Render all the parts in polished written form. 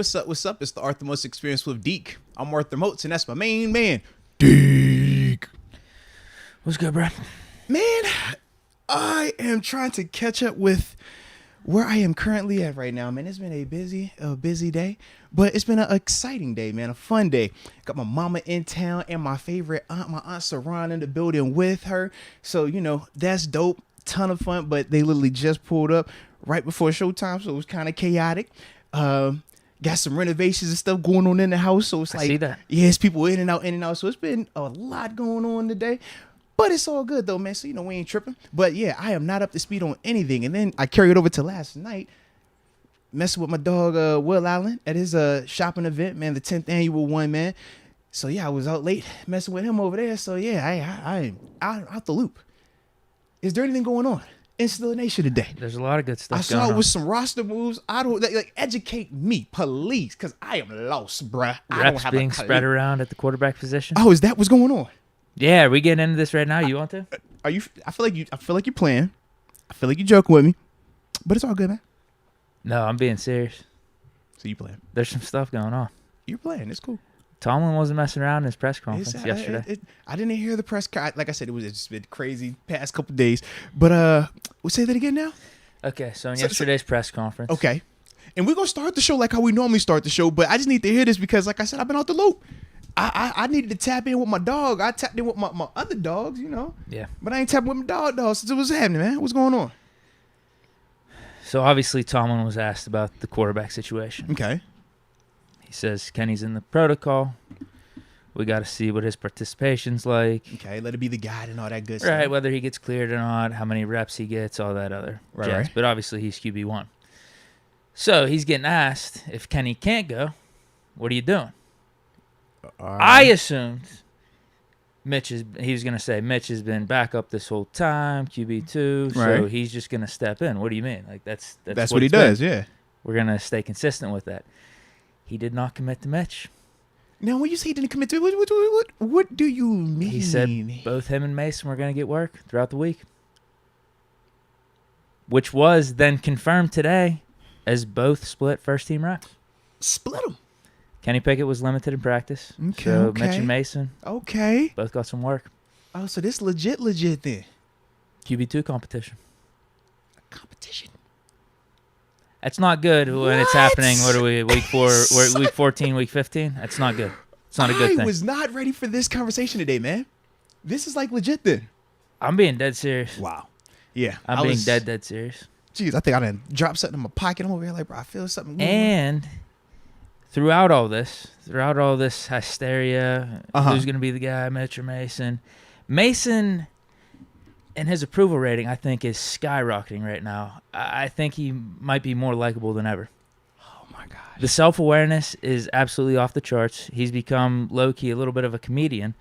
What's up? What's up? It's the Arthur Most Experience with Deke. I'm Arthur Moats, and that's my main man, Deke. What's good, bro? Man, I am trying to catch up with where I am currently at right now, man. It's been a busy day, but it's been an exciting day, man. A fun day. Got my mama in town and my favorite aunt, my Aunt Saran, in the building with her. So, that's dope. Ton of fun, but they literally just pulled up right before showtime, so it was kind of chaotic. Got some renovations and stuff going on in the house, so it's I see that. Yes, people in and out. So it's been a lot going on today. But it's all good, though, man. So, we ain't tripping. But, yeah, I am not up to speed on anything. And then I carried over to last night, messing with my dog, Will Allen, at his shopping event, man, the 10th annual one, man. So, yeah, I was out late messing with him over there. So, yeah, I'm out the loop. Is there anything going on in Still Nation today? There's a lot of good stuff I saw it with some roster moves. I don't, educate me, please, because I am lost, bruh. Reps being spread around at the quarterback position. Oh, is that what's going on? Yeah, are we getting into this right now? You want to? Are you? I feel like you're playing. I feel like you're joking with me, but it's all good, man. No, I'm being serious. So you playing? There's some stuff going on. You're playing. It's cool. Tomlin wasn't messing around in his press conference yesterday. I didn't hear the press. Like I said, it's been crazy past couple days. But we'll say that again now. Okay, so in yesterday's press conference. Okay, and we're gonna start the show like how we normally start the show. But I just need to hear this because, like I said, I've been out the loop. I needed to tap in with my dog. I tapped in with my other dogs, Yeah. But I ain't tapping with my dog. So what's happening, man? What's going on? So obviously Tomlin was asked about the quarterback situation. Okay. He says Kenny's in the protocol. We got to see what his participation's like. Okay, let it be the guide and all that good stuff. Right, whether he gets cleared or not, how many reps he gets, all that other jazz. Right. But obviously he's QB1. So he's getting asked, if Kenny can't go, what are you doing? I assumed he was going to say Mitch has been back up this whole time, QB2, so he's just going to step in. What do you mean? Like that's what he does, yeah. We're going to stay consistent with that. He did not commit to Mitch. Now, when you say he didn't commit to it, what do you mean? He said both him and Mason were going to get work throughout the week, which was then confirmed today as both split first-team reps. Split them. Kenny Pickett was limited in practice. Okay, so okay. Mitch and Mason both got some work. Oh, so this legit then. QB2 competition. Competition. That's not good when it's happening. What are we, week 4, we're week 14, week 15? That's not good. It's not a good thing. I was not ready for this conversation today, man. This is like legit then. I'm being dead serious. Wow. Yeah. I'm being dead serious. Jeez, I think I done dropped something in my pocket. I'm over here like, bro, I feel something. And throughout all this hysteria, who's going to be the guy, Mitch or Mason? Mason and his approval rating, I think, is skyrocketing right now. I think he might be more likable than ever. Oh, my God. The self-awareness is absolutely off the charts. He's become, low-key, a little bit of a comedian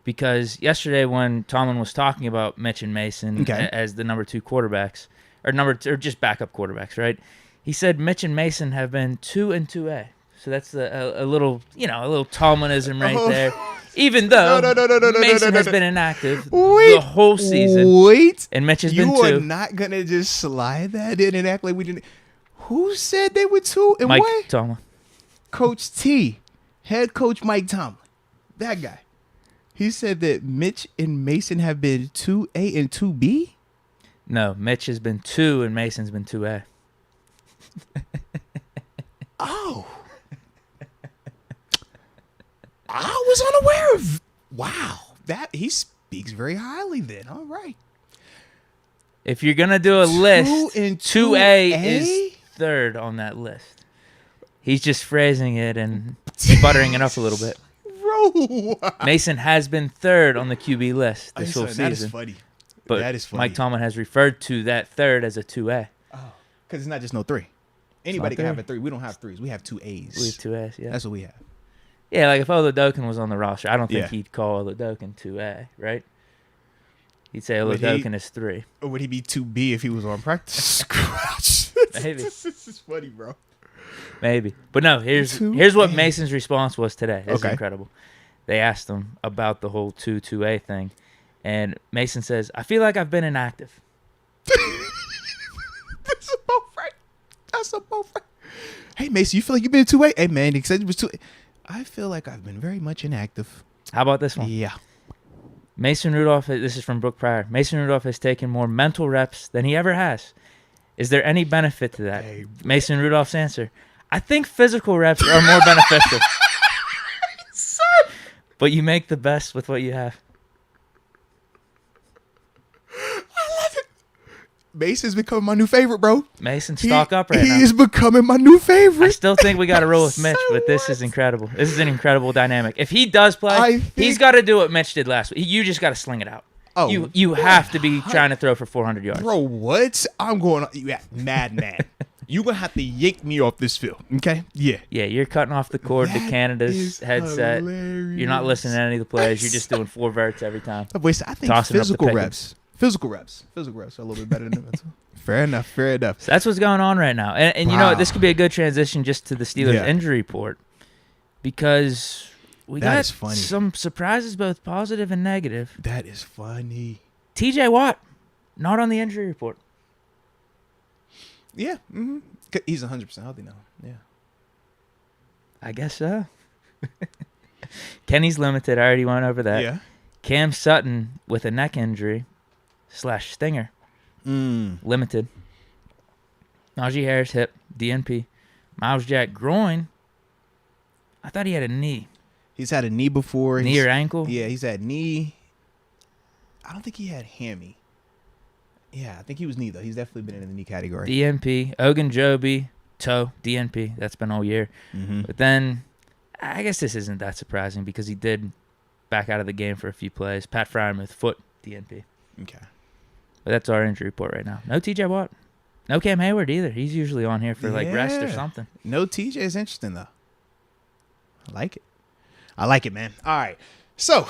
because yesterday when Tomlin was talking about Mitch and Mason as the number 2 quarterbacks, or just backup quarterbacks, right? He said Mitch and Mason have been 2 and 2A. So that's a little, a little Tomlinism right there. Even though Mason has been inactive the whole season. Wait. And Mitch has been 2. You are not going to just slide that in and act like we didn't. Who said they were 2 and Mike what? Tomlin. Coach T. Head coach Mike Tomlin. That guy. He said that Mitch and Mason have been 2A and 2B? No, Mitch has been 2 and Mason's been 2A. Oh. I was unaware of. Wow, that he speaks very highly. Then, all right. If you're gonna do a list, 2A is 3rd on that list. He's just phrasing it and buttering it up a little bit. Bro, Mason has been 3rd on the QB list this whole season. That is funny. But that is funny. Mike Tomlin has referred to that 3rd as a 2A. Oh, because it's not just no 3. Anybody can have a 3. We don't have 3s. We have 2 A's. We have 2 A's. Yeah, that's what we have. Yeah, like if Oladokin was on the roster, I don't think he'd call Oladokin 2A, right? He'd say Oladokin is 3. Or would he be 2B if he was on practice squad? Maybe. This is funny, bro. Maybe. But no, here's what Mason's response was today. This is incredible. They asked him about the whole 2-2A thing, and Mason says, I feel like I've been inactive. That's about right. Hey, Mason, you feel like you've been 2-8? Hey, man, he said you was 2-8. I feel like I've been very much inactive. How about this one? Yeah. Mason Rudolph, this is from Brooke Pryor. Mason Rudolph has taken more mental reps than he ever has. Is there any benefit to that? Hey, Mason Rudolph's answer: I think physical reps are more beneficial. But you make the best with what you have. Mason's becoming my new favorite, bro. Mason, stock up right now. He is becoming my new favorite. I still think we got to roll with Mitch, but this is incredible. This is an incredible dynamic. If he does play, he's got to do what Mitch did last week. You just got to sling it out. Oh, you have to be trying to throw for 400 yards. Bro, what? I'm going – yeah, mad. You're going to have to yank me off this field, okay? Yeah. Yeah, you're cutting off the cord to Canada's headset. Hilarious. You're not listening to any of the plays. You're just doing 4 verts every time. Wait, so I think physical reps are a little bit better than the mental. Fair enough. So that's what's going on right now. And you know what? This could be a good transition just to the Steelers injury report, because we got some surprises, both positive and negative. That is funny. TJ Watt, not on the injury report. Yeah. Mm-hmm. He's 100% healthy now. Yeah. I guess so. Kenny's limited. I already went over that. Yeah. Cam Sutton with a neck injury / stinger. Limited. Najee Harris hip, DNP. Miles Jack groin. I thought he had a knee. He's had a knee before. Knee or ankle? Yeah, he's had knee. I don't think he had hammy. Yeah, I think he was knee, though. He's definitely been in the knee category. DNP. Ogunjobi, toe, DNP. That's been all year. Mm-hmm. But then, I guess this isn't that surprising because he did back out of the game for a few plays. Pat Fryermuth, foot, DNP. Okay. But that's our injury report right now. No TJ Watt. No Cam Hayward either. He's usually on here for rest or something. No TJ is interesting, though. I like it, man. All right. So,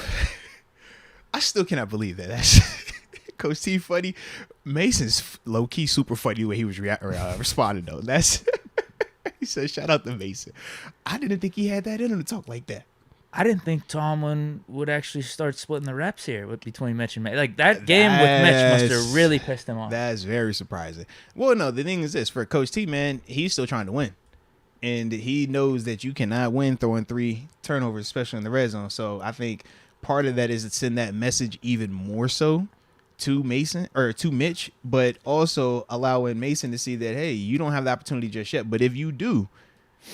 I still cannot believe that. That's Coach T funny. Mason's low-key super funny the way he was responding, though. That's he said, shout out to Mason. I didn't think he had that in him to talk like that. I didn't think Tomlin would actually start splitting the reps here between Mitch and Mason. Like, that game with Mitch must have really pissed him off. That's very surprising. Well, no, the thing is this. For Coach T, man, he's still trying to win. And he knows that you cannot win throwing 3 turnovers, especially in the red zone. So I think part of that is to send that message even more so to Mason or to Mitch, but also allowing Mason to see that, hey, you don't have the opportunity just yet. But if you do,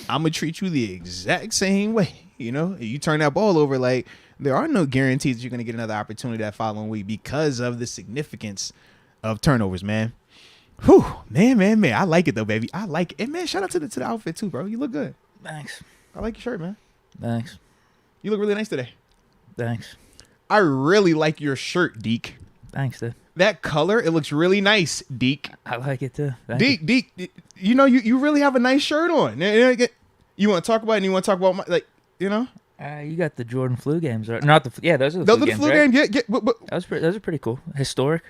I'm going to treat you the exact same way. You know, you turn that ball over, like, there are no guarantees that you're going to get another opportunity that following week because of the significance of turnovers, man. Whew, man. I like it, though, baby. I like it. And, man, shout out to the outfit, too, bro. You look good. Thanks. I like your shirt, man. Thanks. You look really nice today. Thanks. I really like your shirt, Deke. Thanks, dude. That color, it looks really nice, Deke. I like it, too. Deke, you know, you really have a nice shirt on. You want to talk about it and you want to talk about, my, like, you know? You got the Jordan flu games, right? Not the those are the flu games, right? Games. Yeah. But those are pretty cool. Historic.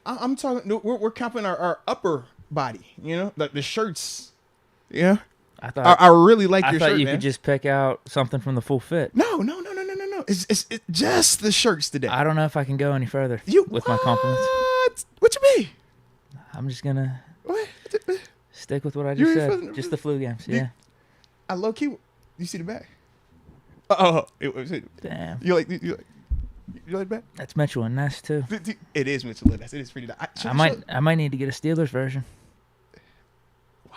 I'm talking. We're counting our upper body. You know, the shirts. Yeah. I really like your shirt. I thought you could just pick out something from the full fit. No. It's just the shirts today. I don't know if I can go any further with my compliments. What you mean? I'm just gonna what? stick with what I just said. Just the flu games. Yeah. I low key. You see the back? Oh, damn. You like the back? That's Mitchell and Ness too. It is Mitchell and Ness. It is pretty nice. I might need to get a Steelers version. Wow.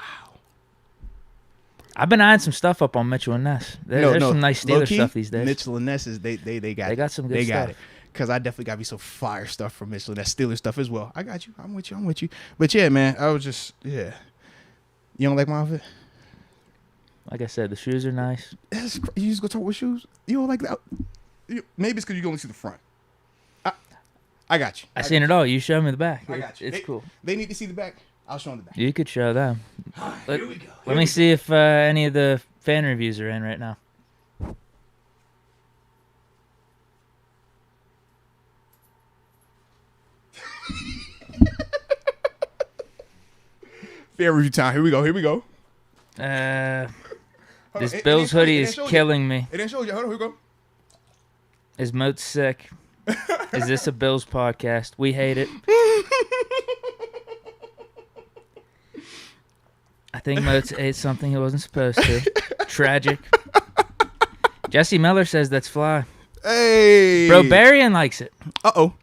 I've been eyeing some stuff up on Mitchell and Ness. There's some nice Steelers stuff these days. Mitchell and Ness is they got some good stuff. They got it. Because I definitely got me some fire stuff from Mitchell and Ness, Steelers stuff as well. I got you. I'm with you. But yeah, man, I was just You don't like my outfit? Like I said, the shoes are nice. You just go talk with shoes? You don't like that? Maybe it's because you can only see the front. I got you. I seen it all. You show me the back. I got you. It's cool. They need to see the back. I'll show them the back. You could show them. Here we go. Let me see if any of the fan reviews are in right now. Fan review time. Here we go. This Bills hoodie is killing me. It didn't show you. Hold on, here we go. Is Moats sick? Is this a Bills podcast? We hate it. I think Moats ate something he wasn't supposed to. Tragic. Jesse Miller says that's fly. Hey. Bro, Barian likes it. Uh-oh.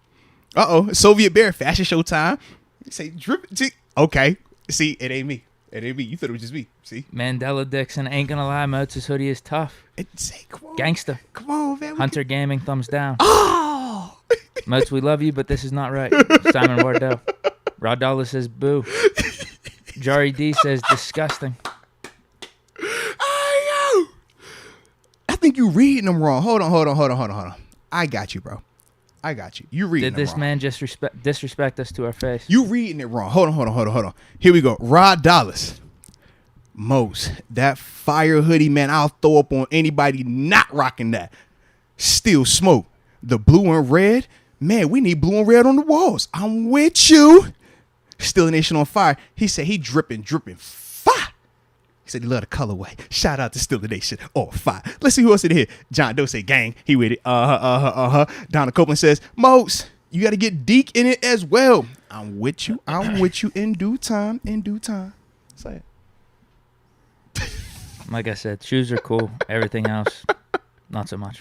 Soviet Bear, fashion show time. You say, drip. See? Okay. See, it ain't me. You thought it was just me. See? Mandela Dixon, ain't gonna lie, Moats' hoodie is tough. Come on. Gangsta. Come on, man. Hunter Gaming, thumbs down. Oh! Moats, we love you, but this is not right. Simon Wardell. Rod Dollar says boo. Jari D says disgusting. I think you reading them wrong. Hold on. I got you, bro. I got you. You reading them wrong. Did this man just disrespect us to our face? You reading it wrong. Hold on. Here we go. Rod Dallas. Moats, that fire hoodie, man, I'll throw up on anybody not rocking that. Still smoke. The blue and red. Man, we need blue and red on the walls. I'm with you. Still a Nation on fire. He said he dripping fire. He said he love the colorway. Shout out to Still the Nation on fire. Let's see who else in here. John Doe say gang. He with it. Donna Copeland says, Moats, you got to get Deke in it as well. I'm with you in due time. Say it. Like I said, shoes are cool. Everything else, not so much.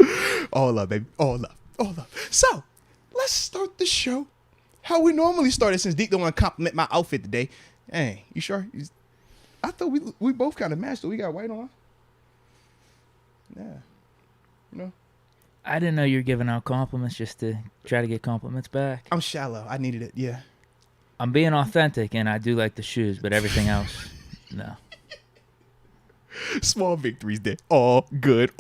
All love, baby. All love. So, let's start the show how we normally started, since Deke don't want to compliment my outfit today. Hey, you sure? I thought we both kind of matched it. We got white on. Yeah. You know? I didn't know you were giving out compliments just to try to get compliments back. I'm shallow. I needed it. Yeah. I'm being authentic, and I do like the shoes, but everything else, no. Small victories there. All good.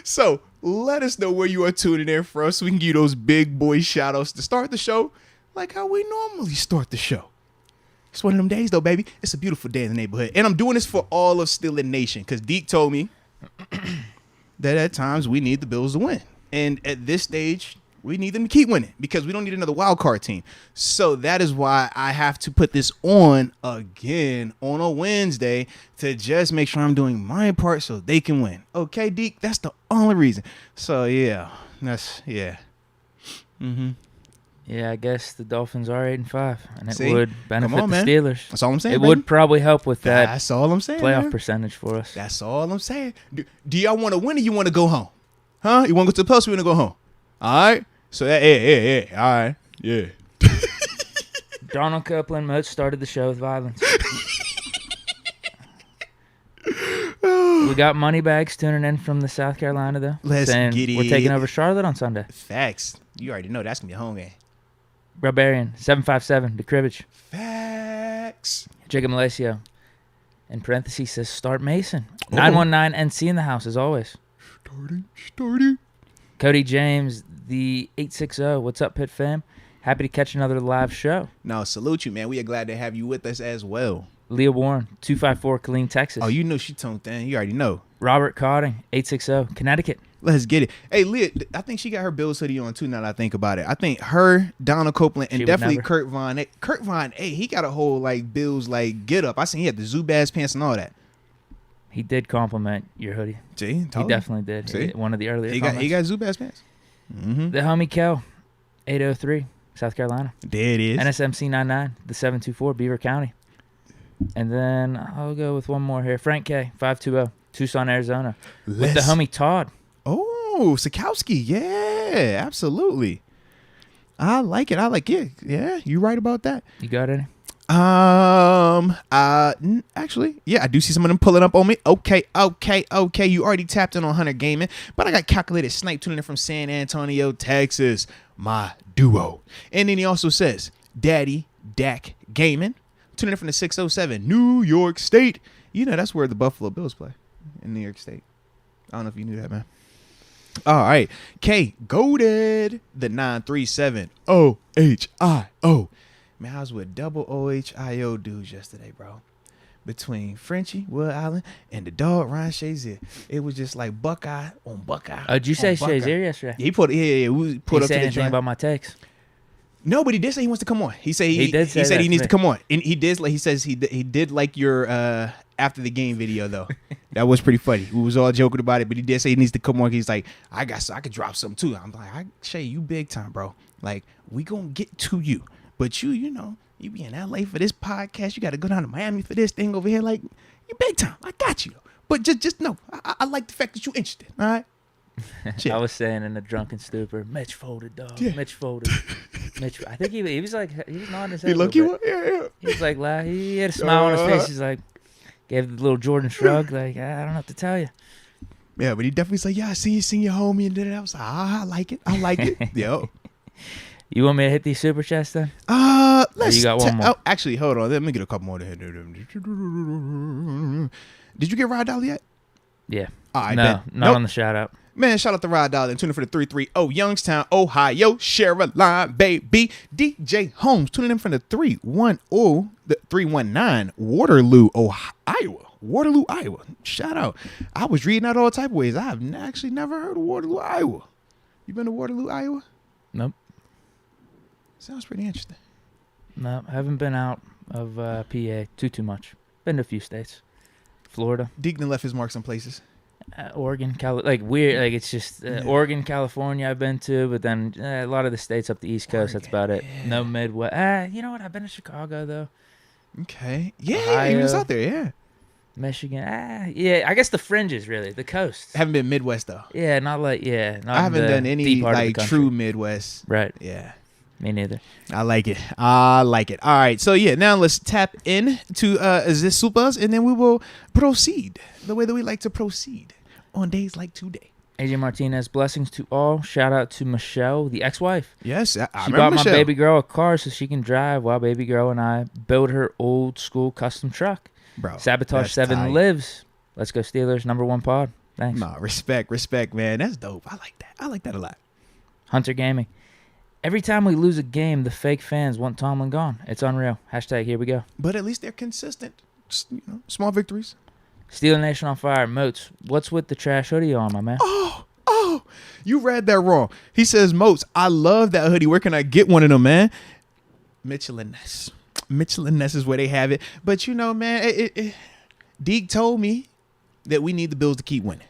So let us know where you are tuning in from so we can give you those big boy shout outs to start the show like how we normally start the show. It's one of them days though, baby. It's a beautiful day in the neighborhood. And I'm doing this for all of Still in Nation because Deke told me that at times we need the Bills to win. And at this stage, we need them to keep winning because we don't need another wild card team. So that is why I have to put this on again on a Wednesday to just make sure I'm doing my part so they can win. Okay, Deke? That's the only reason. So, yeah. Yeah, I guess the Dolphins are 8-5, and it See? would benefit the Steelers. That's all I'm saying, It baby. would probably help with that That's all I'm saying, playoff man. percentage for us. That's all I'm saying. Do y'all want to win or you want to go home? Huh? You want to go to the post or you want to go home? All right? So, yeah. All right. Yeah. Donald Copeland Moats started the show with violence. We got Moneybags tuning in from the South Carolina, though. Let's get it. We're taking over Charlotte on Sunday. Facts. You already know that's going to be a home game. Barbarian, 757, the cribbage. Facts. Jacob Malacio, in parentheses, says start Mason. 919 NC in the house, as always. Starting. Cody James, the 860. What's up, Pitt fam? Happy to catch another live show. No, salute you, man. We are glad to have you with us as well. Leah Warren, 254, Killeen, Texas. Oh, you know she toned in. You already know. Robert Cotting, 860, Connecticut. Let's get it. Hey, Leah, I think she got her Bills hoodie on, too, now that I think about it. I think her, Donna Copeland, and definitely Kurt Von A. Kurt Von A, he got a whole, Bills, get up. I seen he had the Zubaz pants and all that. He did compliment your hoodie. See? He definitely did. See? One of the earlier He comments. got Zubaz pants. Mm-hmm. The homie Kel, 803, South Carolina. There it is. NSMC 99, the 724, Beaver County. And then I'll go with one more here. Frank K, 520, Tucson, Arizona. With the homie Todd. Oh, Sikowski. Yeah, absolutely. I like it. Yeah, you right about that. You got any? Actually, yeah, I do see some of them pulling up on me. Okay. You already tapped in on Hunter Gaming, but I got Calculated Snipe tuning in from San Antonio, Texas. My duo. And then he also says, Daddy Dak Gaming, tuning in from the 607, New York State. You know, that's where the Buffalo Bills play, in New York State. I don't know if you knew that, man. All right. K Goated, the 937 OHIO. Man, I was with double OHIO dudes yesterday, bro. Between Frenchie, Will Allen, and the dog, Ryan Shazier. It was just like Buckeye on Buckeye. Oh, did you say Shazier yesterday? Yeah, he put we put he up to the anything joint. about my takes? No, but he did say he wants to come on. He said he needs to come on. And he did he says he did like your after the game video though. That was pretty funny. We was all joking about it, but he did say he needs to come on. He's like, I could drop something too. I'm like, Shay, you big time, bro. Like, we gonna get to you. But you You be in LA for this podcast. You got to go down to Miami for this thing over here. Like, you big time. I got you. But just know, I like the fact that you're interested. All right? I was saying in a drunken stupor, Mitch folded, dog. Yeah. Mitch folded. Mitch. I think he was like, he was nodding his head. He look you. Yeah. He was like, he had a smile on his face. He's like, gave the little Jordan shrug. Like, I don't know what to tell you. Yeah, but he definitely said, yeah, I seen your homie and did it. I was like, I like it. Yo. You want me to hit these super chats then? Let's. You got one more. Oh, actually, hold on. Let me get a couple more. Did you get Rod Dolly yet? Yeah. I no, bet. Not on the shout out. Man, shout out to Rod Dolly and tuning in for the 330 Youngstown, Ohio. Share a line, baby. DJ Holmes tuning in from the 319 Waterloo, Iowa. Shout out. I was reading out all type of ways. I've actually never heard of Waterloo, Iowa. You been to Waterloo, Iowa? Nope. Sounds pretty interesting. No, I haven't been out of PA too much. Been to a few states. Florida. Deacon left his marks on places. Oregon, weird. Like, it's just Oregon, California I've been to, but then a lot of the states up the East Coast, that's about it. Yeah. No Midwest. You know what? I've been to Chicago, though. Okay. Yeah, Ohio, he was out there, yeah. Michigan. Yeah, I guess the fringes, really. The coast. Haven't been Midwest, though. Yeah, not I haven't done any, like, true Midwest. Right. Yeah. Me neither. I like it. All right. So, yeah, now let's tap in to this Supers, and then we will proceed the way that we like to proceed on days like today. AJ Martinez, blessings to all. Shout out to Michelle, the ex-wife. Yes, I She remember bought Michelle. my baby girl a car so she can drive while baby girl and I build her old school custom truck. Bro, Sabotage 7 tight. lives. Let's go Steelers, #1 pod. Thanks. Nah, respect, man. That's dope. I like that a lot. Hunter Gaming. Every time we lose a game, the fake fans want Tomlin gone. It's unreal. # here we go. But at least they're consistent. Just, small victories. Steeler Nation on fire. Moats, what's with the trash hoodie on, my man? Oh, you read that wrong. He says, Moats, I love that hoodie. Where can I get one of them, man? Mitchell and Ness is where they have it. But, man, Deke told me that we need the Bills to keep winning.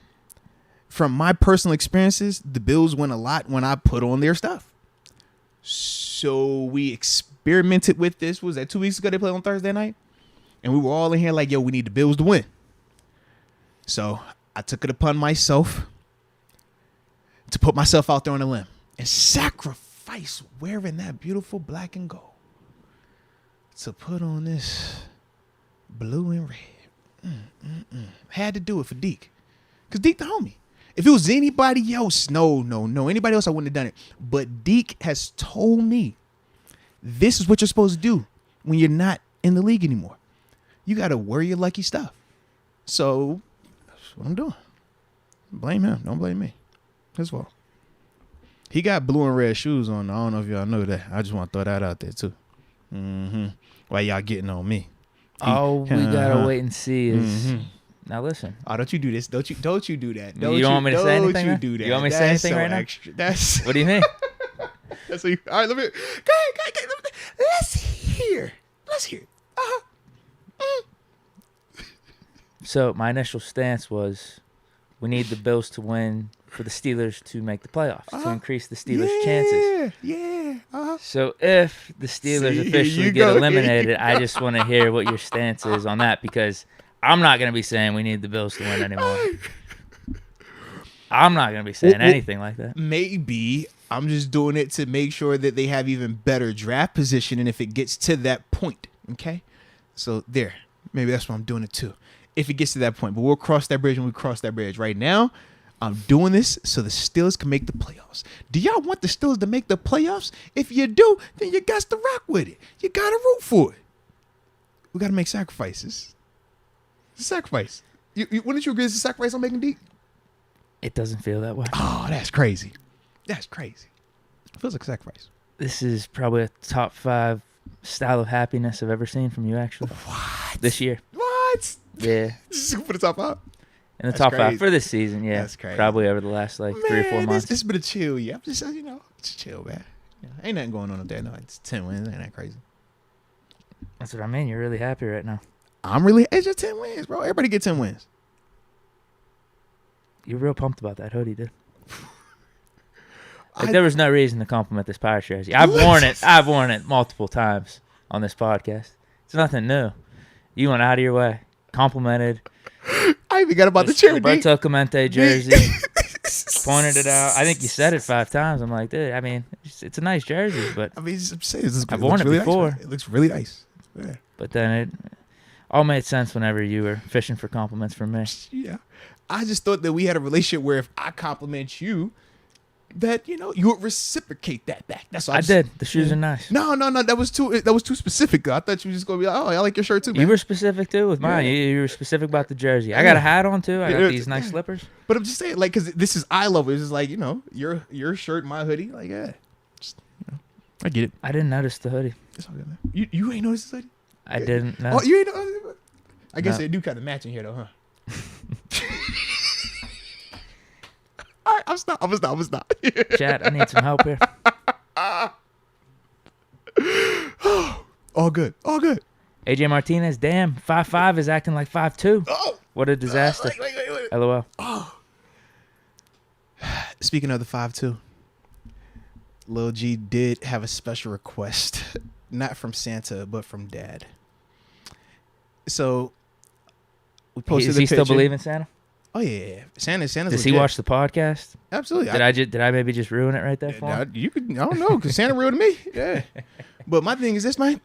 From my personal experiences, the Bills win a lot when I put on their stuff. So we experimented with this. Was that 2 weeks ago? They played on Thursday night, and we were all in here like, yo, we need the Bills to win. So I took it upon myself to put myself out there on a limb and sacrifice wearing that beautiful black and gold to put on this blue and red. Had to do it for Deke, because Deke the homie. If it was anybody else, no. Anybody else, I wouldn't have done it. But Deke has told me this is what you're supposed to do when you're not in the league anymore. You got to wear your lucky stuff. So that's what I'm doing. Blame him. Don't blame me. His fault. He got blue and red shoes on. I don't know if y'all know that. I just want to throw that out there, too. Why y'all getting on me? We got to wait and see is... Now listen. Oh, don't you do this? Don't you do that? You don't want me to say anything? Don't you do that? You want me to say anything right extra. That's what do you mean? That's what you, all right. Let me. Go ahead. Let's hear. So my initial stance was, we need the Bills to win for the Steelers to make the playoffs to increase the Steelers' chances. Yeah. So if the Steelers officially get eliminated, I just want to hear what your stance is on that, because I'm not going to be saying we need the Bills to win anymore. I'm not going to be saying anything like that. Maybe I'm just doing it to make sure that they have even better draft position, and if it gets to that point, okay? So there. Maybe that's why I'm doing it too. If it gets to that point. But we'll cross that bridge when we cross that bridge. Right now, I'm doing this so the Steelers can make the playoffs. Do y'all want the Steelers to make the playoffs? If you do, then you got to rock with it. You got to root for it. We got to make sacrifices. Sacrifice. Wouldn't you agree it's a sacrifice on making Deke? It doesn't feel that way. Oh, that's crazy. It feels like a sacrifice. This is probably a top 5 style of happiness I've ever seen from you, actually. What? This year. What? Yeah. For the top 5? In the top crazy. 5 for this season, yeah. That's crazy. Probably over the last 3 or 4 months. This has been a chill year. I'm just, it's chill, man. Ain't nothing going on up there. No, it's 10 wins. Ain't that crazy? That's what I mean. You're really happy right now. It's just 10 wins, bro. Everybody get 10 wins. You're real pumped about that hoodie, dude. There was no reason to compliment this Pirates jersey. I've worn it multiple times on this podcast. It's nothing new. You went out of your way, complimented. I even got about the chair, Roberto Clemente jersey. Pointed it out. I think you said it 5 times. I'm like, dude, I mean, it's a nice jersey, but I mean, I'm saying, I've worn it before. Nice, it looks really nice. Yeah. But then it all made sense whenever you were fishing for compliments from me. Yeah. I just thought that we had a relationship where if I compliment you, that you would reciprocate that back. That's all. I did. The shoes are nice. No. That was too specific. I thought you were just gonna be like, oh, I like your shirt too, man. You were specific too with mine. Yeah. You were specific about the jersey. I got a hat on too. I got these nice slippers. But I'm just saying, like, because this is eye level. It's just like your shirt, my hoodie. Like, yeah, just, I get it. I didn't notice the hoodie. It's all good, man. You ain't noticed this hoodie? I didn't know. Oh, you ain't noticed? I guess they do kind of match in here though, huh? All right, I'm stop. Chad, I need some help here. All good. AJ Martinez, damn, 5'5" is acting like 5'2". Oh, what a disaster. Wait. LOL. Oh. Speaking of the 5'2", Lil G did have a special request, not from Santa, but from Dad. So we posted Is the he picture. still believe in Santa? Oh yeah. Santa's Does legit. he watch the podcast? Absolutely. Did I maybe just ruin it right there for him? I don't know, because Santa ruined me. Yeah. But my thing is this, man.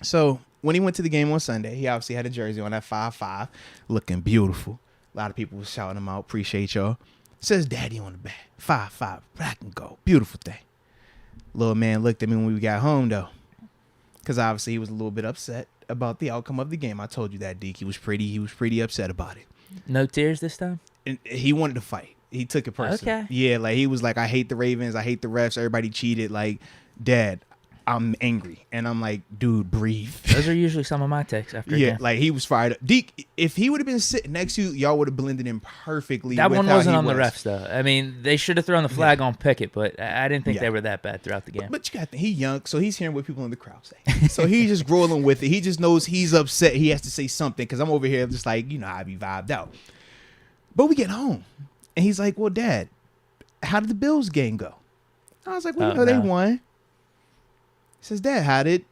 So when he went to the game on Sunday, he obviously had a jersey on, that 5'5", looking beautiful. A lot of people was shouting him out. Appreciate y'all. Says Daddy on the back. 5'5", black and gold. Beautiful thing. Little man looked at me when we got home, though, because obviously he was a little bit upset about the outcome of the game. I told you that, Deke. He was pretty upset about it. No tears this time? And he wanted to fight. He took it personally. Okay. Yeah, like he was like, I hate the Ravens. I hate the refs. Everybody cheated. Like, Dad, I'm angry. And I'm like, dude, breathe. Those are usually some of my takes after a game. Like he was fired up. Deke, if he would have been sitting next to you, y'all would have blended in perfectly. That with one how wasn't he on was. the refs, though. I mean, they should have thrown the flag on Pickett, but I didn't think they were that bad throughout the game. But you got he young, so he's hearing what people in the crowd say. So he's just rolling with it. He just knows he's upset. He has to say something, because I'm over here just like, I be vibed out. But we get home, and he's like, well, Dad, how did the Bills game go? I was like, well, they won. He says, Dad, how did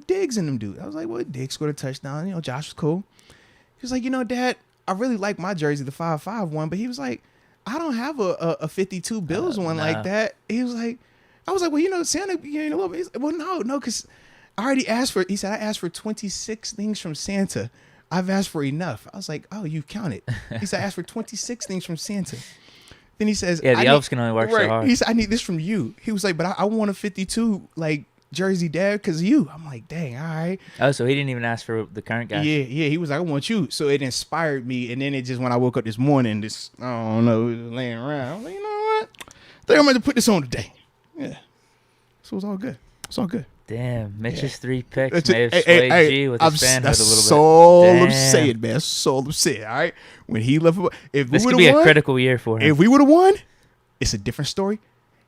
Diggs and them do? I was like, well, Diggs scored a touchdown. Josh was cool. He was like, Dad, I really like my jersey, the 5'5" one. But he was like, I don't have a 52 Bills one like that. He was like, I was like, well, Santa, a little bit. He's like, well, no, because I already asked for, he said, I asked for 26 things from Santa. I've asked for enough. I was like, oh, you've counted. He said, I asked for 26 things from Santa. Then he says, yeah, the elves can only work so hard. He said, I need this from you. He was like, but I want a 52, like, jersey, Dad, because of you. I'm like, dang, all right. Oh, so he didn't even ask for the current guy. Yeah. He was like, I want you. So it inspired me. And then it just, when I woke up this morning, I don't know, it was laying around. I was like, you know what? I think I'm going to put this on today. Yeah. So it's all good. It's all good. Damn, Mitch's 3 picks may have swayed G with his fanhood a little bit. So upset, man. So upset, all right? When he left, if this we could be won, a critical year for him. If we would have won, it's a different story.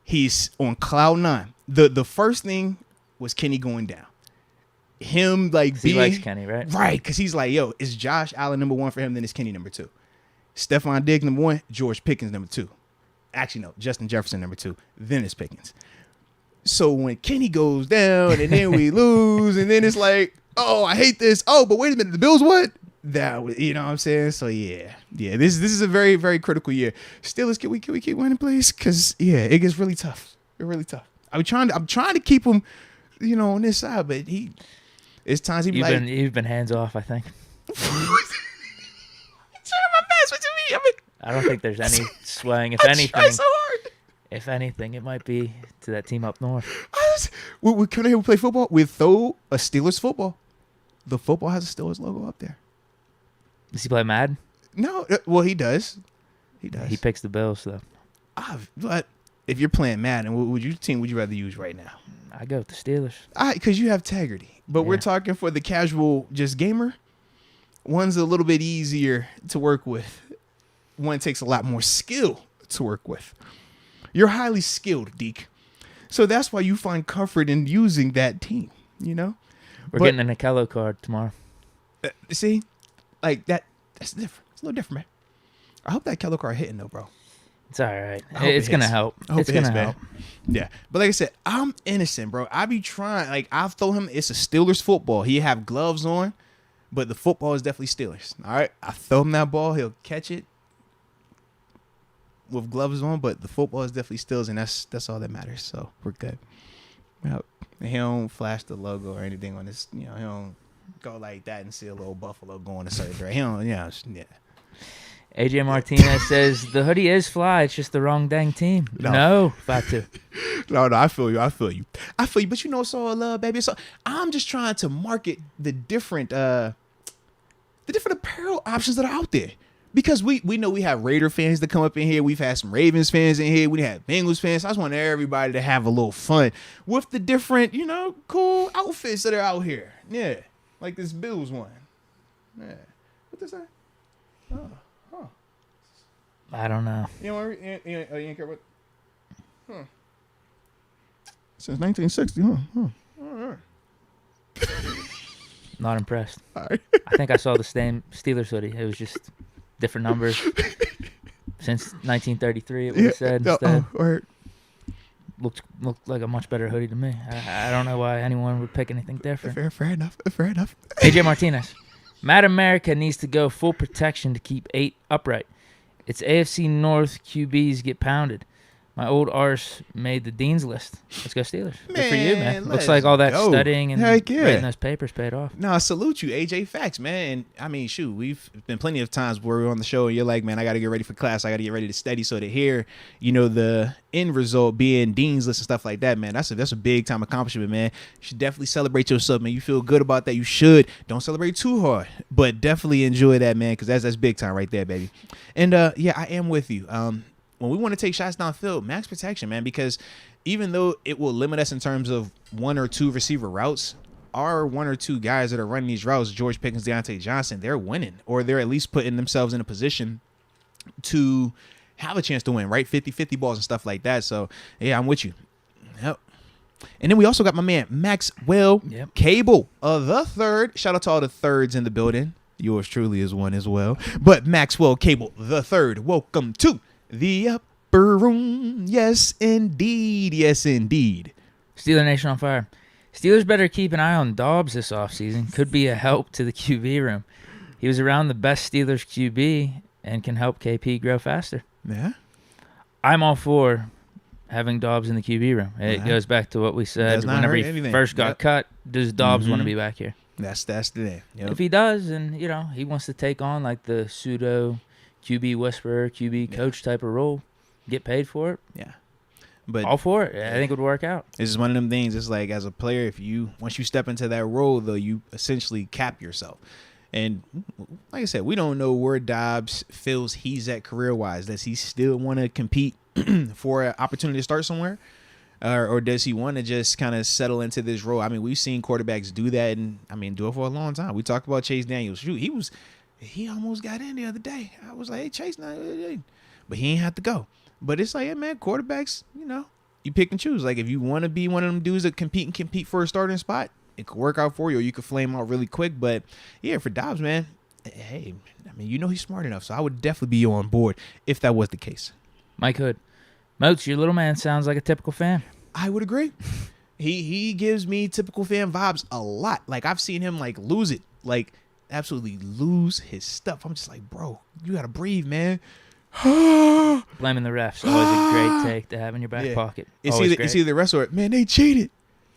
He's on cloud 9. The first thing was Kenny going down. Him, like, he likes Kenny, right? Right, because he's like, yo, it's Josh Allen number 1 for him, then it's Kenny number 2. Stephon Diggs number 1, George Pickens number 2. Actually, no, Justin Jefferson number 2, then it's Pickens. So when Kenny goes down and then we lose, and then it's like, oh, I hate this. Oh, but wait a minute, the Bills what? That was, you know what I'm saying? So yeah. This is a very, very critical year. Steelers, can we keep winning, please? Because it gets really tough. It's really tough. I'm trying to keep him, on this side, but it's times he be like, you've been hands off, I think. I'm trying my best. What you mean? I don't think there's any swaying. If I anything, try so hard. If anything, it might be to that team up north. We come here, we play football. We throw a Steelers football. The football has a Steelers logo up there. Does he play Madden? No, well, he does. He picks the Bills, though. But if you're playing Madden, what team would you rather use right now? I go with the Steelers. Because you have integrity. But we're talking for the casual just gamer. One's a little bit easier to work with. One takes a lot more skill to work with. You're highly skilled, Deke. So that's why you find comfort in using that team, We're getting an Akello card tomorrow. See? Like that's different. It's a little different, man. I hope that Kello card hitting though, bro. It's all right. It's going to help. It's going to help. Yeah. But like I said, I'm innocent, bro. I be trying. Like, I've told him it's a Steelers football. He have gloves on, but the football is definitely Steelers. All right? I throw him that ball. He'll catch it with gloves on, but the football is definitely Steelers, and that's all that matters. So we're good. Yep. He don't flash the logo or anything on this. He don't go like that and see a little buffalo going a certain direction. He don't, yeah. AJ Martinez says the hoodie is fly. It's just the wrong dang team. No, Fatu. No, I feel you. But it's all love, baby. So I'm just trying to market the different apparel options that are out there. Because we know we have Raider fans that come up in here. We've had some Ravens fans in here. We have Bengals fans. So I just want everybody to have a little fun with the different, cool outfits that are out here. Yeah. Like this Bills one. Yeah. What this say? Oh. I don't know. You ain't care what? Since 1960, huh? All right. Not impressed. All right. I think I saw the same Steelers hoodie. It was just different numbers. Since 1933, it would have said instead. Right. Looked like a much better hoodie to me. I don't know why anyone would pick anything different. Fair enough. AJ Martinez. Mad America needs to go full protection to keep 8 upright. It's AFC North QBs get pounded. My old arse made the Dean's list. Let's go Steelers. Good for you, man. Looks like all that studying and writing those papers paid off. No, I salute you, AJ. Facts, man. And I mean, shoot, we've been plenty of times where we're on the show and you're like, man, I got to get ready for class. I got to get ready to study. So to hear, the end result being Dean's list and stuff like that, man, that's a big time accomplishment, man. You should definitely celebrate yourself, man. You feel good about that. You should. Don't celebrate too hard, but definitely enjoy that, man, because that's big time right there, baby. And yeah, I am with you. When we want to take shots downfield, max protection, man, because even though it will limit us in terms of 1 or 2 receiver routes, our 1 or 2 guys that are running these routes, George Pickens, Deontay Johnson, they're winning, or they're at least putting themselves in a position to have a chance to win, right? 50-50 balls and stuff like that. So, yeah, I'm with you. Yep. And then we also got my man, Maxwell Cable, the third. Shout out to all the thirds in the building. Yours truly is one as well. But Maxwell Cable, the third, welcome to the upper room. Yes, indeed. Steeler Nation on fire. Steelers better keep an eye on Dobbs this offseason. Could be a help to the QB room. He was around the best Steelers QB and can help KP grow faster. Yeah. I'm all for having Dobbs in the QB room. It goes back to what we said whenever he first got cut. Does Dobbs want to be back here? That's the thing. Yep. If he does, and he wants to take on like the pseudo QB whisperer, QB coach type of role, get paid for it. Yeah. But all for it. I think it would work out. It's just one of them things. It's like as a player, once you step into that role, though, you essentially cap yourself. And like I said, we don't know where Dobbs feels he's at career-wise. Does he still want to compete for an opportunity to start somewhere? Or does he want to just kind of settle into this role? I mean, we've seen quarterbacks do that and, do it for a long time. We talked about Chase Daniels. Shoot, he almost got in the other day. I was like, hey, Chase, but he ain't have to go. But it's like, yeah, man, quarterbacks, you pick and choose. Like, if you want to be one of them dudes that compete for a starting spot, it could work out for you, or you could flame out really quick. But, yeah, for Dobbs, man, hey, he's smart enough. So I would definitely be on board if that was the case. Mike Hood. Moats, your little man sounds like a typical fan. I would agree. He gives me typical fan vibes a lot. Like, I've seen him, like, lose it. Like, absolutely lose his stuff. I'm just like, bro, you got to breathe, man. Blaming the refs. Always a great take to have in your back pocket. It's either the refs or, man, they cheated.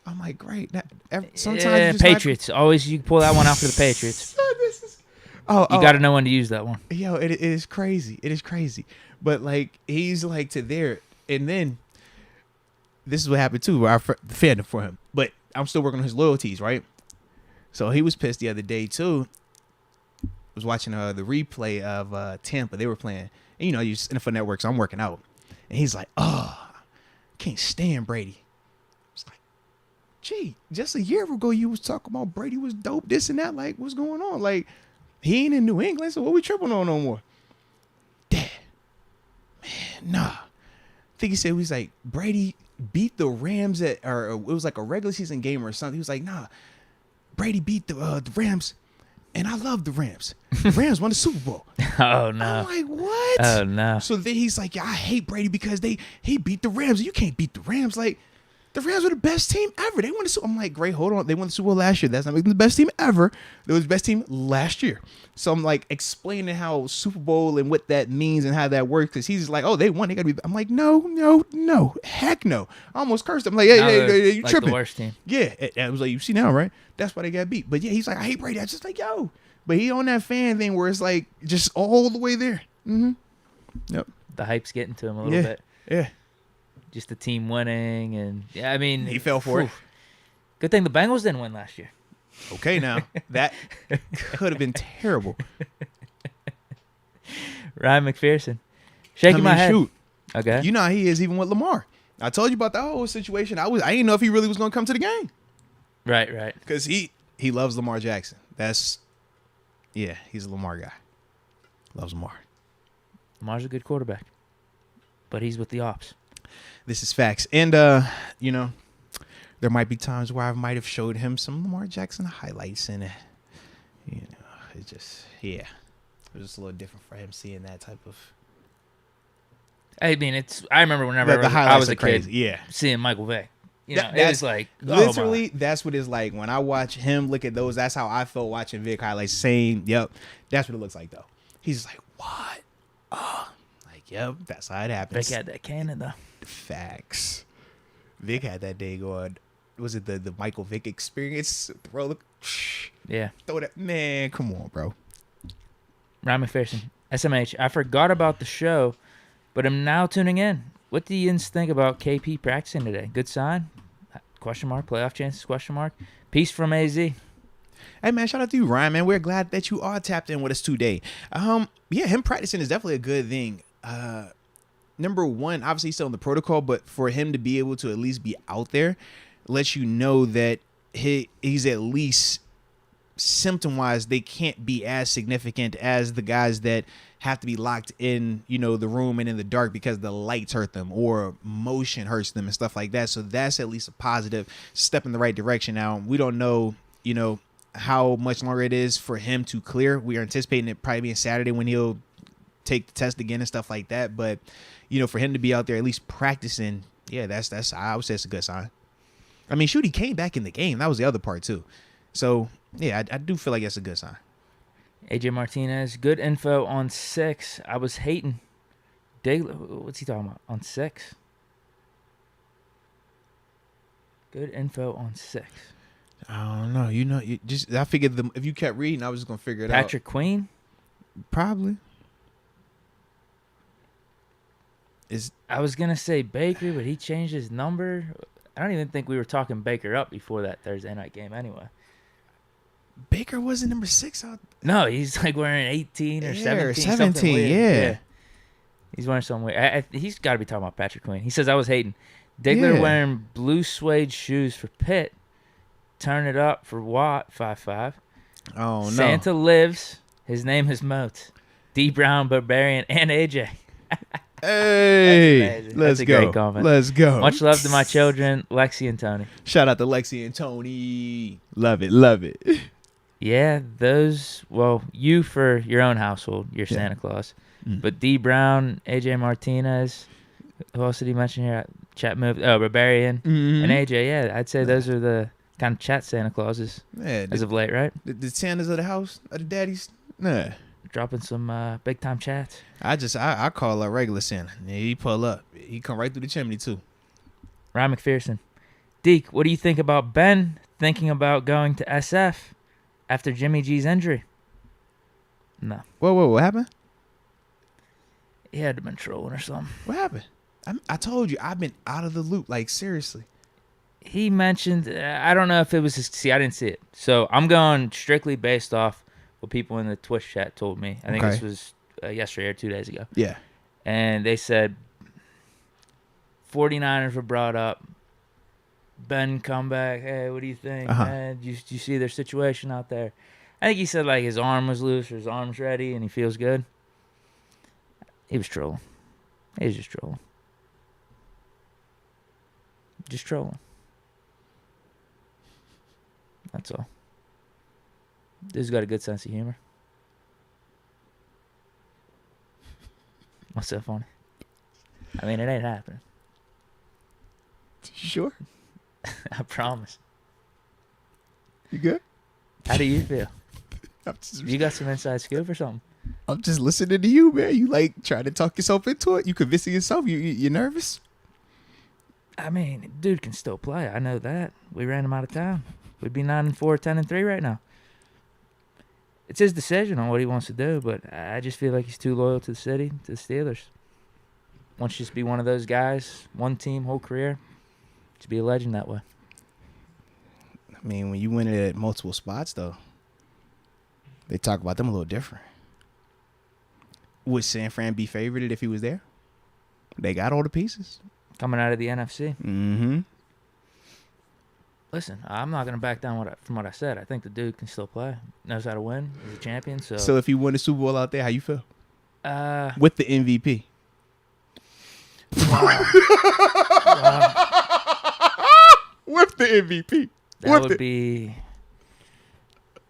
I'm like, great. Sometimes Patriots. Always you pull that one out for the Patriots. You got to know when to use that one. Yo, it is crazy. It is crazy. But, like, he's, like, to there. And then this is what happened, too. Our fandom for him. But I'm still working on his loyalties, right? So he was pissed the other day, too. Was watching the replay of Tampa. They were playing. And, you NFL Network, so I'm working out. And he's like, can't stand Brady. It's like, gee, just a year ago you was talking about Brady was dope, this and that. Like, what's going on? Like, he ain't in New England, so what we tripping on no more? Dad, man, nah. I think he said, he was like, Brady beat the Rams or it was like a regular season game or something. He was like, nah, Brady beat the Rams and I love the Rams. The Rams won the Super Bowl. Oh, no. I'm like, what? Oh, no. So then he's like, yeah, I hate Brady because he beat the Rams. You can't beat the Rams. Like, the Rams were the best team ever. They won the Super Bowl. I'm like, great, hold on. They won the Super Bowl last year. That's not making the best team ever. They was the best team last year. So I'm like explaining how Super Bowl and what that means and how that works. Because he's like, oh, they won. They got to be. I'm like, no. Heck no. I almost cursed him. I'm like, hey, you like tripping. The worst team. Yeah. I was like, you see now, right? That's why they got beat. But yeah, he's like, I hate Brady. I just like, yo. But he on that fan thing where it's like just all the way there. Mm-hmm. Yep. The hype's getting to him a little bit. Yeah. Just the team winning, and yeah, I mean, he fell for it. Good thing the Bengals didn't win last year. Okay, now that could have been terrible. Ryan McPherson, shaking my head. Shoot. Okay, you know how he is even with Lamar. I told you about that whole situation. I didn't know if he really was going to come to the game. Right. Because he loves Lamar Jackson. He's a Lamar guy. Loves Lamar. Lamar's a good quarterback, but he's with the ops. This is facts. And, there might be times where I might have showed him some Lamar Jackson highlights. And, it was just a little different for him seeing that type of. I mean, I remember whenever I was a kid, seeing Michael Vick. It was like, literally, that's what it's like. When I watch him look at those, that's how I felt watching Vic highlights. Same, yep. That's what it looks like, though. He's like, what? Oh, like, yep, that's how it happens. Vic had that cannon, though. Facts. Vic had that day going. Was it the Michael Vick experience, bro? Look, yeah. Throw that, man. Come on, bro. Ryan McPherson, SMH. I forgot about the show, but I'm now tuning in. What do you think about KP practicing today? Good sign? Question mark. Playoff chances? Question mark. Peace from AZ. Hey man, shout out to you, Ryan. Man, we're glad that you are tapped in with us today. Him practicing is definitely a good thing. Number one, obviously he's still in the protocol, but for him to be able to at least be out there lets you know that he's at least symptom-wise, they can't be as significant as the guys that have to be locked in, the room and in the dark because the lights hurt them or motion hurts them and stuff like that. So that's at least a positive step in the right direction. Now, we don't know, how much longer it is for him to clear. We are anticipating it probably being Saturday when he'll take the test again and stuff like that. But, for him to be out there at least practicing, yeah, that's I would say it's a good sign. I mean, shoot, he came back in the game. That was the other part too. So, yeah, I do feel like that's a good sign. AJ Martinez, good info on 6. I was hating. What's he talking about? On 6? Good info on 6. I don't know. I figured if you kept reading, I was just going to figure it out. Patrick Queen? Probably. I was going to say Baker, but he changed his number. I don't even think we were talking Baker up before that Thursday night game anyway. Baker wasn't number 6 out. No, he's like wearing 18 or 17. 17, yeah. He's wearing something weird. He's got to be talking about Patrick Queen. He says, I was hating. Diggler wearing blue suede shoes for Pitt. Turn it up for Watt, 5'5". Oh, no. Santa lives. His name is Moats. D. Brown, Barbarian, and AJ. Hey, let's go. Great comment. Let's go. Much love to my children, Lexi and Tony. Shout out to Lexi and Tony. Love it. Yeah, you for your own household, you're Santa Claus. But D. Brown, AJ Martinez, who else did he mention here? Chat move. Oh, Barbarian and AJ. Yeah, I'd say those are the kind of chat Santa Clauses as of late, right? The Santas of the house, of the daddies. Nah. Dropping some big time chats. I call a regular Santa. Yeah, he pull up. He come right through the chimney too. Ryan McPherson. Deke, what do you think about Ben thinking about going to SF after Jimmy G's injury? No. Whoa, what happened? He had to have been trolling or something. What happened? I told you, I've been out of the loop, like seriously. He mentioned, I don't know if it was I didn't see it. So I'm going strictly based off what people in the Twitch chat told me. I think this was yesterday or 2 days ago. Yeah. And they said 49ers were brought up. Ben come back. Hey, what do you think, man? Do you see their situation out there? I think he said like his arm was loose or his arm's ready and he feels good. He was trolling. He was just trolling. Just trolling. That's all. Dude's got a good sense of humor. What's so funny? I mean, it ain't happening. Sure. I promise. You good? How do you feel? I'm just, You got some inside scoop or something? I'm just listening to you, man. You like trying to talk yourself into it. You convincing yourself. You're nervous. I mean, dude can still play. I know that. We ran him out of town. We'd be 9-4, 10-3 right now. It's his decision on what he wants to do, but I just feel like he's too loyal to the city, to the Steelers. Wants to just be one of those guys, one team, whole career, to be a legend that way. I mean, when you win it at multiple spots, though, they talk about them a little different. Would San Fran be favorited if he was there? They got all the pieces. Coming out of the NFC. Mm-hmm. Listen, I'm not going to back down from what I said. I think the dude can still play. Knows how to win. He's a champion. So if he won the Super Bowl out there, how you feel? With the MVP. Wow. With the MVP. That would be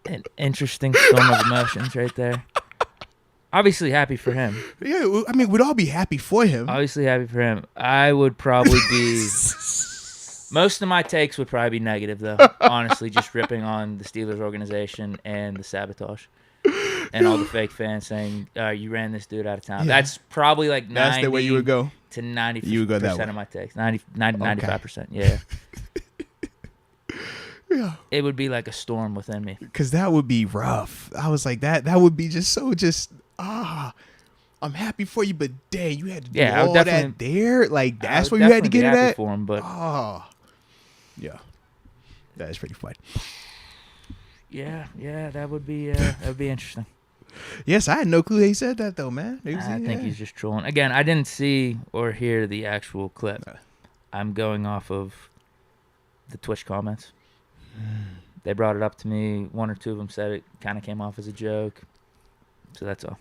an interesting storm of emotions right there. Obviously happy for him. Yeah, I mean, we'd all be happy for him. Obviously happy for him. I would probably be... Most of my takes would probably be negative, though. Honestly, just ripping on the Steelers organization and the sabotage. And all the fake fans saying, you ran this dude out of town. Yeah. That's probably like 90 That's the way you would go. To 90% you would go that way. Of my takes. 95%, yeah. Yeah. It would be like a storm within me. Because that would be rough. I was like, that would be I'm happy for you, but dang, you had to do all that there? Like, that's where you had to get it at? For him, but yeah. That is pretty funny. Yeah, that would be interesting. Yes, I had no clue he said that, though, man. I think he's just trolling. Again, I didn't see or hear the actual clip. I'm going off of the Twitch comments. They brought it up to me. One or two of them said it kind of came off as a joke. So that's all.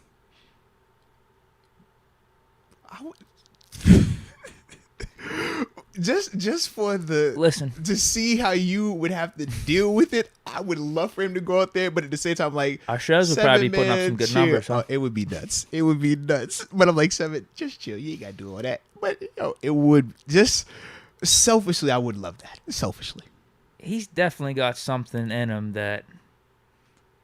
Just for the to see how you would have to deal with it, I would love for him to go out there, but at the same time, like, our shows would probably be putting up some good numbers. Huh? It would be nuts. It would be nuts. But I'm like, 7, just chill. You ain't gotta do all that. But it would just selfishly, I would love that. Selfishly, he's definitely got something in him that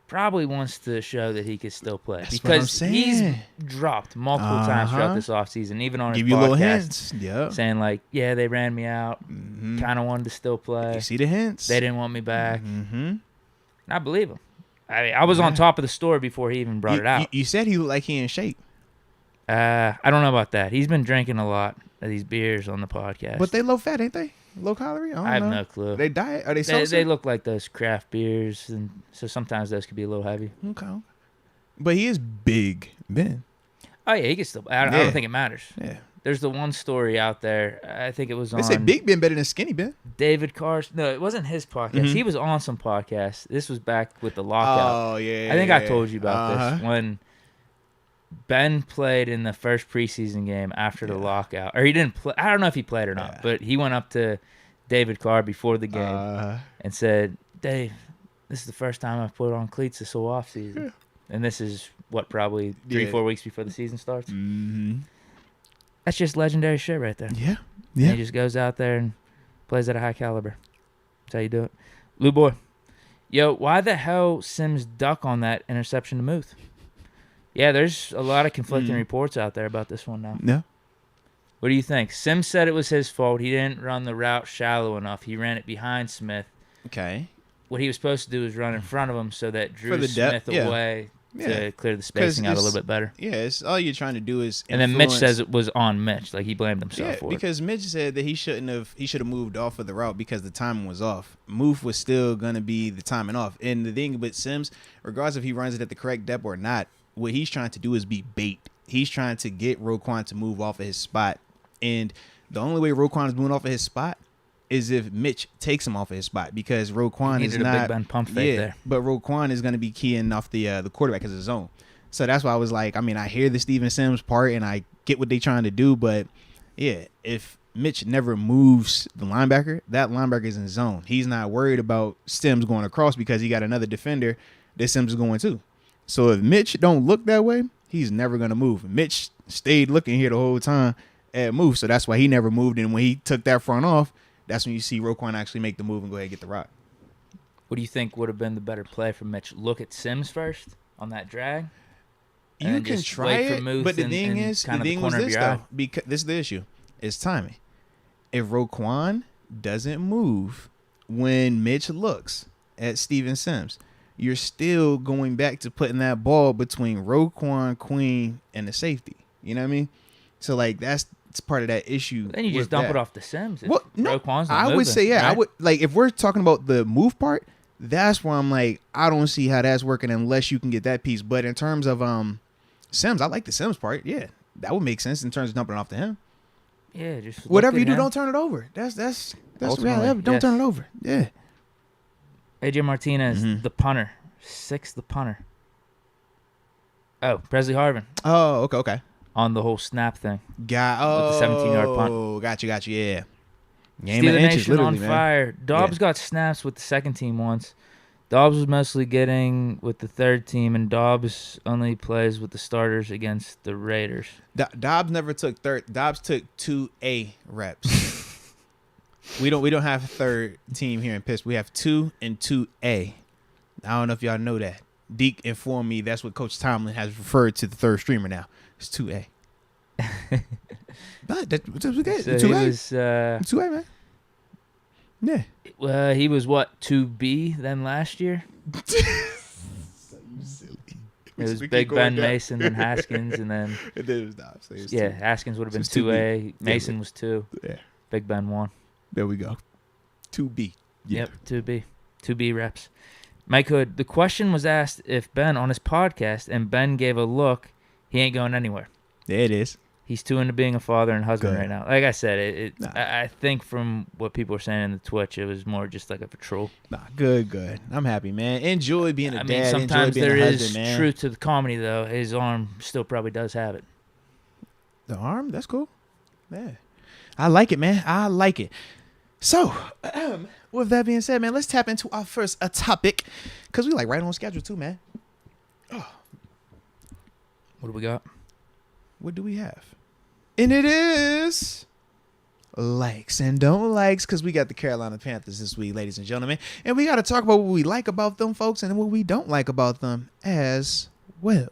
probably wants to show that he could still play. That's because he's dropped multiple times throughout this offseason, even on his podcast, little hints. Yeah. Saying like, yeah, they ran me out, kind of wanted to still play. You see the hints. They didn't want me back. And I believe him. I mean, I was on top of the story before he even brought it out. You said he looked like he in shape. I don't know about that. He's been drinking a lot of these beers on the podcast. But they low fat, ain't they? Low calorie? I have no clue. They diet? Are they They look like those craft beers, and so sometimes those could be a little heavy. Okay. But he is big Ben. Oh, yeah, he can still... I don't think it matters. Yeah. There's the one story out there. I think it was on... They say Big Ben better than Skinny Ben. David Carson. No, it wasn't his podcast. He was on some podcast. This was back with the lockout. Oh, yeah. I think I told you about this. When Ben played in the first preseason game after the lockout. Or he didn't play. I don't know if he played or not. But he went up to David Carr before the game and said, Dave, this is the first time I've put on cleats this whole offseason. And this is, probably 3-4 weeks before the season starts? That's just legendary shit right there. Yeah. And he just goes out there and plays at a high caliber. That's how you do it. Lou Boy. Yo, why the hell Sims duck on that interception to Muth? Yeah, there's a lot of conflicting reports out there about this one now. Yeah. What do you think? Sims said it was his fault. He didn't run the route shallow enough. He ran it behind Smith. Okay. What he was supposed to do was run in front of him so that drew Smith away to clear the spacing out a little bit better. Yeah, it's all you're trying to do is And then Mitch says it was on Mitch. Like, he blamed himself for it. Because Mitch said that he should have moved off of the route because the timing was off. Move was still going to be the timing off. And the thing with Sims, regardless if he runs it at the correct depth or not, what he's trying to do is be bait. He's trying to get Roquan to move off of his spot. And the only way Roquan is moving off of his spot is if Mitch takes him off of his spot, because Roquan is not a Big Ben pump fake there. But Roquan is going to be keying off the quarterback as his zone. So that's why I was like, I mean, I hear the Steven Sims part and I get what they're trying to do, but yeah, if Mitch never moves the linebacker, that linebacker is in zone. He's not worried about Sims going across because he got another defender that Sims is going too. So if Mitch don't look that way, he's never going to move. Mitch stayed looking here the whole time at move, so that's why he never moved. And when he took that front off, that's when you see Roquan actually make the move and go ahead and get the rock. What do you think would have been the better play for Mitch? Look at Sims first on that drag? You can try it, but the thing was this, though. Because this is the issue. It's timing. If Roquan doesn't move when Mitch looks at Steven Sims, you're still going back to putting that ball between Roquan, Queen, and the safety. You know what I mean? So, like, it's part of that issue. Then you just dump it off to Sims. Well, no, Roquan's I would say, yeah. Right? I would, like, if we're talking about the move part, that's where I'm like, I don't see how that's working unless you can get that piece. But in terms of Sims, I like the Sims part. Yeah, that would make sense in terms of dumping it off to him. Yeah, just whatever you do, don't turn it over. That's reality. Don't turn it over. Yeah. AJ Martinez, the punter. 6, the punter. Oh, Presley Harvin. Oh, okay. On the whole snap thing. With the 17-yard punt. Oh, got you. Yeah. Steeler Nation on fire. Dobbs got snaps with the second team once. Dobbs was mostly getting with the third team, and Dobbs only plays with the starters against the Raiders. Dobbs never took third. Dobbs took 2A reps. we don't have a third team here in Pittsburgh. We have 2 and 2A. I don't know if y'all know that. Deke informed me that's what Coach Tomlin has referred to the third streamer now. It's 2A. That was good. So 2A. He was 2A, man. Yeah. He was what, 2B then last year? You silly. It was Big Ben, Mason, then Haskins, and then it was Dobbs. So Haskins would have been 2A. Mason was 2. Yeah. Big Ben 1. There we go. 2B. Yeah. Yep, 2B. 2B reps. Mike Hood, the question was asked if Ben on his podcast, and Ben gave a look. He ain't going anywhere. There it is. He's too into being a father and husband right now. Like I said, Nah. I think from what people were saying in the Twitch, it was more just like a patrol. Nah, good. I'm happy, man. Enjoy being a dad. Sometimes enjoy being there a is husband, man. truth to the comedy, though. His arm still probably does have it. The arm? That's cool. Yeah. I like it, man. I like it. So, with that being said, man, let's tap into our first topic, because we like right on schedule, too, man. Oh. What do we got? What do we have? And it is likes and don't likes, because we got the Carolina Panthers this week, ladies and gentlemen. And we got to talk about what we like about them, folks, and what we don't like about them as well.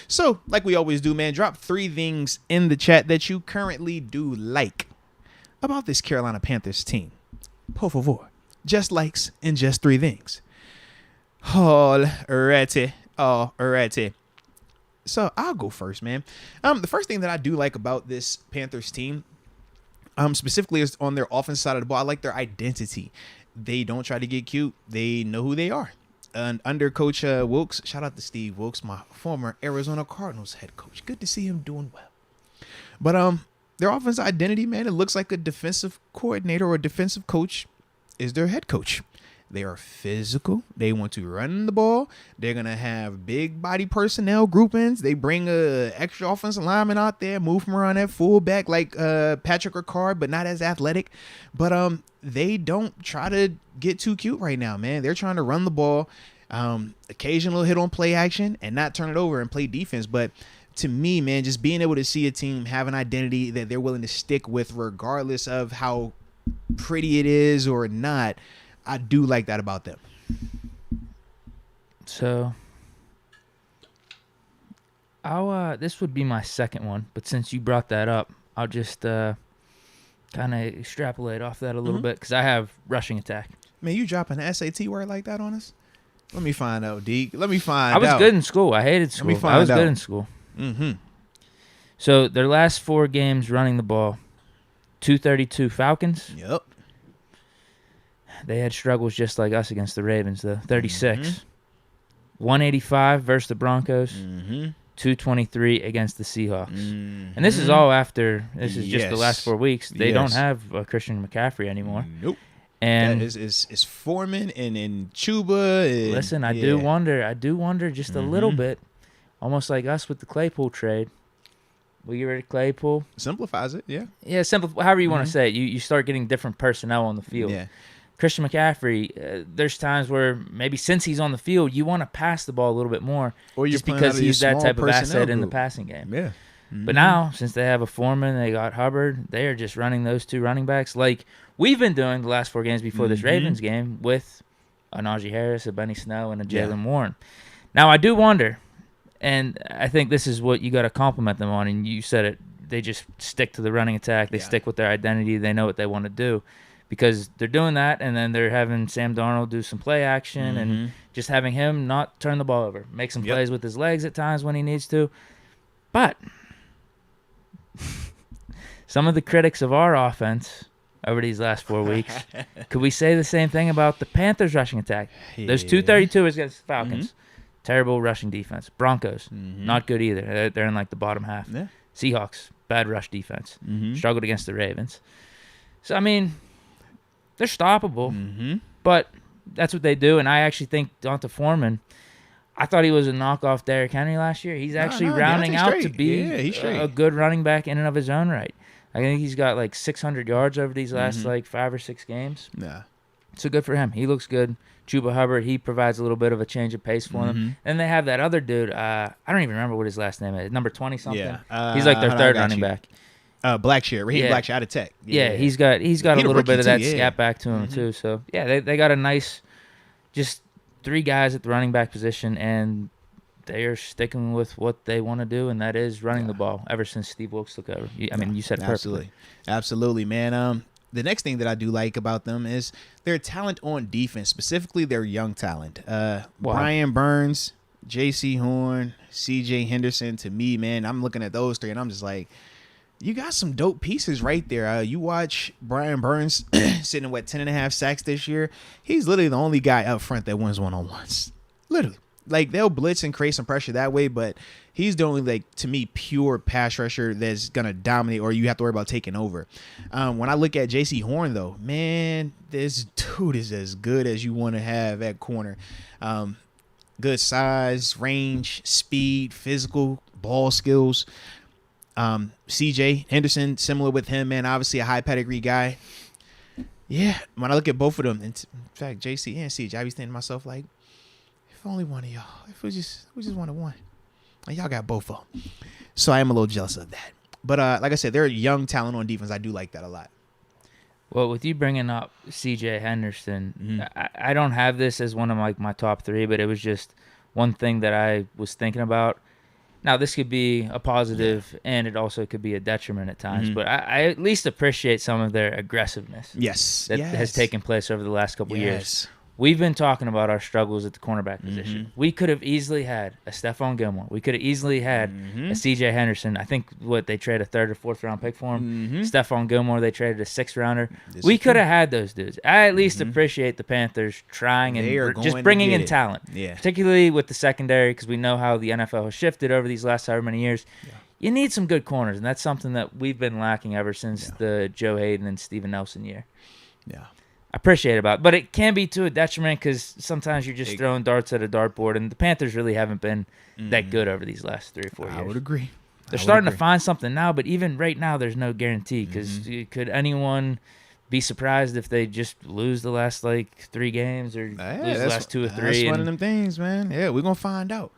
So, like we always do, man, drop 3 things in the chat that you currently do like about this Carolina Panthers team. Por favor. Just likes and just 3 things. Alrighty. So I'll go first, man. The first thing that I do like about this Panthers team, specifically is on their offensive side of the ball. I like their identity. They don't try to get cute. They know who they are. And under Coach Wilkes, shout out to Steve Wilkes, my former Arizona Cardinals head coach. Good to see him doing well. But their offensive identity, man, it looks like a defensive coordinator or a defensive coach is their head coach. They are physical. They want to run the ball. They're going to have big body personnel groupings. They bring a extra offensive lineman out there, move him around at fullback like Patrick Ricard, but not as athletic. But they don't try to get too cute right now, man. They're trying to run the ball, occasional hit on play action, and not turn it over and play defense. But to me, man, just being able to see a team have an identity that they're willing to stick with regardless of how pretty it is or not, I do like that about them. So, this would be my second one, but since you brought that up, I'll just kind of extrapolate off that a little bit, because I have rushing attack. Man, you dropping an SAT word like that on us? Let me find out, Deke. Let me find out. I was good in school. I hated school. Let me find I was out. good in school. Mm-hmm. So, their last 4 games running the ball, 232 Falcons. Yep. They had struggles just like us against the Ravens, though. 36. 185 versus the Broncos. 223 against the Seahawks. And this is all after, this is just the last 4 weeks. They don't have Christian McCaffrey anymore. Nope. And that is Foreman and Chuba. And, listen, I do wonder just a little bit, almost like us with the Claypool trade. We get rid of Claypool. Simplifies it, yeah. Yeah, however you want to say it. You start getting different personnel on the field. Yeah. Christian McCaffrey, there's times where maybe since he's on the field, you want to pass the ball a little bit more, or just because he's that type of asset in the passing game. Yeah. But now, since they have a Foreman, they got Hubbard, they are just running those two running backs like we've been doing the last 4 games before this Ravens game with a Najee Harris, a Benny Snell, and a Jaylen Warren. Now, I do wonder, and I think this is what you got to compliment them on, and you said it, they just stick to the running attack. They stick with their identity. They know what they want to do because they're doing that, and then they're having Sam Darnold do some play action and just having him not turn the ball over, make some plays with his legs at times when he needs to. But some of the critics of our offense over these last 4 weeks, could we say the same thing about the Panthers rushing attack? Those 232 against the Falcons. Terrible rushing defense. Broncos, not good either. They're in like the bottom half. Yeah. Seahawks, bad rush defense. Struggled against the Ravens. So, I mean, they're stoppable. But that's what they do. And I actually think Donta Foreman, I thought he was a knockoff Derrick Henry last year. He's actually rounding out to be a good running back in and of his own right. I think he's got like 600 yards over these last like 5 or 6 games. Yeah. So good for him. He looks good. Chuba Hubbard, he provides a little bit of a change of pace for them. And they have that other dude. I don't even remember what his last name is. Number 20 something. Yeah. He's like their third running back. Blackshear. Raheem Blackshear out of Tech. Yeah, he's got a little bit of that scat back to him too. So yeah, they got a nice, just 3 guys at the running back position, and they are sticking with what they want to do, and that is running the ball ever since Steve Wilkes took over. I mean, you said it perfectly. Absolutely, man. The next thing that I do like about them is their talent on defense, specifically their young talent. Brian Burns, J.C. Horn, C.J. Henderson. To me, man, I'm looking at those 3, and I'm just like, you got some dope pieces right there. You watch Brian Burns sitting at 10.5 sacks this year. He's literally the only guy up front that wins one-on-ones. Literally. Like, they'll blitz and create some pressure that way, but he's the only, like, to me, pure pass rusher that's going to dominate or you have to worry about taking over. When I look at J.C. Horn, though, man, this dude is as good as you want to have at corner. Good size, range, speed, physical, ball skills. C.J. Henderson, similar with him, man, obviously a high pedigree guy. Yeah, when I look at both of them, in fact, J.C. and C.J., I be thinking to myself, like, if only one of y'all, if we just wanted one. And y'all got both of them. So I am a little jealous of that. But like I said, they're young talent on defense. I do like that a lot. Well, with you bringing up C.J. Henderson, I don't have this as one of my top 3, but it was just one thing that I was thinking about. Now, this could be a positive, and it also could be a detriment at times, but I at least appreciate some of their aggressiveness that has taken place over the last couple years. We've been talking about our struggles at the cornerback position. We could have easily had a Stephon Gilmore. We could have easily had a C.J. Henderson. I think they traded a 3rd or 4th round pick for him. Stephon Gilmore, they traded a 6th rounder. We could have had those dudes. I at least appreciate the Panthers trying and just bringing in talent, particularly with the secondary, because we know how the NFL has shifted over these last however many years. You need some good corners, and that's something that we've been lacking ever since the Joe Hayden and Steven Nelson year. Yeah. I appreciate it but it can be to a detriment because sometimes you're just throwing darts at a dartboard, and the Panthers really haven't been that good over these last 3 or 4 years. I would agree. They're starting to find something now, but even right now, there's no guarantee because could anyone be surprised if they just lose the last 3 games or lose the last 2 or 3? That's one of them things, man. Yeah, we're gonna find out.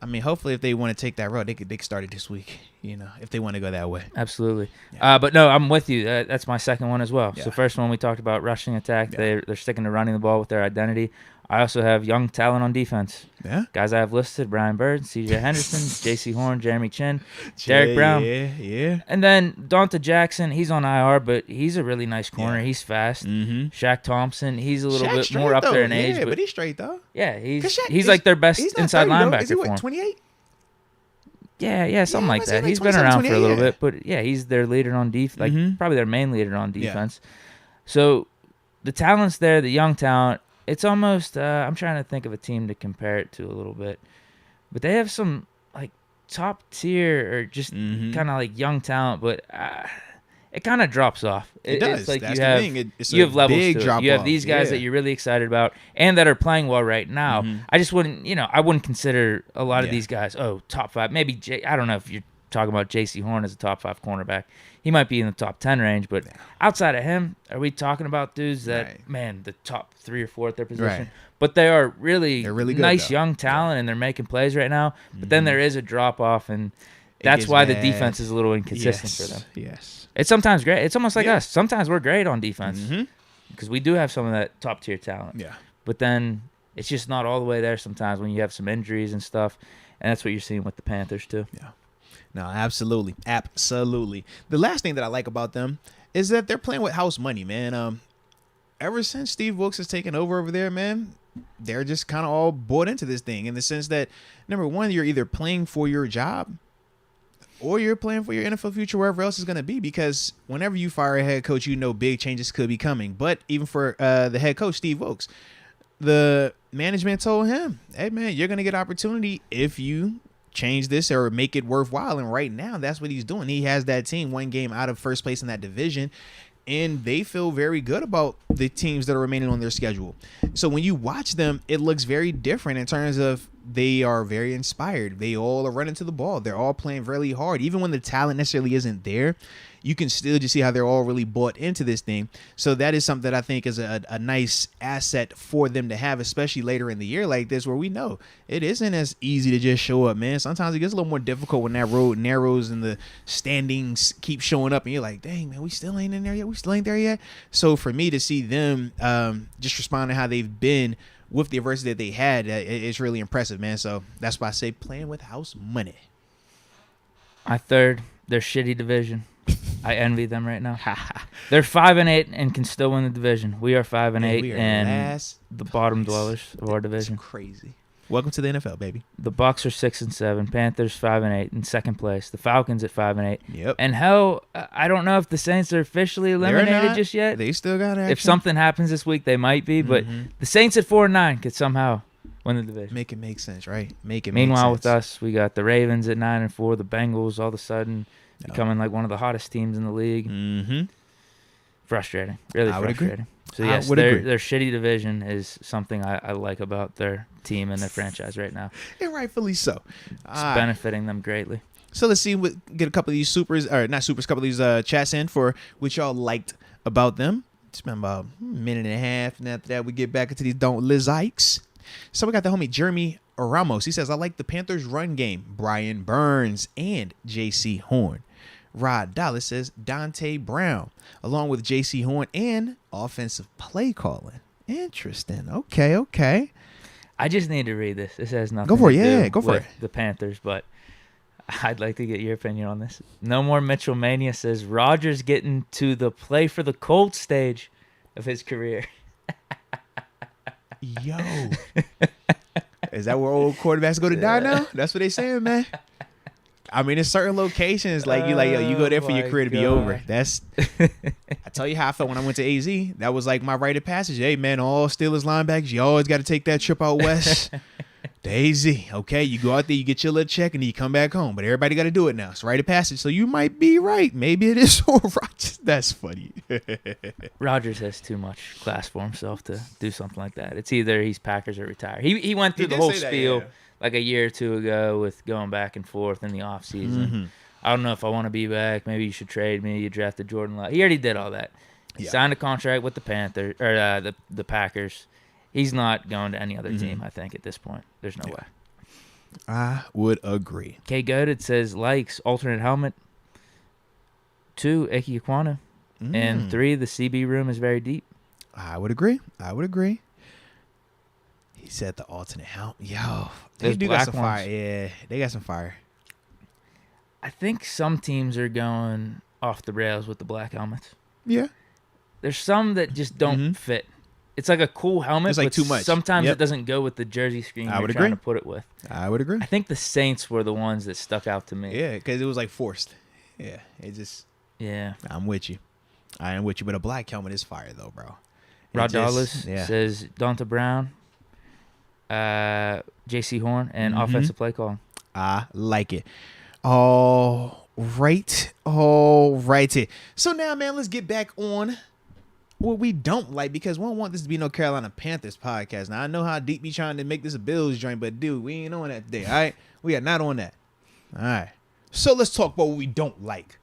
I mean, hopefully, if they want to take that road, they could start it this week. If they want to go that way. Absolutely. But no, I'm with you. That's my second one as well. So first one we talked about rushing attack. They're sticking to running the ball with their identity. I also have young talent on defense. Yeah. Guys I have listed: Brian Bird, C.J. Henderson, J.C. Horn, Jeremy Chin, Derek Brown. Yeah. And then Donta Jackson, he's on IR, but he's a really nice corner. Yeah. He's fast. Shaq Thompson, he's a little bit more up there in age. But he's straight, though. Yeah, he's like their best inside linebacker. Is he, 28? Yeah, something like that. He's been around for a little bit, but yeah, he's their leader on defense, probably their main leader on defense. So the talent's there, the young talent. It's almost, I'm trying to think of a team to compare it to a little bit, but they have some top tier or just kind of young talent, but it kind of drops off. It does. It's like That's you have, the thing. It's you have levels big to drop it. You have off. these guys that you're really excited about and that are playing well right now. I just wouldn't, I wouldn't consider a lot of these guys, top 5. Maybe I don't know if you're talking about J.C. Horn as a top 5 cornerback. He might be in the top 10 range, but outside of him, are we talking about dudes that, man, the top 3 or 4 at their position? Right. But they are really good, nice though. young talent, and they're making plays right now. But then there is a drop-off, and that's why the defense is a little inconsistent for them. Yes. It's sometimes great. It's almost like us. Sometimes we're great on defense because we do have some of that top-tier talent. Yeah. But then it's just not all the way there sometimes when you have some injuries and stuff. And that's what you're seeing with the Panthers, too. Yeah. No, absolutely. Absolutely. The last thing that I like about them is that they're playing with house money, man. Ever since Steve Wilkes has taken over there, man, they're just kind of all bought into this thing in the sense that, number one, you're either playing for your job or you're playing for your NFL future wherever else is going to be, because whenever you fire a head coach, you know big changes could be coming. But even for the head coach, Steve Wilkes, the management told him, hey, man, you're going to get opportunity if you change this or make it worthwhile. And right now, that's what he's doing. He has that team 1 game out of first place in that division, and they feel very good about the teams that are remaining on their schedule. So when you watch them, it looks very different in terms of they are very inspired. They all are running to the ball. They're all playing really hard. Even when the talent necessarily isn't there, you can still just see how they're all really bought into this thing. So that is something that I think is a nice asset for them to have, especially later in the year like this, where we know it isn't as easy to just show up, man. Sometimes it gets a little more difficult when that road narrows and the standings keep showing up and you're like, dang, man, we still ain't in there yet. We still ain't there yet. So for me to see them just respond to how they've been with the adversity that they had, it's really impressive, man. So that's why I say playing with house money. My third, their shitty division. I envy them right now. They're 5-8 and can still win the division. We are 5-8 and the bottom dwellers of our division. That's crazy. Welcome to the NFL, baby. The Bucs are 6-7. Panthers 5-8 in second place. The Falcons at 5-8. Yep. And hell, I don't know if the Saints are officially eliminated just yet. They still got action. If something happens this week, they might be. But the Saints at 4-9 could somehow win the division. Make it make sense, right? Meanwhile, with us, we got the Ravens at 9-4. The Bengals all of a sudden becoming like one of the hottest teams in the league. Frustrating. Really frustrating. So, yes, their shitty division is something I like about their team and their franchise right now. And rightfully so. It's benefiting them greatly. So let's see, get a couple of these a couple of these chats in for what y'all liked about them. It's been about a minute and a half, and after that we get back into these Don't Liz Ikes. So we got the homie Jeremy Ramos. He says, I like the Panthers run game, Brian Burns and J.C. Horn. Rod Dallas says Dante Brown, along with J.C. Horn and offensive play calling. Interesting. Okay. I just need to read this. This has nothing go for to it. do Yeah, go for with it. The Panthers, but I'd like to get your opinion on this. No More Mitchell Mania says Rodgers getting to the play for the Colts stage of his career. Yo. Is that where old quarterbacks go to die now? That's what they saying, man. I mean, in certain locations, like you go there for your career to be over. That's. I tell you how I felt when I went to AZ. That was like my rite of passage. Hey, man, all Steelers linebackers, you always got to take that trip out west. The AZ, okay? You go out there, you get your little check, and then you come back home. But everybody got to do it now. It's rite of passage. So you might be right. Maybe it is for Rodgers. That's funny. Rodgers has too much class for himself to do something like that. It's either he's Packers or retire. He went through the whole spiel. Like a year or two ago with going back and forth in the offseason. I don't know if I want to be back. Maybe you should trade me. You drafted Jordan Love. He already did all that. He signed a contract with the Panthers or the Packers. He's not going to any other team, I think, at this point. There's no way. I would agree. K. Goated says likes alternate helmet. 2, Ike Ekwonu. And 3, the CB room is very deep. I would agree. He said the alternate helmet. Yo, they do got some fire. Yeah, they got some fire. I think some teams are going off the rails with the black helmets. Yeah. There's some that just don't fit. It's like a cool helmet, it's like but too much. Sometimes it doesn't go with the jersey screen you're trying to put it with. I would agree. I think the Saints were the ones that stuck out to me. Yeah, because it was like forced. Yeah, it just... Yeah. I'm with you. I am with you, but a black helmet is fire, though, bro. Rod Dallas says Donta Brown, J.C. Horn, and offensive play calling. I like it. All righty. So now, man, let's get back on what we don't like, because we don't want this to be no Carolina Panthers podcast. Now, I know how deep we trying to make this a Bills joint, but dude, we ain't on that today, all right? We are not on that. All right. So let's talk about what we don't like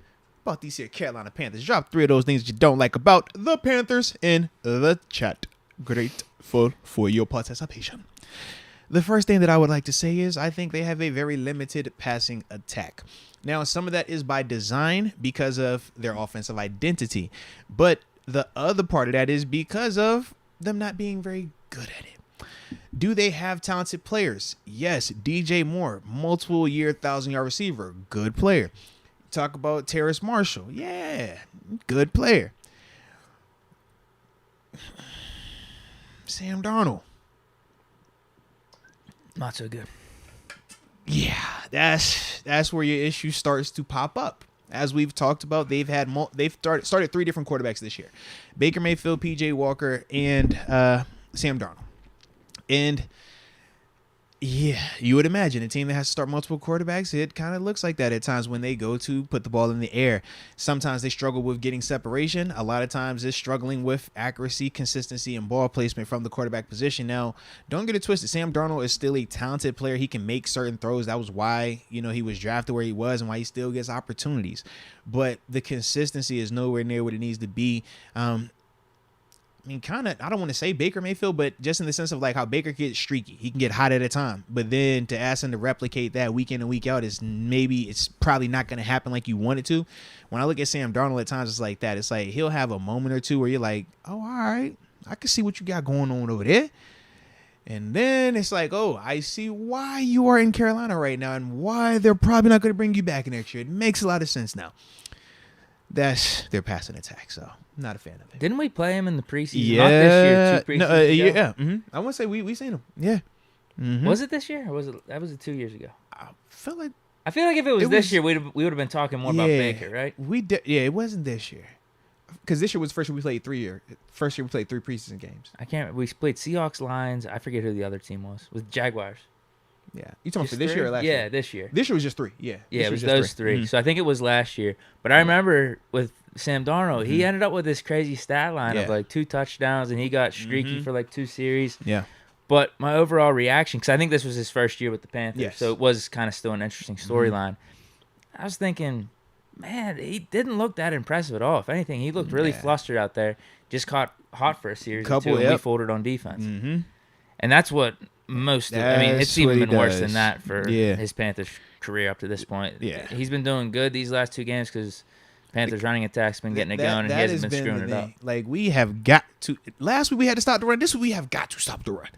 about these here Carolina Panthers. Drop 3 of those things that you don't like about the Panthers in the chat. Grateful for your participation. The first thing that I would like to say is I think they have a very limited passing attack. Now, some of that is by design because of their offensive identity. But the other part of that is because of them not being very good at it. Do they have talented players? Yes. DJ Moore, multiple year 1,000-yard receiver, good player. Talk about Terrace Marshall. Yeah, good player. Sam Darnold. Not so good. Yeah, that's where your issue starts to pop up. As we've talked about, they've started 3 different quarterbacks this year: Baker Mayfield, PJ Walker, and Sam Darnold. And yeah, you would imagine a team that has to start multiple quarterbacks, it kind of looks like that at times when they go to put the ball in the air. Sometimes they struggle with getting separation. A lot of times it's struggling with accuracy, consistency, and ball placement from the quarterback position. Now, don't get it twisted. Sam Darnold is still a talented player. He can make certain throws. That was why, he was drafted where he was and why he still gets opportunities. But the consistency is nowhere near what it needs to be. I don't want to say Baker Mayfield, but just in the sense of like how Baker gets streaky. He can get hot at a time. But then to ask him to replicate that week in and week out it's probably not going to happen like you want it to. When I look at Sam Darnold at times, it's like that. It's like he'll have a moment or two where you're like, oh, all right, I can see what you got going on over there. And then it's like, oh, I see why you are in Carolina right now and why they're probably not going to bring you back next year. It makes a lot of sense now. That's their passing attack, so not a fan of it. Didn't we play him in the preseason? Yeah, not this year, 2 preseasons ago? Yeah. Mm-hmm. I want to say we seen him. Yeah. Mm-hmm. Was it this year, or was it 2 years ago? I feel like if it was this year, we would have been talking more about Baker, right? It wasn't this year, because this year was the first year we played 3 year. First year we played 3 preseason games. We played Seahawks, Lions. I forget who the other team was. With Jaguars. Yeah, you talking about for this year or last year? Yeah, this year. This year was just 3. Yeah, it was those 3. Mm-hmm. So I think it was last year. But I remember with Sam Darnold, he ended up with this crazy stat line of like 2 touchdowns, and he got streaky for like 2 series. Yeah. But my overall reaction, because I think this was his first year with the Panthers, so it was kind of still an interesting storyline. I was thinking, man, he didn't look that impressive at all. If anything, he looked really flustered out there. Just caught hot for a series or 2, and we folded on defense. Mm-hmm. And that's what it's even been worse than that for his Panthers career up to this point. Yeah. He's been doing good these last 2 games because Panthers running attack's been getting it going, and he hasn't been screwing it up. Like, we have got to – last week we had to stop the run. This week we have got to stop the run.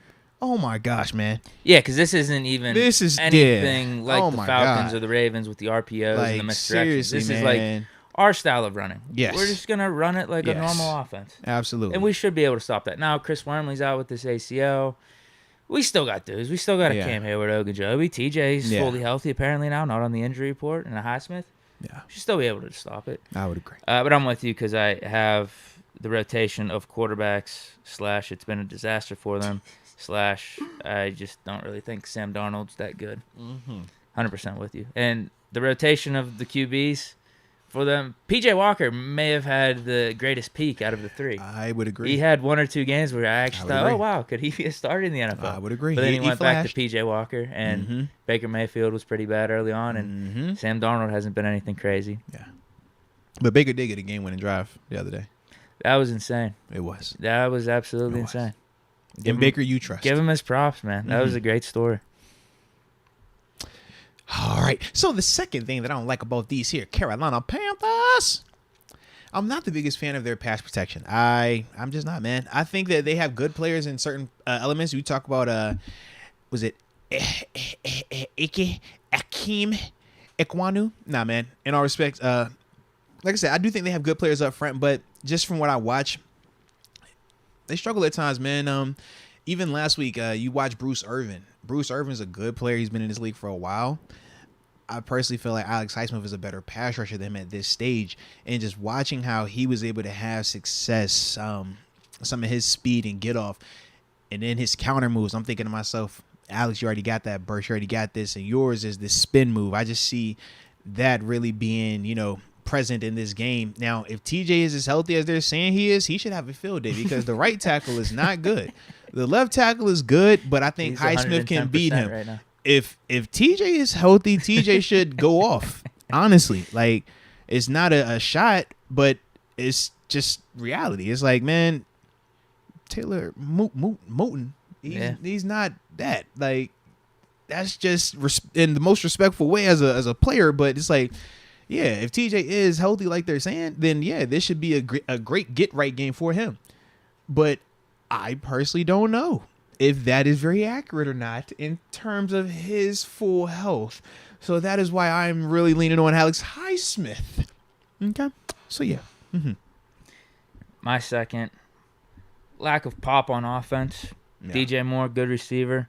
Oh, my gosh, man. Yeah, because this isn't even anything like the Falcons or the Ravens with the RPOs and the misdirections. This is like our style of running. Yes. We're just going to run it like a normal offense. Absolutely. And we should be able to stop that. Now, Chris Wormley's out with this ACL. We still got dudes. We still got a Cam Hayward, Ogunjobi. TJ's fully healthy apparently now, not on the injury report, and a Highsmith. Yeah. Should still be able to stop it. I would agree. But I'm with you because I have the rotation of quarterbacks / it's been a disaster for them / I just don't really think Sam Darnold's that good. 100% with you. And the rotation of the QBs for them, PJ Walker may have had the greatest peak out of the 3. I would agree. He had 1 or 2 games where I actually thought, oh, wow, could he be a starter in the NFL? I would agree. But then he went back to PJ Walker, and Baker Mayfield was pretty bad early on, and Sam Darnold hasn't been anything crazy. Yeah. But Baker did get a game-winning drive the other day. That was insane. It was. That was absolutely insane. Give Baker you trust. Give him his props, man. That was a great story. All right. So the second thing that I don't like about these here Carolina Panthers, I'm not the biggest fan of their pass protection. I'm just not, man. I think that they have good players in certain elements. We talk about was it Akeem Ekwonu? Nah, man. In all respects, like I said, I do think they have good players up front, but just from what I watch, they struggle at times, man. Even last week, you watch Bruce Irvin. Bruce Irvin's a good player. He's been in this league for a while. I personally feel like Alex Highsmith is a better pass rusher than him at this stage. And just watching how he was able to have success, some of his speed and get off, and then his counter moves, I'm thinking to myself, Alex, you already got that burst. You already got this. And yours is this spin move. I just see that really being, present in this game. Now, if TJ is as healthy as they're saying he is, he should have a field day because the right tackle is not good. The left tackle is good, but I think Highsmith can beat him. Right now. If TJ is healthy, TJ should go off Honestly, like, it's not a shot, but it's just reality. It's like, man, Taylor Moton, he's not that. Like, that's just in the most respectful way as a player. But it's like, yeah, if TJ is healthy like they're saying, then yeah, this should be a great get right game for him. But I personally don't know if that is very accurate or not in terms of his full health. So that is why I'm really leaning on Alex Highsmith. Okay, so yeah. Mm-hmm. My second, lack of pop on offense. Yeah. DJ Moore, good receiver.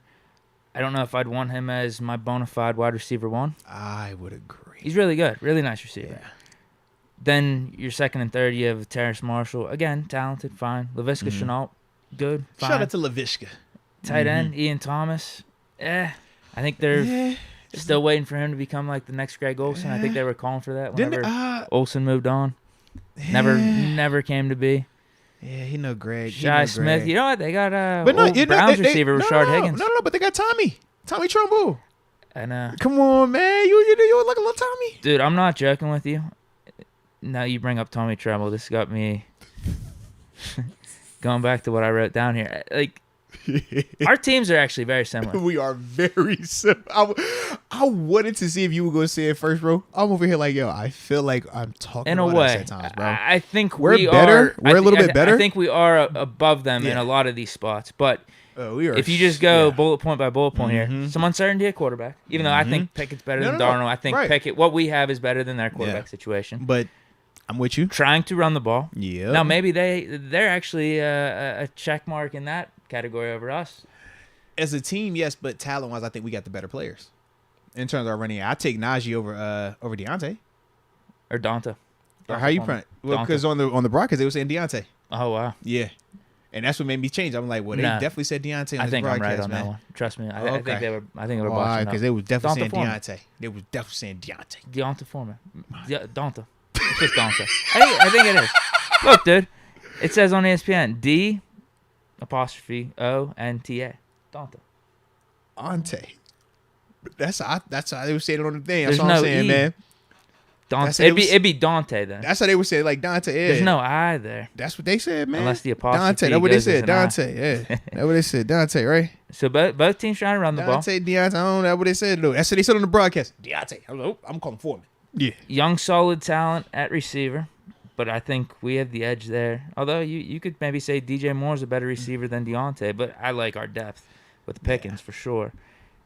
I don't know if I'd want him as my bona fide wide receiver 1. I would agree. He's really good. Really nice receiver. Yeah. Then your second and third, you have Terrace Marshall. Again, talented, fine. Laviska Shenault, good, fine. Shout out to Laviska. Tight end, Ian Thomas. I think they're still waiting for him to become like the next Greg Olsen. I think they were calling for that whenever Olsen moved on. Never came to be. Yeah, he know Greg. Shy Smith. You know what? They got Browns receiver, Rashard Higgins. No, but they got Tommy Trumbull. I know. Come on, man. You look a little Tommy. Dude, I'm not joking with you. Now you bring up Tommy Tremble. This got me going back to what I wrote down here. Like, our teams are actually very similar. We are very similar. I wanted to see if you were going to say it first, bro. I'm over here like, yo, I feel like I'm talking in a about way. us at times, bro. I think we're better. We're a little bit better. I think we are above them in a lot of these spots. But if you just go bullet point by bullet point here, some uncertainty at quarterback. Even though I think Pickett's better than Darnold, I think Pickett, what we have is better than their quarterback situation. But I'm with you. Trying to run the ball. Yeah. Now maybe they're actually a check mark in that category over us. As a team, yes, but talent-wise, I think we got the better players. In terms of our running, I take Najee over Deontay. Or Donta. Or how you pronounce it? Well, because on the broadcast, they were saying Deontay. Oh, wow. Yeah. And that's what made me change. I'm like, well, they definitely said Deontay on the broadcast, I think I'm right on man. that one. Trust me. I think they were boxing because they was definitely saying Foreman. Deontay. They was definitely saying Deontay. Deonta Foreman. Donta. It's just Donta. I think it is. Look, dude. It says on ESPN, D''O''N''T''A. Donta. Ante. That's how they were saying it on the thing. That's what I'm saying, man. Dante. It'd be Dante then. That's how they would say it, like Dante. Yeah. There's no I there. That's what they said, man. Unless the apostrophe Dante. That's what they said. Dante. Yeah. That's what they said. Dante, right? So both teams trying to run the ball. Dante, Deontay. That's what they said. Though. That's what they said on the broadcast. Deontay. I'm calling for him. Yeah. Young, solid talent at receiver, but I think we have the edge there. Although you could maybe say DJ Moore's a better receiver than Deontay, but I like our depth with the Pickens for sure,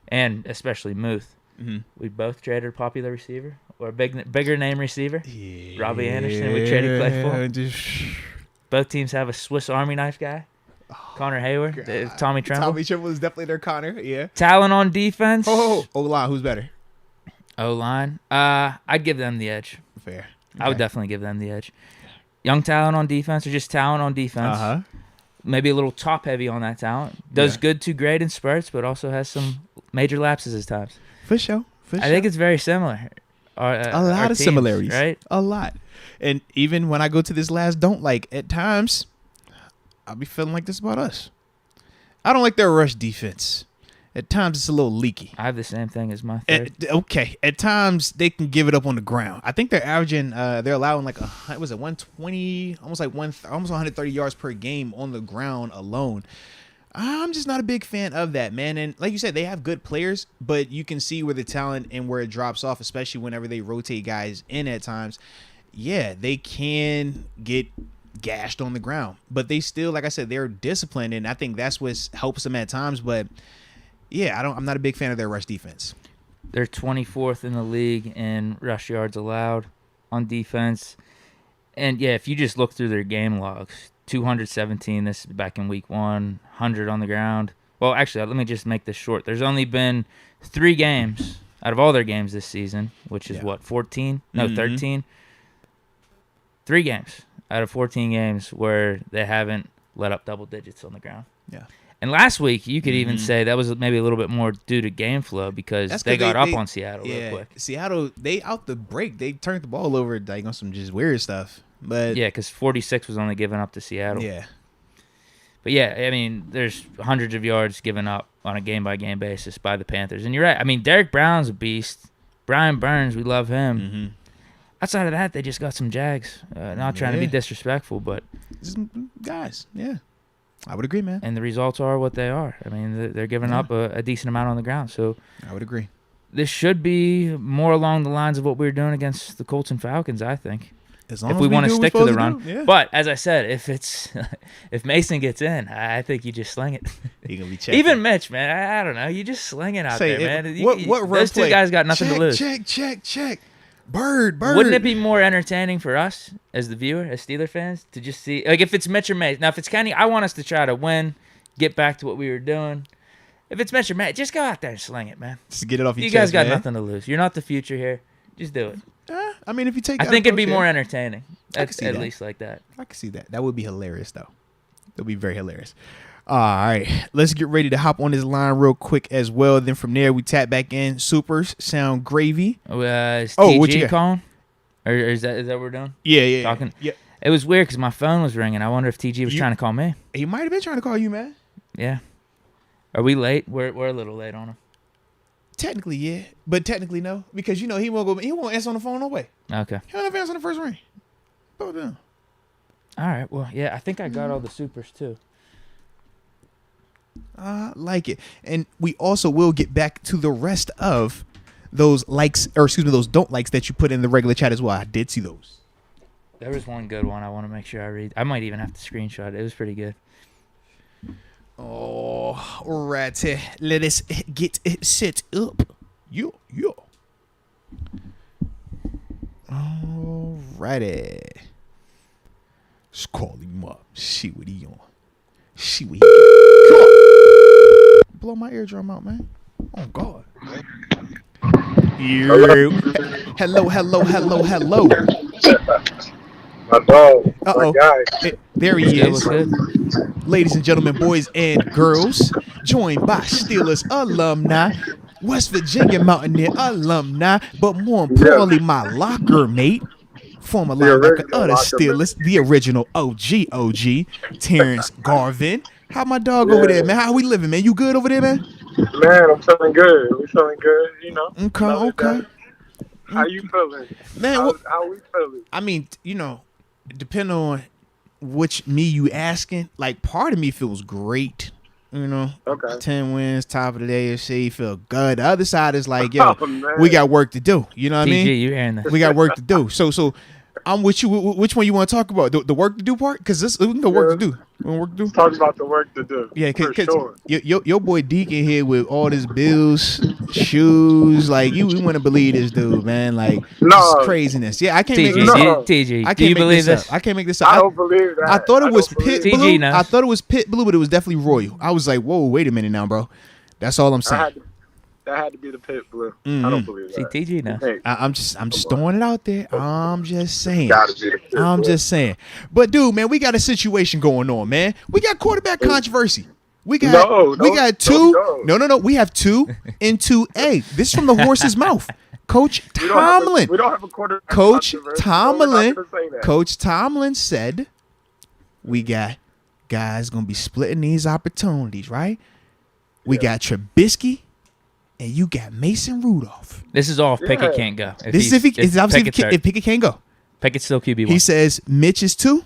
and especially Muth. Mm-hmm. We both traded a popular receiver or a bigger name receiver. Yeah. Robbie Anderson. We traded Claypool. Both teams have a Swiss Army knife guy. Connor Hayward. Tommy Tremble. Tommy Tremble is definitely their Connor. Yeah. Talent on defense. O-line. Who's better? O-line. I'd give them the edge. Fair. Okay. I would definitely give them the edge. Young talent on defense or just talent on defense. Uh-huh. Maybe a little top heavy on that talent. Does good to great in spurts, but also has some major lapses at times. For sure. I think it's very similar. A lot of similarities. Right? A lot. And even when I go to this last don't like, at times, I'll be feeling like this about us. I don't like their rush defense. At times, it's a little leaky. I have the same thing as my third. At times, they can give it up on the ground. I think they're averaging, they're allowing like, 120, almost 130 yards per game on the ground alone. I'm just not a big fan of that, man. And like you said, they have good players, but you can see where the talent and where it drops off, especially whenever they rotate guys in at times. Yeah, they can get gashed on the ground, but they still, like I said, they're disciplined, and I think that's what helps them at times. But yeah, I'm not a big fan of their rush defense. They're 24th in the league in rush yards allowed on defense. And yeah, if you just look through their game logs, 217, this is back in week 1, 100 on the ground. Well, actually, let me just make this short. There's only been 3 games out of all their games this season, which is 14? No, 13. 3 games out of 14 games where they haven't let up double digits on the ground. Yeah. And last week, you could even say that was maybe a little bit more due to game flow because they got up on Seattle real quick. Seattle, they out the break, they turned the ball over like on some just weird stuff. But yeah, because 46 was only given up to Seattle. Yeah. But yeah, I mean, there's hundreds of yards given up on a game-by-game basis by the Panthers. And you're right. I mean, Derek Brown's a beast. Brian Burns, we love him. Mm-hmm. Outside of that, they just got some Jags. Not trying to be disrespectful, but just guys, yeah, I would agree, man. And the results are what they are. I mean, they're giving up a decent amount on the ground. So I would agree. This should be more along the lines of what we were doing against the Colts and Falcons, I think. As long as we want to stick to the run. Yeah. But as I said, if Mason gets in, I think you just sling it. He gonna be checking. Even Mitch, man, I don't know. You just sling it out there, man. What those two guys got nothing to lose. Check. Bird. Wouldn't it be more entertaining for us as the viewer, as Steeler fans, to just see, like, if it's Mitch or Mason? Now, if it's Kenny, I want us to try to win, get back to what we were doing. If it's Mitch or Matt, just go out there and sling it, man. Just get it off your chest, You guys got man. nothing to lose. You're not the future here. Just do it. I mean, if you take, I think it'd be more entertaining. At least like that. I can see that. That would be hilarious, though. That would be very hilarious. All right, let's get ready to hop on this line real quick as well. Then from there, we tap back in. Supers sound gravy. Is TG calling? Or is that what we're doing? Yeah. Talking? Yeah. It was weird because my phone was ringing. I wonder if TG was trying to call me. He might have been trying to call you, man. Yeah. Are we late? We're a little late on him. Technically, yeah, but technically no, because he won't answer on the phone no way. Okay. He'll never answer on the first ring. Go down. All right. Well, yeah, I think I got all the supers too. I like it, and we also will get back to the rest of those likes, or excuse me, those don't likes that you put in the regular chat as well. I did see those. There was one good one I want to make sure I read. I might even have to screenshot it. It was pretty good. Oh, righty. Let us get it set up. Yo. All righty. Let's call him up. See what he on. See what he on. Blow my eardrum out, man. Oh, God. Hello. My dog. Uh-oh. My guy. There he is. Ladies and gentlemen, boys and girls, joined by Steelers alumni, West Virginia Mountaineer alumni, but more importantly, my locker mate, former linebacker of the Steelers, the original OG, Terence Garvin. How my dog over there, man? How we living, man? You good over there, man? Man, I'm feeling good. We feeling good, Okay. How you feeling? Man, how we feeling? I mean, depending on which me you asking, like, part of me feels great. Okay. 10 wins, top of the AFC, feel good. The other side is like, yo, we got work to do. You know what I mean? You hearing that? We got work to do. So I'm with you. Which one you want to talk about? The work to do part? Because we can go work to do. We want work to do? Let's talk about the work to do. Yeah, for sure. Your boy Deke in here with all his bills, shoes. Like, you want to believe this dude, man. Like, just craziness. Yeah, I can't make this up. TG, do you believe this? I can't make this up. I don't believe that. I thought it was Pit Blue. knows. I thought it was Pit Blue, but it was definitely Royal. I was like, whoa, wait a minute now, bro. That's all I'm saying. That had to be the Pit Blue. I don't believe that. TG now. Hey, I'm just throwing it out there. I'm just saying. gotta be the Pit Blue. I'm just saying. But dude, man, we got a situation going on, man. We got quarterback controversy. We got two. No. We have 2 and 2A. This is from the horse's mouth. Coach Tomlin. We don't have a quarterback Coach controversy, Tomlin. so we're not gonna say that. Coach Tomlin said, we got guys gonna be splitting these opportunities, right? We got Trubisky. And you got Mason Rudolph. This is all if Pickett can't go. This is if Pickett can't go. Pickett's still QB1. He says Mitch is 2,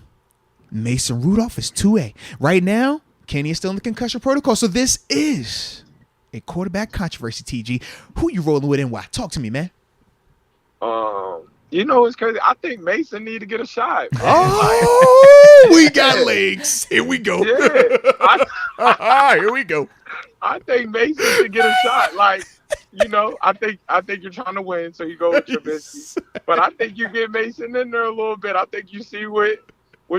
Mason Rudolph is 2A. Right now, Kenny is still in the concussion protocol. So this is a quarterback controversy, TG. Who you rolling with and why? Talk to me, man. It's crazy. I think Mason need to get a shot. Oh, we got legs. Here we go. Yeah. Here we go. I think Mason should get a shot. Like, I think you're trying to win, so you go with Trubisky. But I think you get Mason in there a little bit. I think you see what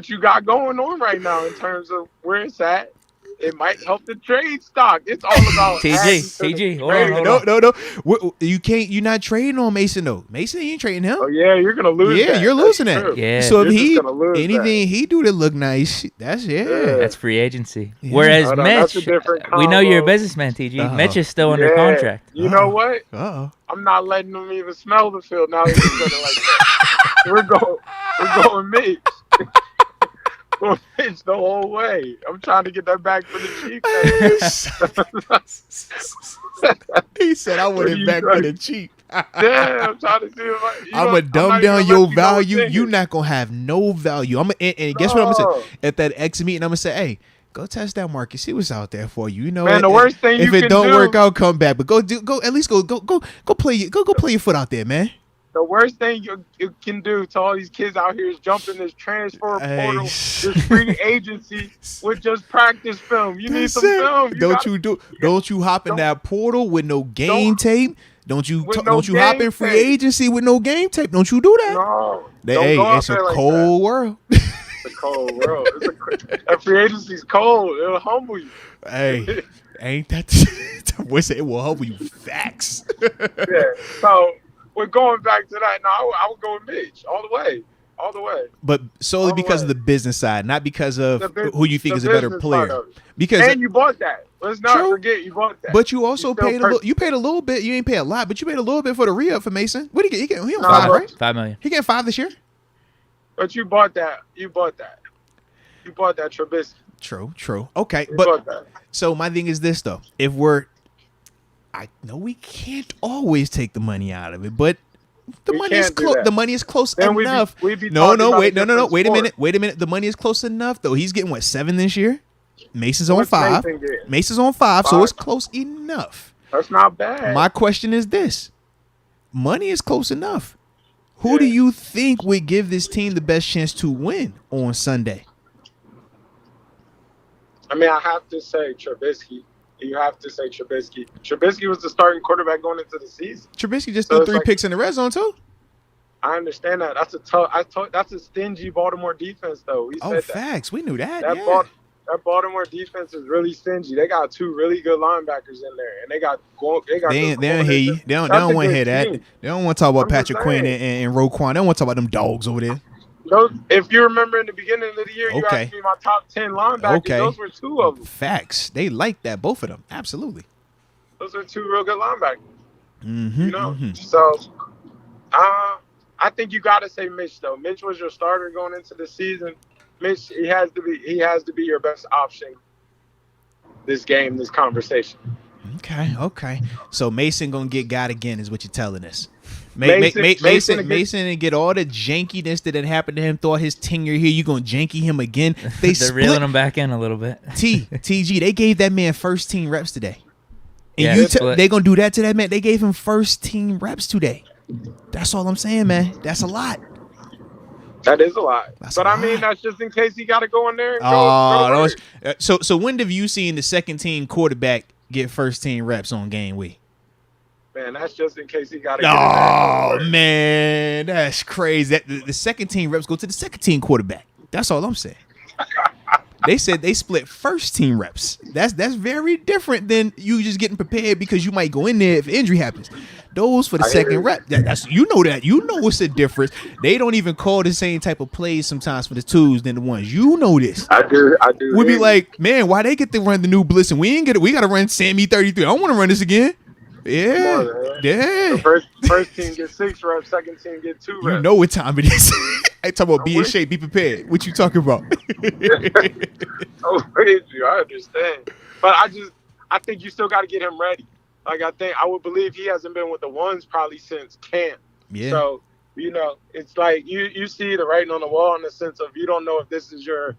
you got going on right now in terms of where it's at. It might help the trade stock. It's all about TG. Hold on. No. You can't. You're not trading on Mason though. Mason, you ain't trading him. Oh yeah, you're gonna lose. Yeah, that. you're losing That's that. true. Yeah. So if anything he do that look nice, that's That's free agency. Yeah. Mitch, that's a different we know combo. you're a businessman, TG. Mitch is still under contract. You know what? I'm not letting them even smell the field now that he's done it like that. We're going Mitch. We're Mitch the whole way. I'm trying to get that back for the Chiefs. He said, "I want it back for the cheap." Yeah, I'm trying to see if I'm gonna dumb down your value. You not gonna have no value. And guess what I'm gonna say at that exit meeting? I'm gonna say, hey, go test that market, see what's out there for you. You know, man, the worst thing if you it can don't do, work out, come back. But go at least go play your foot out there, man. The worst thing you can do to all these kids out here is jump in this transfer portal, this free agency with just practice film. You need some film. Don't you hop in that portal with no game tape? Don't you hop in free agency with no game tape? Don't you do that? No. It's a cold world. It's a cold world. That free agency's cold. It'll humble you. Hey, ain't that? It will humble you. Facts. Yeah. So we're going back to that. No, I would go with Mitch all the way. But solely because of the business side, not because of who you think is a better player. And you bought that. Let's not forget you bought that. But you also paid a little. You paid a little bit. You ain't pay a lot, but you paid a little bit for the re-up for Mason. What did he get? He on $5 million, right? $5 million. He getting $5 this year. But you bought that. You bought that Trubisky. True. Okay, but so my thing is this though: I know we can't always take the money out of it, but the money is close. The money is close enough. Wait a minute. The money is close enough though. He's getting 7 this year. Mason's on 5. Mason's on 5, so it's close enough. That's not bad. My question is this: money is close enough. Who do you think would give this team the best chance to win on Sunday? I mean, I have to say Trubisky. You have to say Trubisky. Trubisky was the starting quarterback going into the season. Trubisky just threw 3 picks in the red zone too. I understand that. That's a stingy Baltimore defense, though. Facts. We knew that. That Baltimore defense is really stingy. They got 2 really good linebackers in there, and they don't hear you. They don't want to hear that. They don't want to talk about Patrick Quinn and Roquan. They don't want to talk about them dogs over there. If you remember in the beginning of the year, you asked me my top 10 linebackers. Okay. Those were 2 of them. Facts. They like that, both of them. Absolutely. Those are 2 real good linebackers. Mm-hmm, you know, so I think you got to say Mitch though. Mitch was your starter going into the season. Mitch, he has to be your best option this conversation. Okay. So Mason gonna get got again, is what you're telling us. Mason and get all the jankiness that had happened to him throughout his tenure here. You gonna janky him again? They're reeling him back in a little bit. TG, they gave that man first team reps today, and they gonna do that to that man. They gave him first team reps today. That's all I'm saying, man. That's a lot. That is a lot. I mean, that's just in case he got to go in there and go. So when have you seen the second team quarterback get first team reps on game week? Man, that's just in case he got to. Oh man, that's crazy. The second team reps go to the second team quarterback. That's all I'm saying. They said they split first team reps. That's very different than you just getting prepared because you might go in there if injury happens. Those for the second rep. That's you know what's the difference. They don't even call the same type of plays sometimes for the twos than the ones. You know this. I do. We'd be like, man, why they get to run the new blitz and we ain't get it? We got to run Sammy 33. I don't want to run this again. Yeah. The first team gets 6 reps. Second team get 2 reps. You know what time it is. I talk about be in shape, be prepared. What you talking about? I'm with you. I understand, but I think you still got to get him ready. Like I would believe he hasn't been with the ones probably since camp. Yeah. So it's like you see the writing on the wall in the sense of you don't know if this is your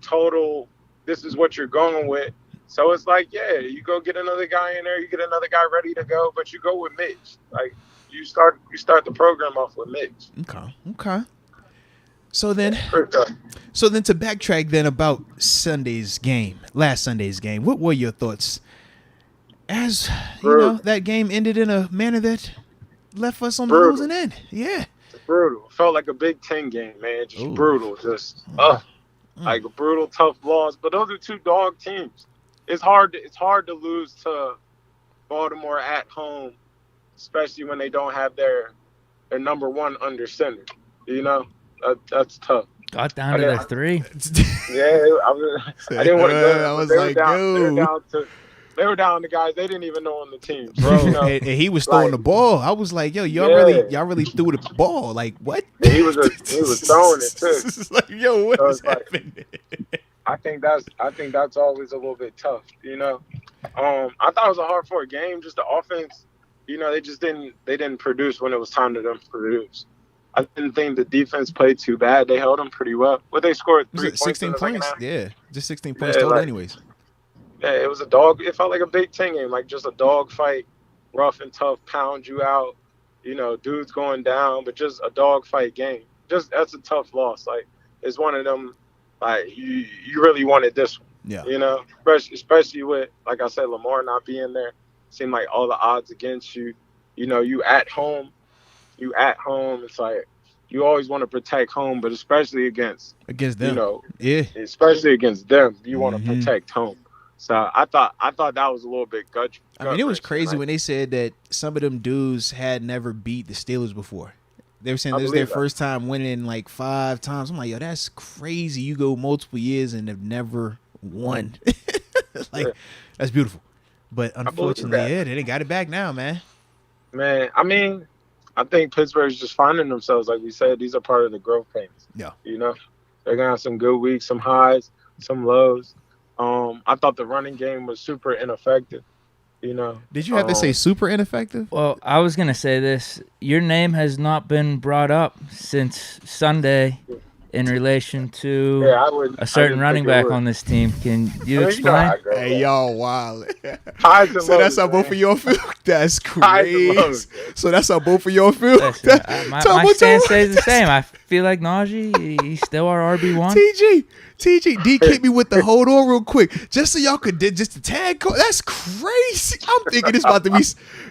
total. This is what you're going with. So it's like, yeah, you go get another guy in there, you get another guy ready to go, but you go with Mitch. Like you start the program off with Mitch. Okay. So then to backtrack then about last Sunday's game, what were your thoughts? As you know, that game ended in a manner that left us on the losing end. Yeah. It's brutal. It felt like a Big Ten game, man. Just brutal. Just like a brutal, tough loss. But those are 2 dog teams. It's hard to lose to Baltimore at home, especially when they don't have their number 1 under center. You know, that's tough. Got down to the 3. Yeah, I didn't want to go. I was like, yo. They were down to guys they didn't even know on the team, bro. You know? And he was throwing the ball. I was like, yo, y'all really threw the ball. Like what? He was throwing it too. It's like, yo, what is happening? I think that's always a little bit tough, you know. I thought it was a hard-fought game. Just the offense they just didn't produce when it was time to them produce. I didn't think the defense played too bad. They held them pretty well. But they scored Was 3 it points in 16 the second points? half. Yeah, just 16 points Yeah, total, like, anyways. yeah, it was a dog. It felt like a Big Ten game, like just a dog fight, rough and tough, pound you out. Dudes going down, but just a dog fight game. Just that's a tough loss. Like it's one of them. Like you really wanted this one. Yeah. Especially with, like I said, Lamar not being there. Seemed like all the odds against you. You at home. It's like you always want to protect home, but especially against them. Yeah. Especially against them, you want to Mm-hmm. protect home. So I thought that was a little bit gut. I mean, it was crazy when they said that some of them dudes had never beat the Steelers before. They were saying this was their first time winning like 5 times. I'm like, yo, that's crazy. You go multiple years and have never won. That's beautiful. But unfortunately, they didn't got it back now, man. Man, I mean, I think Pittsburgh's just finding themselves. Like we said, these are part of the growth pains. Yeah. They're going to have some good weeks, some highs, some lows. I thought the running game was super ineffective. Did you have to say super ineffective? Well, I was going to say this. Your name has not been brought up since Sunday in relation to a certain running back on this team. Can you explain? Hey, y'all, wow. So that's how both of y'all feel? That's crazy. So that's how both of y'all feel? Listen, my stance stays the same. I feel like Najee, he's still our RB1. TG, Deke hit me with the hold on real quick, just so y'all could just the tag code. That's crazy. I'm thinking it's about to be,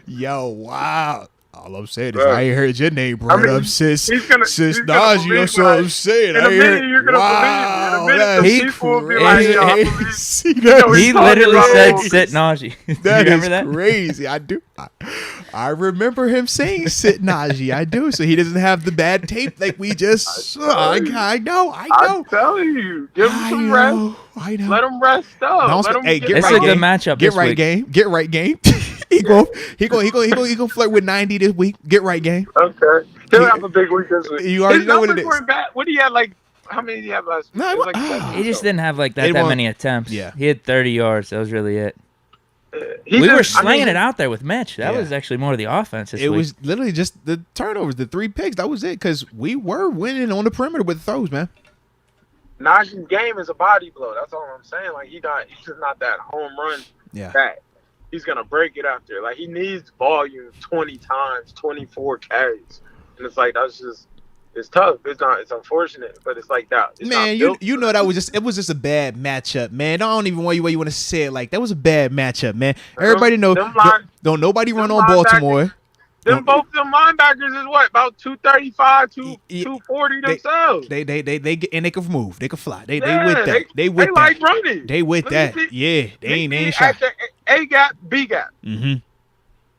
yo, wow. All I'm saying is I ain't heard your name brought up since Najee. That's what I'm saying. In a minute, you're gonna believe me. In a minute, people will be like, he literally said sit Najee. That is crazy. I do. I remember him saying sit Najee. I do. So he doesn't have the bad tape like we just saw. I know. I'm telling you. Give him some rest. I know. Let him rest up. It's a good matchup. Get right game. Get right game. He go flirt with 90 this week. Get right game. Okay. He'll have a big week this week. You already know what it is. What do you have like? How many did he have last week? He just didn't have like that many attempts. Yeah. He had 30 yards. That was really it. We were slinging it out there with Mitch. That was actually more of the offense this week. It was literally just the turnovers, the 3 picks. That was it, because we were winning on the perimeter with throws, man. Najee's game is a body blow. That's all I'm saying. Like he's just not that home run back. He's gonna break it after. Like he needs volume 20 times, 24 carries, and it's like it's tough. It's unfortunate, but it's like that. It's man, you know that was just a bad matchup, man. I don't even want you want to say it like that was a bad matchup, man. Everybody know don't nobody run on Baltimore. Both them linebackers is what, about 235, 240 themselves. They get, and they can move, they can fly. They with that. They like running. They with that. Yeah, they ain't shot. A gap, B gap. Mm-hmm.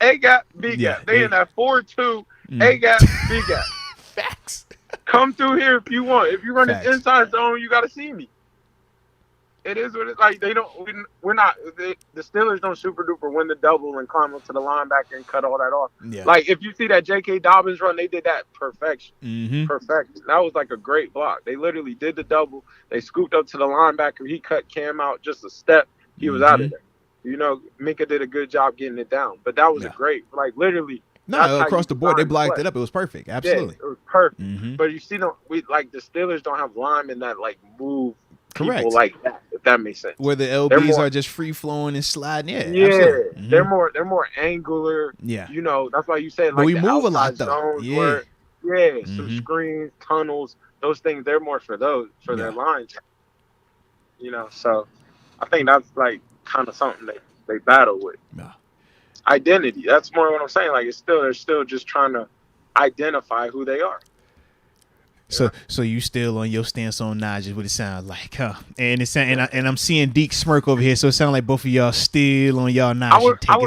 A gap, B gap. They in that 4-2. A gap, B gap. Facts. Come through here if you want. If you run this inside zone, you got to see me. It is what it's like. We're not. The Steelers don't super duper win the double and climb up to the linebacker and cut all that off. Yeah. Like if you see that J.K. Dobbins run, they did that perfection. Mm-hmm. Perfection. That was like a great block. They literally did the double. They scooped up to the linebacker. He cut Cam out just a step. He was out of there. Minka did a good job getting it down. But that was a great, like literally. No, across the board, they blocked it up. It was perfect. Absolutely. Yeah, it was perfect. Mm-hmm. But you see, the Steelers don't have linemen that like move. Correct. People like that, if that makes sense. Where the LBs are just free flowing and sliding. Yeah, absolutely. Mm-hmm. They're more angular. Yeah, that's why you said like but we the move a lot though. Some screens, tunnels, those things. They're more for their lines. So I think that's like kind of something they battle with. Yeah. Identity. That's more what I'm saying. Like they're still just trying to identify who they are. So you still on your stance on Najee is what it sounds like, huh? And I'm seeing Deke smirk over here, so it sounds like both of y'all still on y'all Najee take.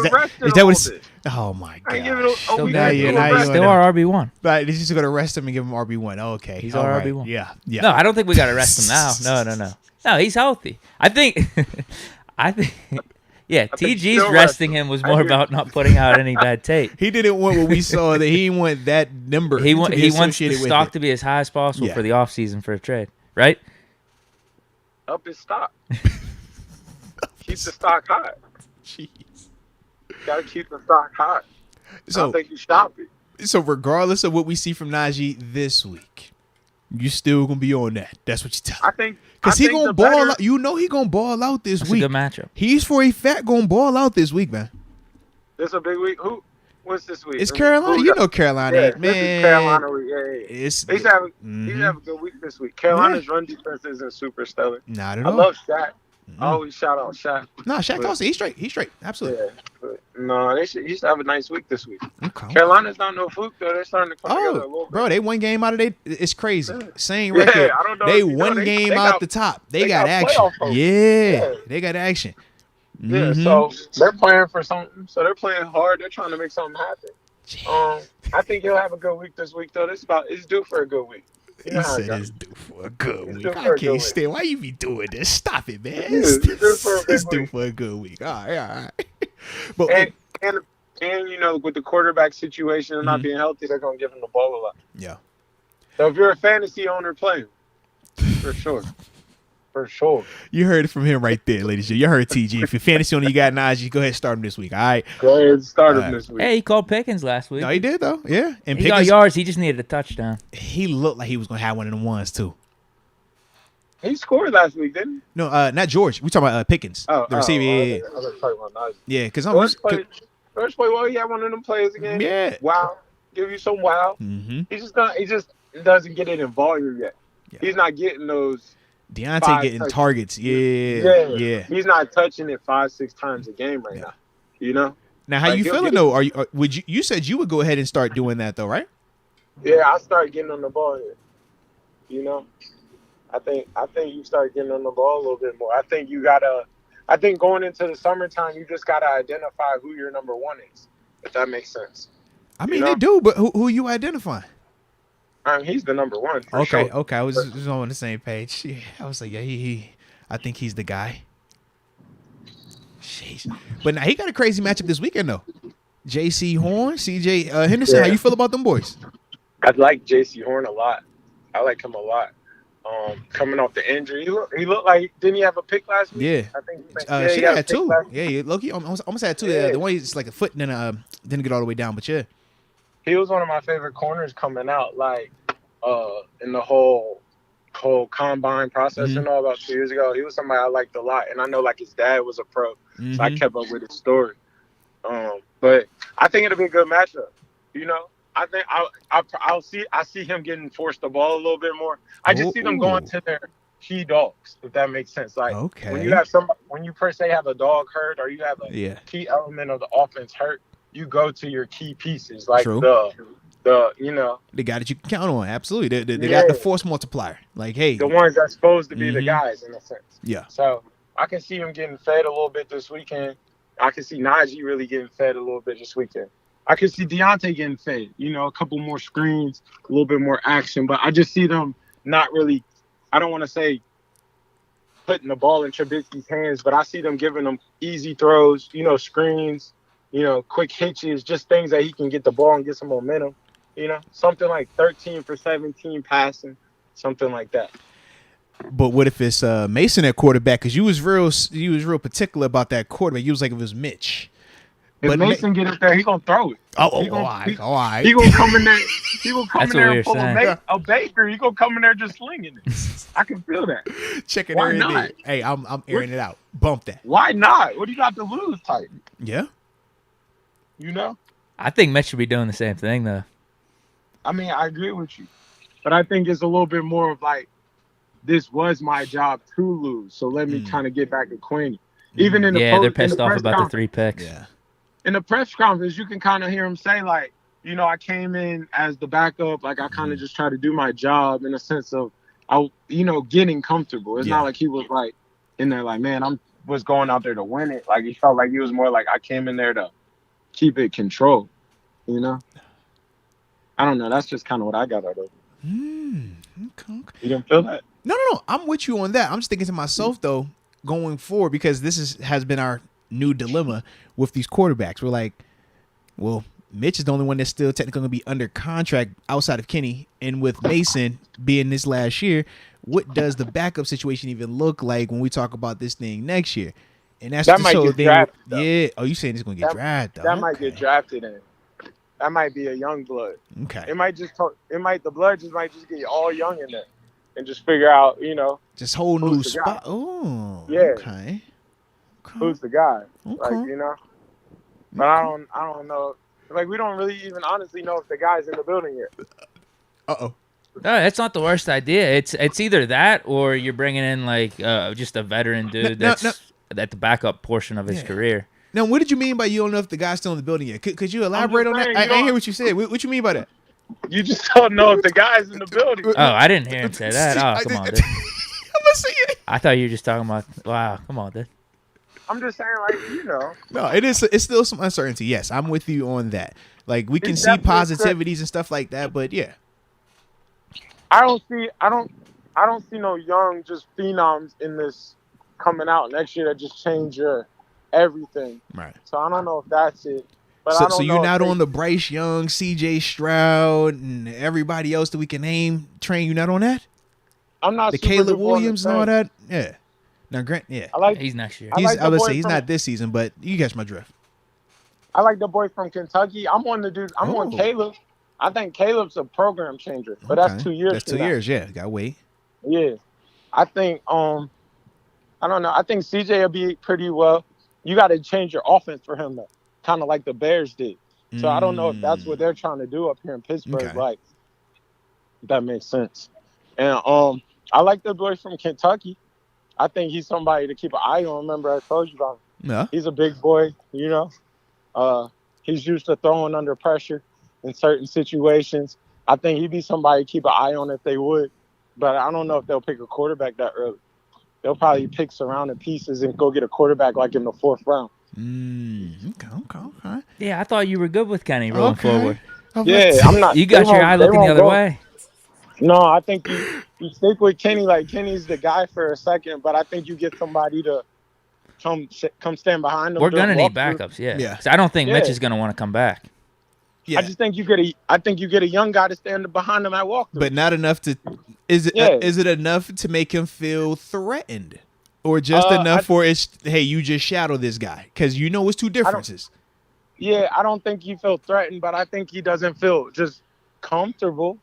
Is that what it's? Oh my god! Still our RB1. Right, they're just gonna rest him and give him RB1. Okay, he's our RB1. Yeah. No, I don't think we gotta rest him now. No, he's healthy. I think. Yeah, TG's resting him was more about not putting out any bad tape. He didn't want what we saw. That he didn't want that number. He wants the stock to be as high as possible for the offseason for a trade, right? Up his stock. Keep the stock high. Jeez. Gotta keep the stock high. I don't think you stop it. So regardless of what we see from Najee this week, you still gonna be on that. That's what you tell. I think because he gonna ball out. You know he gonna ball out this week. That's a good matchup. He's for a fact gonna ball out this week, man. This a big week. What's this week? It's Carolina. You know Carolina, man. This is Carolina week. Yeah. He's have a good week this week. Carolina's run defense isn't super stellar. Not at all. I love Shaq. I always shout out Shaq. No, Shaq also he's straight. Absolutely. Yeah, but no, he should have a nice week this week. Okay. Carolina's not no fluke though. They're starting to come together a little bit. Bro, they one game out of it's crazy. Same record. I don't know they one game out the top. They got action. Yeah, they got action. Yeah, so they're playing for something. So they're playing hard. They're trying to make something happen. I think he'll have a good week this week though. It's due for a good week. He said it's due for a good week. I can't stand. Why you be doing this? Stop it, man. It's due for a good week. All right. But and you know, with the quarterback situation and not being healthy, they're gonna give him the ball a lot. Yeah. So if you're a fantasy owner, play him for sure. For sure. You heard it from him right there, ladies. You heard TG. If you're fantasy owner, you got Najee, go ahead and start him this week. All right. Go ahead and start him this week. Hey, he called Pickens last week. No, he did though. Yeah. And he got yards. He just needed a touchdown. He looked like he was gonna have one of them ones too. He scored last week, didn't he? No, not George. We talking about Pickens, the receiver. I was talking about Najee. Yeah, because first play, well, he had one of them plays again. Yeah. Wow. Give you some wow. He just doesn't get it in volume yet. Yeah. He's not getting those. Deontay getting targets. Yeah. He's not touching it 5-6 times a game right now. You know. Now, how you feeling though? You said you would go ahead and start doing that though, right? Yeah, I start getting on the ball here. You know, I think you start getting on the ball a little bit more. I think going into the summertime, you just gotta identify who your number one is. If that makes sense. I mean, they do, but who you identifying? He's the number one. Okay. Sure. I was just on the same page. Yeah, I was like, I think he's the guy. Jeez. But now he got a crazy matchup this weekend though. J.C. Horn, C.J. Henderson. How you feel about them boys? I like J.C. Horn a lot. I like him a lot. Coming off the injury, he looked like didn't he have a pick last week? Yeah. I think he had two. Yeah, Loki almost had two. Yeah. The one he's like a foot and then didn't get all the way down, but yeah. He was one of my favorite corners coming out, like in the whole combine process and all about 2 years ago. He was somebody I liked a lot, and I know like his dad was a pro, so I kept up with his story. But I think it'll be a good matchup. You know, I think I see him getting forced the ball a little bit more. I just see them going to their key dogs, if that makes sense. Like when you have when you per se have a dog hurt or you have a key element of the offense hurt, you go to your key pieces, like the you know, the guy that you can count on. Absolutely, they got the force multiplier. Like, hey, the ones that's supposed to be the guys in a sense. Yeah. So I can see him getting fed a little bit this weekend. I can see Najee really getting fed a little bit this weekend. I can see Deontay getting fed. You know, a couple more screens, a little bit more action. But I just see them not really. I don't want to say putting the ball in Trubisky's hands, but I see them giving them easy throws. You know, screens. You know, quick hitches, just things that he can get the ball and get some momentum. You know, something like 13 for 17 passing, something like that. But what if it's Mason at quarterback? Because you was real particular about that quarterback. You was like, if it was Mitch. If Mason get it there, he gonna throw it. All right. He gonna come in there. He gonna come That's in there what and pull saying. a Baker. He gonna come in there just slinging it. I can feel that. Checking Why everything. not? Hey, I'm airing it out. Bump that. Why not? What do you got to lose, type? Yeah. You know. I think Mitch should be doing the same thing though. I mean, I agree with you, but I think it's a little bit more of like, this was my job to lose, so let me kind of get back acquainted. Even in the they're pissed off about the 3 picks. Yeah. In the press conference, you can kind of hear him say like, you know, I came in as the backup, like I kind of just try to do my job in a sense of, getting comfortable. It's not like he was like in there like, man, was going out there to win it. Like he felt like he was more like, I came in there to keep it controlled, you know. I don't know. That's just kind of what I got out of it. Okay. You didn't feel that? No. I'm with you on that. I'm just thinking to myself though, going forward, because this has been our new dilemma with these quarterbacks. We're like, well, Mitch is the only one that's still technically going to be under contract outside of Kenny, and with Mason being this last year, what does the backup situation even look like when we talk about this thing next year? And that might get drafted. Yeah. Oh, you saying it's going to get drafted? That might get drafted in. that might be a young blood. Okay. The blood might just get all young in there, and just figure out, just whole new who's the spot. guy. Oh, Yeah. Okay. Who's the guy? Okay. Like, but I don't know. Like, we don't really even honestly know if the guy's in the building yet. Uh-oh. No, that's not the worst idea. It's either that or you're bringing in like just a veteran dude that's at the backup portion of his career. Now, what did you mean by you don't know if the guy's still in the building yet? Could you elaborate on that? I didn't hear what you said. What you mean by that? You just don't know if the guy's in the building. Oh, I didn't hear him say that. Oh, come on, dude. I thought you were just talking about. Wow, come on, dude. I'm just saying, like, No, it's still some uncertainty. Yes, I'm with you on that. Like, we can see positivities and stuff like that, but yeah. I don't see no young just phenoms in this coming out next year that just change your everything. Right. So I don't know if that's it. But so you're not on the Bryce Young, C.J. Stroud, and everybody else that we can name train. You're not on that. I'm not. The Caleb Williams and all that. Yeah. Now, Grant. Yeah. He's next year. I would say he's not this season, but you catch my drift. I like the boy from Kentucky. I'm on Caleb. I think Caleb's a program changer, but that's 2 years. That's 2 years. Yeah, gotta wait. Yeah, I think. I don't know. I think CJ will be pretty well. You got to change your offense for him, though, kind of like the Bears did. So I don't know if that's what they're trying to do up here in Pittsburgh. Okay. Like, if that makes sense. And I like the boy from Kentucky. I think he's somebody to keep an eye on. Remember, I told you about him. Yeah. He's a big boy. He's used to throwing under pressure in certain situations. I think he'd be somebody to keep an eye on if they would. But I don't know if they'll pick a quarterback that early. They'll probably pick surrounding pieces and go get a quarterback like in the 4th round. Okay. Yeah, I thought you were good with Kenny rolling forward. Yeah, I'm not. You got your eye looking the other way. No, I think you stick with Kenny. Like, Kenny's the guy for a second, but I think you get somebody to come stand behind him. We're gonna need backups, yeah. 'Cause I don't think Mitch is gonna want to come back. Yeah. I just think you get a young guy to stand behind him at walkthrough. But not enough to. Is it enough to make him feel threatened, or just enough for it's? Hey, you just shadow this guy because it's two differences. I don't think he feel threatened, but I think he doesn't feel just comfortable.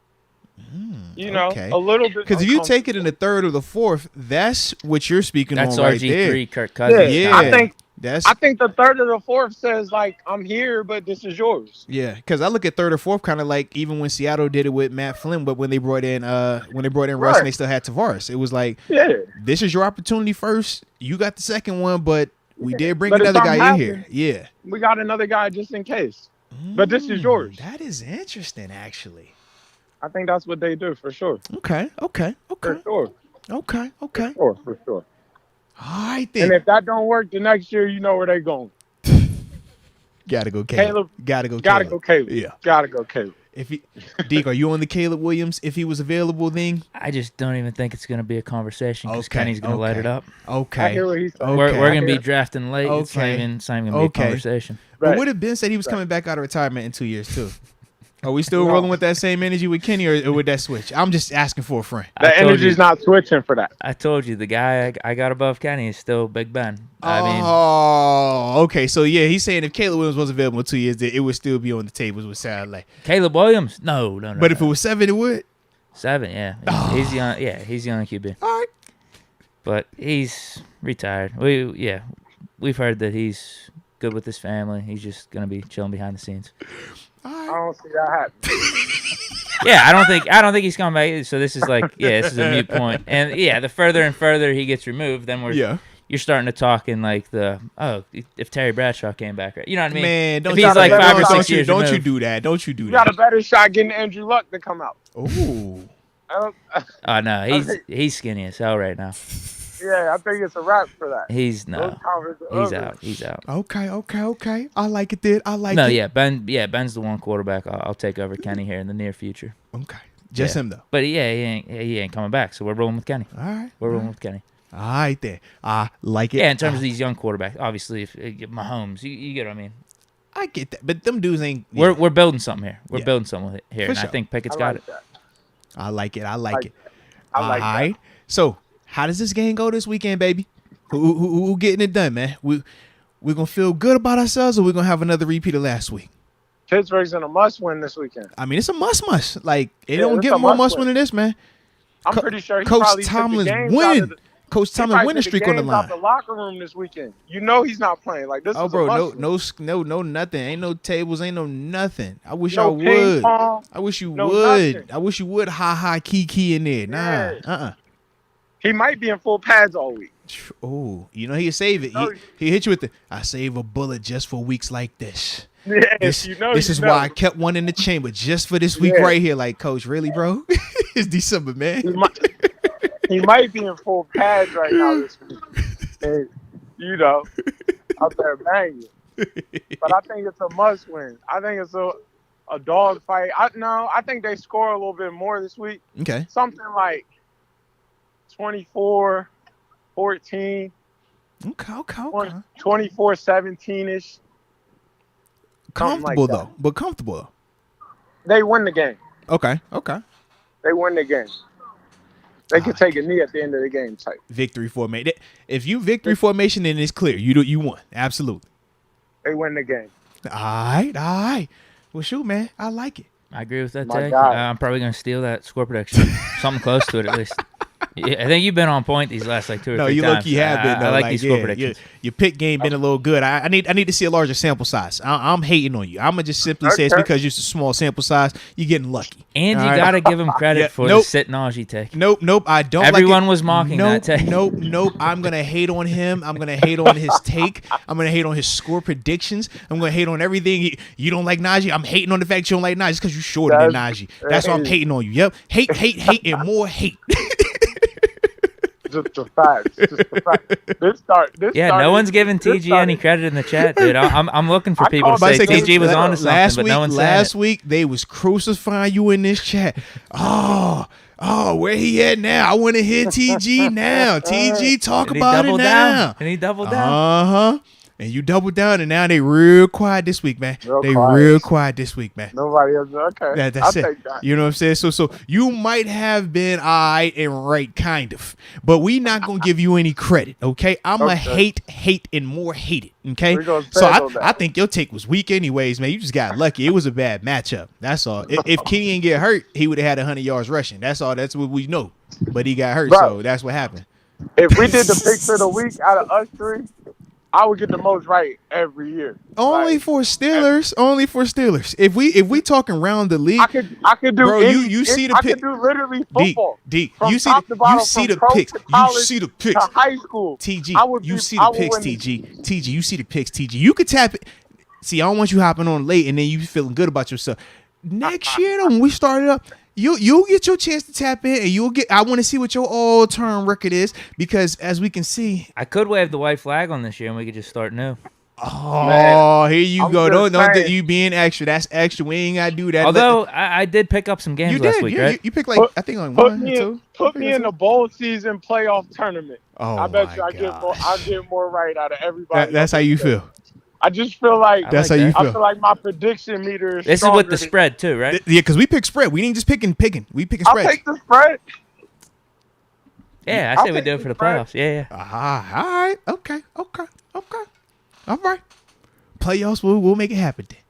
A little bit. Because if you take it in the 3rd or the 4th, that's what you're speaking on right there. RG3, Kirk Cousins. Yeah, I think the 3rd or the 4th says, like, I'm here, but this is yours. Yeah, because I look at 3rd or 4th kind of like even when Seattle did it with Matt Flynn, but when they brought in Russ and they still had Tavares, it was like, this is your opportunity first. You got the second one, but we did bring another guy in here. Yeah, we got another guy just in case, but this is yours. That is interesting, actually. I think that's what they do for sure. Okay. For sure. Okay. For sure. All right then. And if that don't work, the next year you know where they going. Gotta go Caleb. Gotta go Caleb. Yeah. Gotta go Caleb. Deke, are you on the Caleb Williams if he was available then? I just don't even think it's going to be a conversation because Kenny's going to light it up. Okay. I hear what he's saying. We're going to be drafting late. Okay. It's not even going to be a conversation. But what if Ben said he was coming back out of retirement in 2 years too? Are we still rolling with that same energy with Kenny, or would that switch? I'm just asking for a friend. The energy's not switching for that. I told you, the guy I got above Kenny is still Big Ben. Okay. So, yeah, he's saying if Caleb Williams was available in 2 years, it would still be on the tables with Silas. Caleb Williams? No. But if it was 7, it would? 7, yeah. He's young. Yeah, he's young QB. All right. But he's retired. We've heard that he's good with his family. He's just going to be chilling behind the scenes. I don't see that happening. Yeah, I don't think he's coming back. So this is this is a moot point. And the further and further he gets removed, then you're starting to talk in like if Terry Bradshaw came back, right? You know what I mean? Man, if he's like 5 or 6 years removed. Don't you do that. You got a better shot getting Andrew Luck to come out. Ooh. Oh no, he's skinny as hell right now. Yeah, I think it's a wrap for that. He's out. He's out. Okay. I like it, dude. I like it. No, yeah, Ben's the one quarterback I'll take over Kenny here in the near future. Okay. Just him though. But he ain't coming back, so we're rolling with Kenny. All right. We're rolling with Kenny. All right then. I like it. Yeah, in terms of these young quarterbacks, obviously if Mahomes, you get what I mean. I get that, but them dudes ain't. We're building something here. We're building something here, and I think Pickett's got it. I like it. I like All right. So, how does this game go this weekend, baby? Who getting it done, man? We gonna feel good about ourselves, or we gonna have another repeat of last week? Pittsburgh's in a must-win this weekend. I mean, it's a must. Like, it don't get more must-win than this, man. I'm pretty sure he Coach probably Tomlin's took the games winning. out of Coach Tomlin's winning streak on the line. Out the locker room this weekend. You know he's not playing. Like this. Oh, is bro, a no, nothing. Ain't no tables. Ain't no nothing. I wish no y'all would. Pong, I wish you no would. Nothing. I wish you would. Kiki in there. Nah. Yeah. He might be in full pads all week. Oh, you know he'll save it. He hit you with the. I save a bullet just for weeks like this. Yes, this is why I kept one in the chamber just for this week right here. Like, Coach, really, bro? It's December, man. He might be in full pads right now this week. And, out there banging. But I think it's a must-win. I think it's a dog fight. I think they score a little bit more this week. Okay. Something like 24-14. Okay. 24-17-ish. Comfortable, like though. But comfortable, though. They win the game. Okay. They win the game. They can take a knee at the end of the game type. Victory formation. If you victory formation, then it's clear. You won. Absolutely. They win the game. All right. Well, shoot, man. I like it. I agree with that, My Tay. God. I'm probably going to steal that score prediction. Something close to it, at least. Yeah, I think you've been on point these last 2 or 3 times. No, you low-key have been. I like these score predictions. Your pick game been a little good. I need to see a larger sample size. I'm hating on you. I'm gonna just simply say it's because you're a small sample size. You're getting lucky. And you got to give him credit for the sit-nausey take. Nope. I don't. Everyone was mocking that take. Nope. I'm gonna hate on him. I'm gonna hate on his take. I'm gonna hate on his score predictions. I'm gonna hate on everything. You don't like Najee. I'm hating on the fact you don't like Najee because you're shorter than Najee. That's why I'm hating on you. Yep. Hate, and more hate. Just a fact. No one's giving TG any credit in the chat, dude. I'm looking for people to say TG was on to something, but no one's saying Last week, they was crucifying you in this chat. Oh, where he at now? I want to hear TG now. TG, talk about it now. And he doubled down. Uh-huh. And you doubled down, and now they real quiet this week, man. Real quiet this week, man. Nobody else. Okay. That's I'll it. take that. You know what I'm saying? So you might have been all right and right, kind of. But we not going to give you any credit, okay? I'm going to hate, and more hate it, okay? So I think your take was weak anyways, man. You just got lucky. It was a bad matchup. That's all. If Kenny didn't get hurt, he would have had 100 yards rushing. That's all. That's what we know. But he got hurt, so that's what happened. If we did the picks of the week out of us three, I would get the most right every year. Only for Steelers. If we talking around the league, I could do. Bro, you see the I pick. could do literally football. D. From You see top the to bottom, picks. from pro to You see the picks. to high school. TG. You see the picks. TG. You see the picks. TG. You could tap it. See, I don't want you hopping on late and then you feeling good about yourself. Next year, though, when we start it up, you'll get your chance to tap in, and you'll get. I want to see what your all-term record is because, as we can see, I could wave the white flag on this year, and we could just start new. Oh, man, here you go! Don't you being extra? That's extra. We ain't gotta do that. Although I did pick up some games last week, right? You picked I think like 1 or 2. Put me in the bowl season playoff tournament. Oh, I bet you I get more right out of everybody. That's how you feel. I just feel like that's how you feel. I feel like my prediction meter is. This is with the spread too, right? Yeah, because we pick spread. We didn't just picking. We picking spreads. I'll take the spread. Yeah, I say we do it for the playoffs. Yeah. All right. Okay. All right. Playoffs, we'll make it happen then.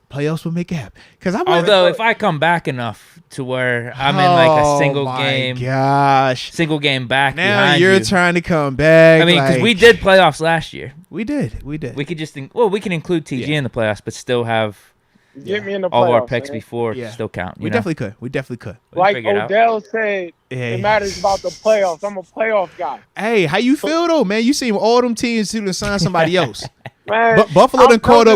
Playoffs will make it happen. Although if I come back enough to where I'm in like a single game back now you're trying to come back. I mean, because we did playoffs last year. We did. We could just we can include TG in the playoffs, but still have get me in the playoffs, all of our picks before still count. We definitely could. Like Odell said, it matters about the playoffs. I'm a playoff guy. Hey, how you feel though, man? You seen all them teams to sign somebody else. Man, but Buffalo called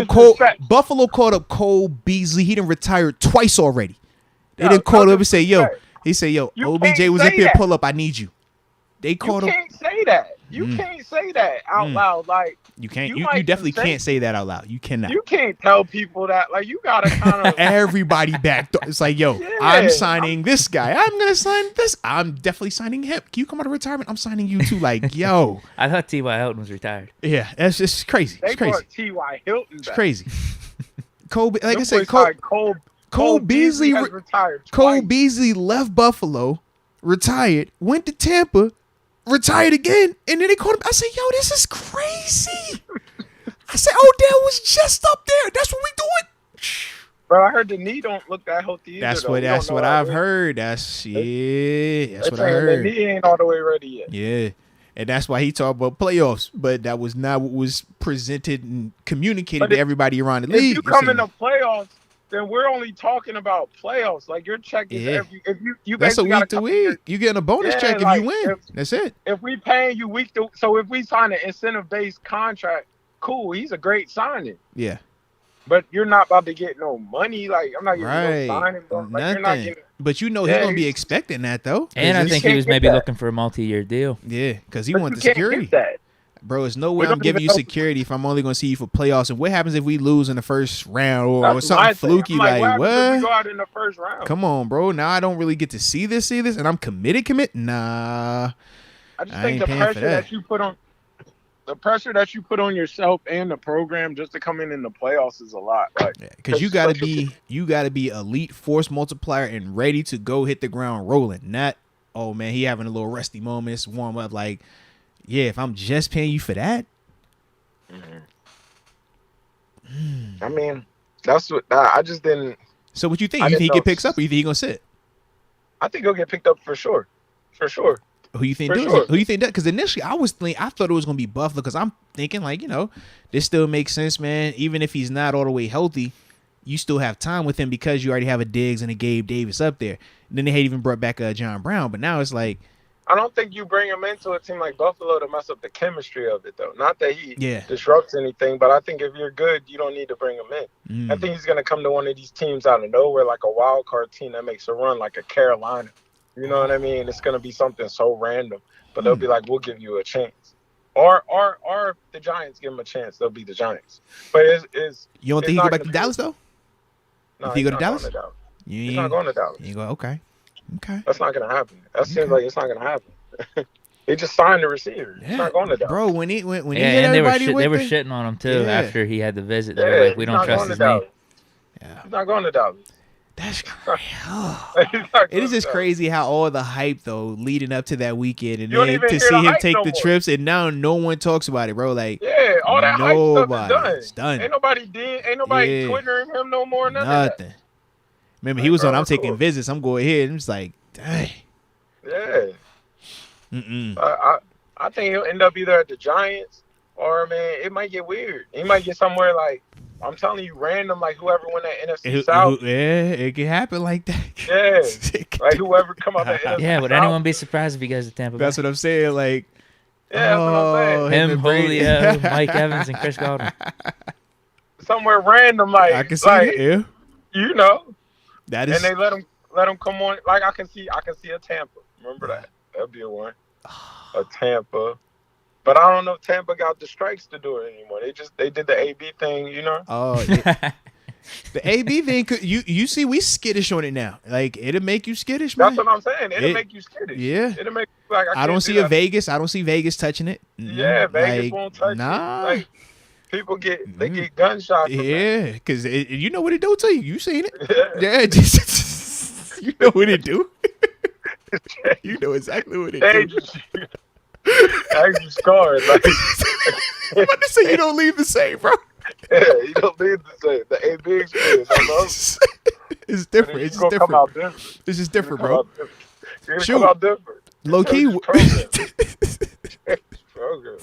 up Cole Beasley. He done retired twice already. They didn't call up and say, "Yo," he said, "Yo, OBJ was up here. Pull up. I need you." They called him. You can't say that. You can't say that out loud. Like you can't. You definitely can't say that out loud. You cannot. You can't tell people that. Like you gotta kind of everybody back. It's like, yo, I'm signing this guy. I'm gonna sign this. I'm definitely signing him. Can you come out of retirement? I'm signing you too. Like, yo. I thought T.Y. Hilton was retired. Yeah, that's just crazy. They it's crazy. brought T.Y. Hilton back. It's crazy. Cole, like I said, Cole Beasley retired. Cole Beasley left Buffalo, retired, went to Tampa, retired again, and then they called him. I said, yo, this is crazy. I said, Odell was just up there. That's what we doing. Bro, I heard the knee don't look that healthy either. That's though. what I've heard. That's what I heard. The knee ain't all the way ready yet. Yeah. And that's why he talked about playoffs, but that was not what was presented and communicated to everybody around the league. If you come in the playoffs, then we're only talking about playoffs. Like your check is if you that's a week to week. You getting a bonus check if you win. That's it. If we paying you week to, so if we sign an incentive based contract, cool. He's a great signing. Yeah. But you're not about to get no money. Like I'm not getting no signing. Like, you're not getting. But you know he's gonna be expecting that though. And I think he was maybe looking for a multi-year deal. Yeah, because he wants the security. Bro, there's no way I'm giving you security if I'm only gonna see you for playoffs. And what happens if we lose in the first round or something fluky? Like what? We go out in the first round. Come on, bro. Now I don't really get to see this, and I'm committed. Nah. I just think the pressure that you put on. The pressure that you put on yourself and the program just to come in the playoffs is a lot. Like, because you gotta be elite force multiplier and ready to go hit the ground rolling. Not, oh man, he having a little rusty moments, warm up. Like, yeah, if I'm just paying you for that. I mean, that's what I just didn't. So what you think? You think he picks up, or you think he gonna sit? I think he'll get picked up for sure. For sure. Who you think does it? Who you think that? Because initially I thought it was gonna be Buffalo because I'm thinking like, this still makes sense, man. Even if he's not all the way healthy, you still have time with him because you already have a Diggs and a Gabe Davis up there. And then they had even brought back John Brown, but now it's like, I don't think you bring him into a team like Buffalo to mess up the chemistry of it though. Not that he disrupts anything, but I think if you're good, you don't need to bring him in. I think he's gonna come to one of these teams out of nowhere, like a wild card team that makes a run, like a Carolina. You know what I mean? It's gonna be something so random, but they'll be like, "We'll give you a chance," or the Giants give him a chance. They'll be the Giants. But you don't think he go back to Dallas though? No, if he go to Dallas, he's not going to Dallas. You go okay. That's not gonna happen. That seems like it's not gonna happen. He just signed the receiver. He's not going to Dallas. Bro, when he hit and they were it, shitting on him too after he had the visit. They were like, "We don't trust his knee." Yeah, he's not going to Dallas. That's crazy. It is just crazy how all the hype though leading up to that weekend, and then to see him take the trips, and now no one talks about it, bro. Like all that hype stuff is it's done. Ain't nobody twittering him no more. Nothing. Remember, he was on. I'm taking visits. I'm going ahead. I'm just like, dang. Yeah. I think he'll end up either at the Giants or it might get weird. He might get somewhere like. I'm telling you, random, like whoever won that NFC South. It can happen like that. Yeah, like whoever come out that NFC Yeah, would South. anyone be surprised if he goes to Tampa Bay? That's what I'm saying. Like, that's what I'm saying. Him, Julio, Mike Evans, and Chris Godwin. Somewhere random, like I can see it. Yeah. That is. And they let him come on. Like I can see a Tampa. Remember that? That'd be a one. A Tampa. But I don't know if Tampa got the strikes to do it anymore. They did the AB thing, Oh, yeah. The AB thing, you see, we skittish on it now. Like, it'll make you skittish, man. That's what I'm saying. It'll make you skittish. Yeah. It'll make like I don't see Vegas. I don't see Vegas touching it. Yeah, Vegas won't touch it. Like, people get gunshots. Yeah, because you know what it do to you. You seen it. Yeah, you know what it do. You know exactly what it do. I just scarred. Like, I'm about to say you don't leave the same, bro. Yeah, you don't leave the same. The AB experience, I love it. It's different. It's just different. It's just different, bro. It's come out different. Low key. Program.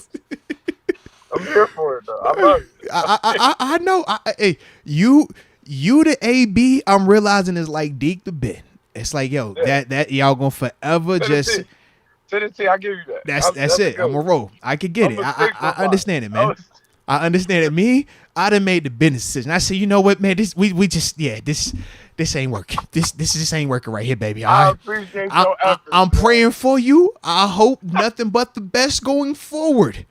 I'm here for it, though. I love it. I know. Hey, you the AB, I'm realizing is like Deke the Ben. It's like, yo, that y'all gonna forever just. I give you that. That's it. I'm a roll. I could get it. I understand it, man. I understand it. Me, I done made the business decision. I said, you know what, man? This ain't working. This just ain't working right here, baby. I appreciate your efforts. I'm praying for you. I hope nothing but the best going forward.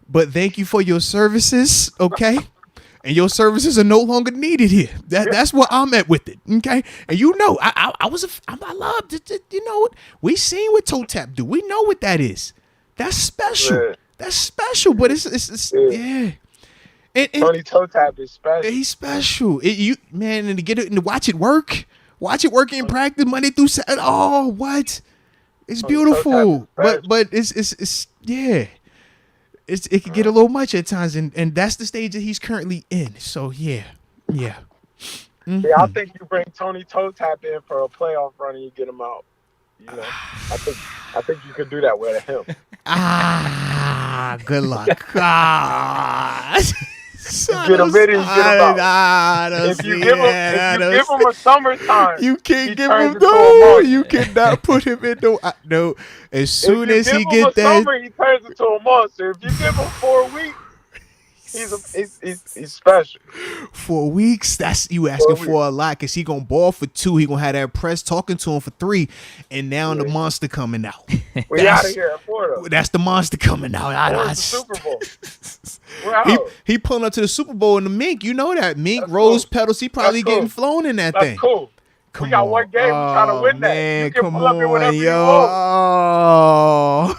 But thank you for your services, okay? And your services are no longer needed here. That's where I'm at with it, okay? And I loved it. You know what? We seen what toe tap do. We know what that is. That's special. Yeah. That's special. But it's yeah. And Tony toe tap is special. He's special. And to get it and to watch it work in practice Monday through Saturday. Oh, what? It's beautiful. But it's yeah. It can get a little much at times, and that's the stage that he's currently in. So yeah. Yeah, I think you bring Tony Toe Tap in for a playoff run and you get him out. You know, I think you could do that with him. Good luck. Get him in and you get him out. If you give him a summertime, you can't give turns him into a no. month. You cannot put him in no. As soon as he get that, summer, he turns into a monster. If you give him 4 weeks, he's special. 4 weeks, that's you asking for a lot, because he gonna ball for 2. He gonna have that press talking to him for 3, and now the monster coming out. We out of here at 4 though. That's the monster coming out. Where's the Super Bowl? We're out. He pulling up to the Super Bowl in the mink. You know that mink rose pedals. He probably getting flown in that thing. That's cool. We got one game. We're trying to win that. You can pull up in whenever you want.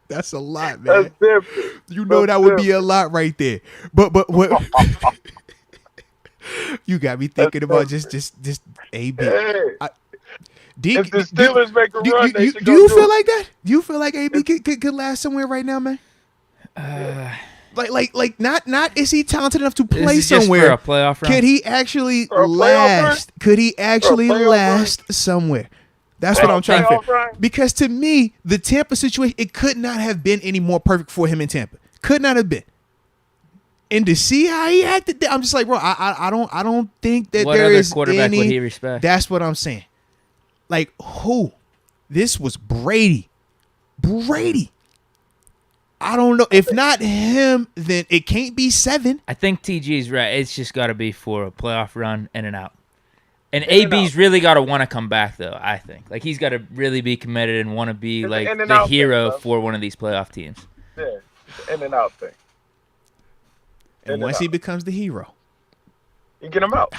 That's a lot, man. That's different. You know that would be a lot right there. But what? You got me thinking about just AB. Hey. Deke, if the Steelers make a run, they should do you feel like that? Do you feel like AB could last somewhere right now, man? Like not is he talented enough to play somewhere? Just for a playoff run? Could he actually last? Could he actually last somewhere? That's what I'm trying to figure. Because to me, the Tampa situation, it could not have been any more perfect for him in Tampa. Could not have been. And to see how he acted, I'm just like, bro, I don't think that there is quarterback any. Would he respect? That's what I'm saying. Like who? This was Brady. I don't know. If not him, then it can't be 7. I think TG's right. It's just got to be for a playoff run in and out. And AB's really got to want to come back, though, I think. Like, he's got to really be committed and want to be, like, the hero for one of these playoff teams. Yeah, it's an in and out thing. And once he becomes the hero, you get him out.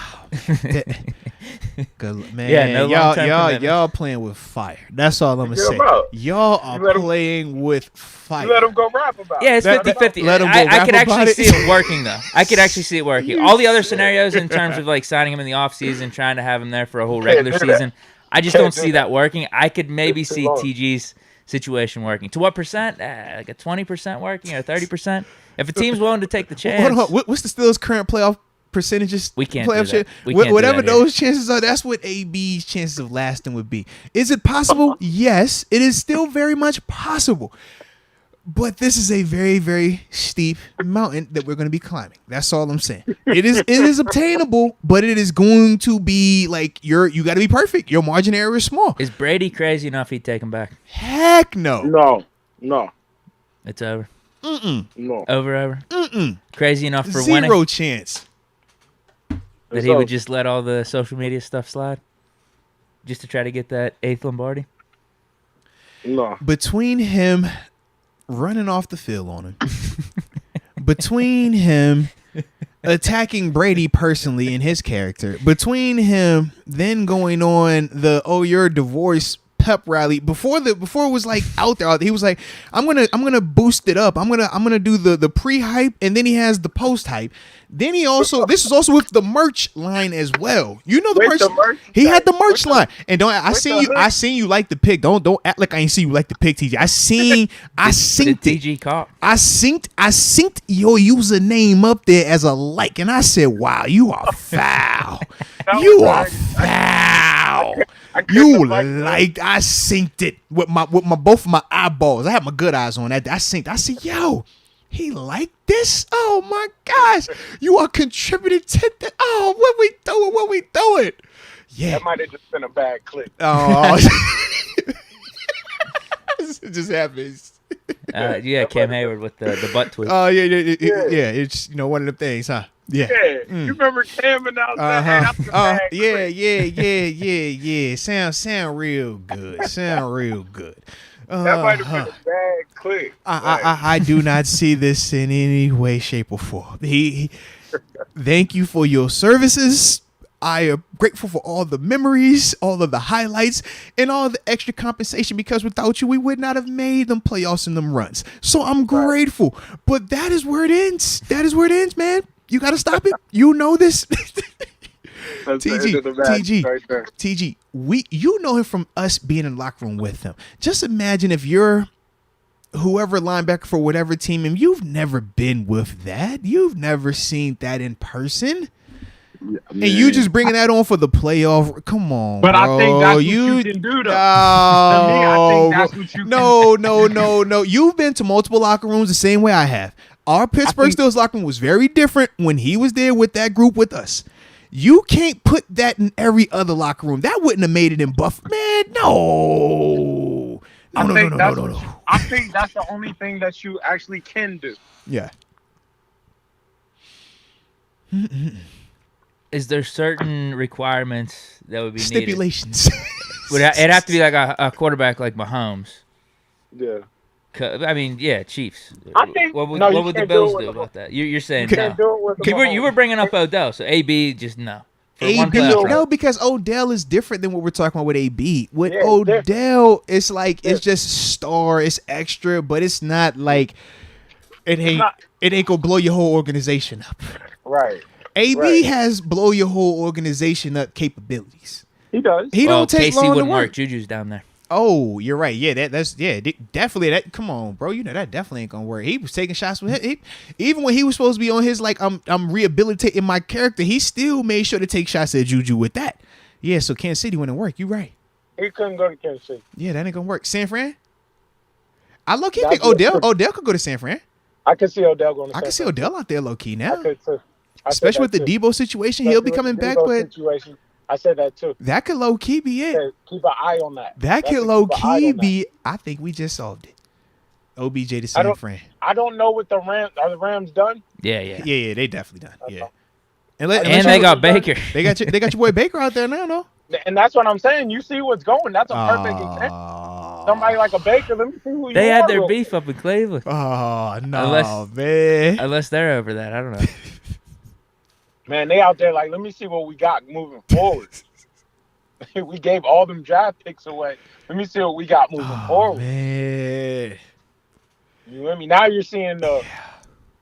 Good man. Yeah, y'all playing with fire. That's all I'm gonna say. Y'all are playing with fire. You let him go rap about it. Yeah, it's 50-50. I could actually see it working, though. I could actually see it working. All the other scenarios in terms of like signing him in the offseason, trying to have him there for a whole regular season, I just don't see that working. I could maybe see TG's situation working. To what percent? Like a 20% working or 30%? If a team's willing to take the chance. Hold on. What's the Steelers' current playoff percentages? We can't do that. Whatever those chances are, that's what AB's chances of lasting would be. Is it possible? Yes, it is still very much possible. But this is a very, very steep mountain that we're going to be climbing. That's all I'm saying. It is obtainable, but it is going to be like you got to be perfect. Your margin error is small. Is Brady crazy enough he'd take him back? Heck no. No. It's over. No. Over. Crazy enough for Zero winning? Chance. That he would just let all the social media stuff slide? Just to try to get that 8th Lombardi? No. Between him running off the field on him, between him attacking Brady personally in his character, between him then going on the you're divorced pep rally before it was like out there, he was like, I'm gonna boost it up. I'm gonna do the pre-hype, and then he has the post-hype. Then this is also with the merch line as well. You know the merch. He had the merch line. And I seen you like the pic. Don't act like I ain't see you like the pic, TG. I synced TG cop. I synced your username up there as a like, and I said, wow, you are foul. You are foul. I synced it with my both of my eyeballs. I had my good eyes on that. I synced. I said, yo, he liked this? Oh my gosh. You are contributing to that. Oh, what we doing? Yeah. That might have just been a bad clip. Oh. It just happens. Cam Hayward with the butt twist. Oh, yeah. It's one of the things, huh? Yeah. You remember Cam announced that? Yeah. Sound real good. That might have been a bad clip. I do not see this in any way, shape, or form. Thank you for your services. I am grateful for all the memories, all of the highlights, and all the extra compensation, because without you, we would not have made them playoffs and them runs. So I'm grateful. But that is where it ends. That is where it ends, man. You got to stop it. You know this. TG, you know him from us being in the locker room with him. Just imagine if you're whoever linebacker for whatever team, and you've never been with that. You've never seen that in person. Yeah, and you just bringing that on for the playoff. Come on, but bro. I think that's what you can do, though. No, to me, I think that's what you can do. No. You've been to multiple locker rooms the same way I have. Our Pittsburgh Steelers locker room was very different when he was there with that group with us. You can't put that in every other locker room. That wouldn't have made it in Buffalo. Man, no. No. I think that's the only thing that you actually can do. Yeah. Is there certain requirements that would be stipulations? Would it have to be like a quarterback like Mahomes? Yeah. I mean, yeah, Chiefs. I think what would the Bills do about that? You're saying no. You were bringing up Odell, so AB just no. AB, no, because Odell is different than what we're talking about with AB. With Odell, it's like it's just star, it's extra, but it's not like it ain't gonna blow your whole organization up. Right. AB has blow your whole organization up capabilities. He does. He don't take long to wouldn't work. Juju's down there. Oh, you're right. Yeah, that's definitely that. Come on, bro. You know that definitely ain't gonna work. He was taking shots with him. Even when he was supposed to be on his like I'm rehabilitating my character, he still made sure to take shots at Juju with that. Yeah, so Kansas City wouldn't work. You right. He couldn't go to Kansas City. Yeah, that ain't gonna work. San Fran. I low key think Odell could go to San Fran. I can see Odell going to San Fran. I can see Odell out there low key now. I could too. Especially with the Debo situation, he'll be coming back. But I said that too. That could low key be it. Keep an eye on that. That could low key be. I think we just solved it. OBJ to San Fran. I don't know what the Rams are. The Rams done? Yeah. They definitely done. Yeah. And they got Baker. They got your boy Baker out there now, no? And that's what I'm saying. You see what's going. That's a perfect example. Somebody like a Baker. Let me see who they had their beef up in Cleveland. Oh no, man! Unless they're over that, I don't know. Man, they out there like, let me see what we got moving forward. We gave all them draft picks away. Let me see what we got moving forward. Man. You hear me? Now you're seeing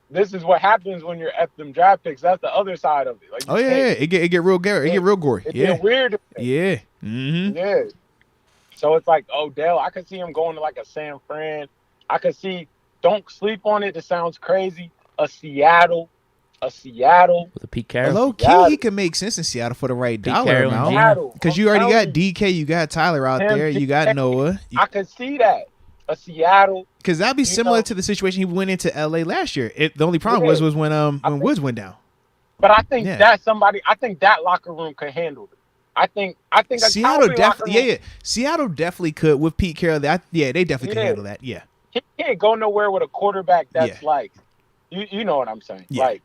this is what happens when you're at them draft picks. That's the other side of it. Like, it get real gory. It get real gory. It get weird. Yeah. Mm-hmm. Yeah. So it's like Odell. I could see him going to like a San Fran. I could see. Don't sleep on it. It sounds crazy. A Seattle. With a Pete Carroll. Low key, he can make sense in Seattle for the right dollar amount. Because you already got DK, you got Tyler out there, you got Noah. I could see that. A Seattle. Because that'd be similar to the situation he went into LA last year. The only problem was when Woods went down. But I think that locker room could handle it. I think Seattle definitely Seattle definitely could with Pete Carroll. They definitely could handle that. Yeah. He can't go nowhere with a quarterback that's like you know what I'm saying. Yeah. Like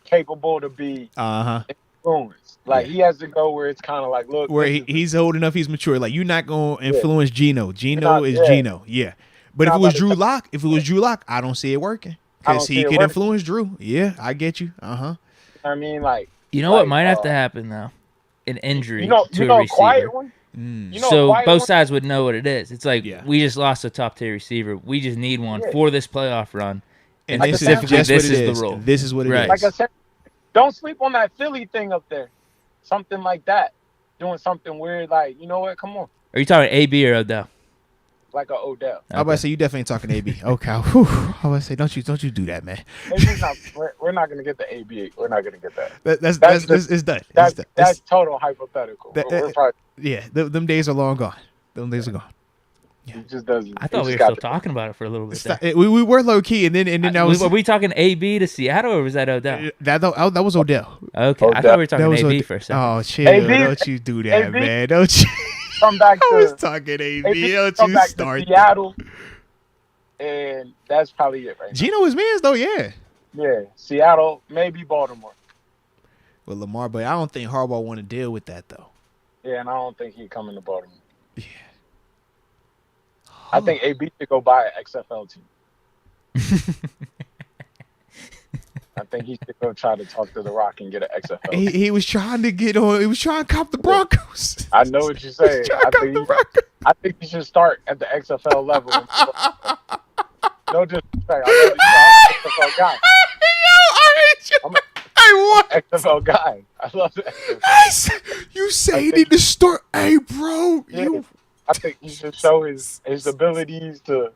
capable to be influenced. Like he has to go where it's kind of like look where he's old enough, he's mature. Like you're not gonna influence Geno. Geno is Geno. Yeah. But if it was Drew Lock, I don't see it working. Because he could influence Drew. Yeah, I get you. I mean, like what might have to happen though? An injury to a receiver. Quiet one? So both sides would know what it is. It's like we just lost a top tier receiver. We just need one for this playoff run. And like specifically, this is the rule. This is what it is. Like I said, don't sleep on that Philly thing up there. Something like that. Doing something weird, like, you know what? Come on. Are you talking AB or Odell? Like a Odell. Okay. I was about to say, you definitely talking AB. Okay. Whew. I was about to say, don't you do that, man. We're not going to get the AB. We're not going to get that. That's it's done. That's total hypothetical. Them days are long gone. Them days are gone. Yeah. It just doesn't. I thought we were still talking about it for a little bit. We were low key, and then I was. Were we talking AB to Seattle, or was that Odell? That was Odell. Okay, I thought we were talking AB for a second. Oh, chill! Don't you do that, man? Don't you? Come back. I was talking AB. Don't you start to Seattle, and that's probably it, right? Geno is man's though, yeah. Yeah, Seattle, maybe Baltimore. Well, Lamar, but I don't think Harbaugh want to deal with that though. Yeah, and I don't think he's coming to Baltimore. Yeah. I think AB should go buy an XFL team. I think he should go try to talk to The Rock and get an XFL team. He was trying to get on. He was trying to cop the Broncos. I know what you're saying. I think he should start at the XFL level. No disrespect. I'm an XFL guy. I'm an XFL guy. I love that. You say he need to start. Hey, bro. Yeah. I think he should show his abilities to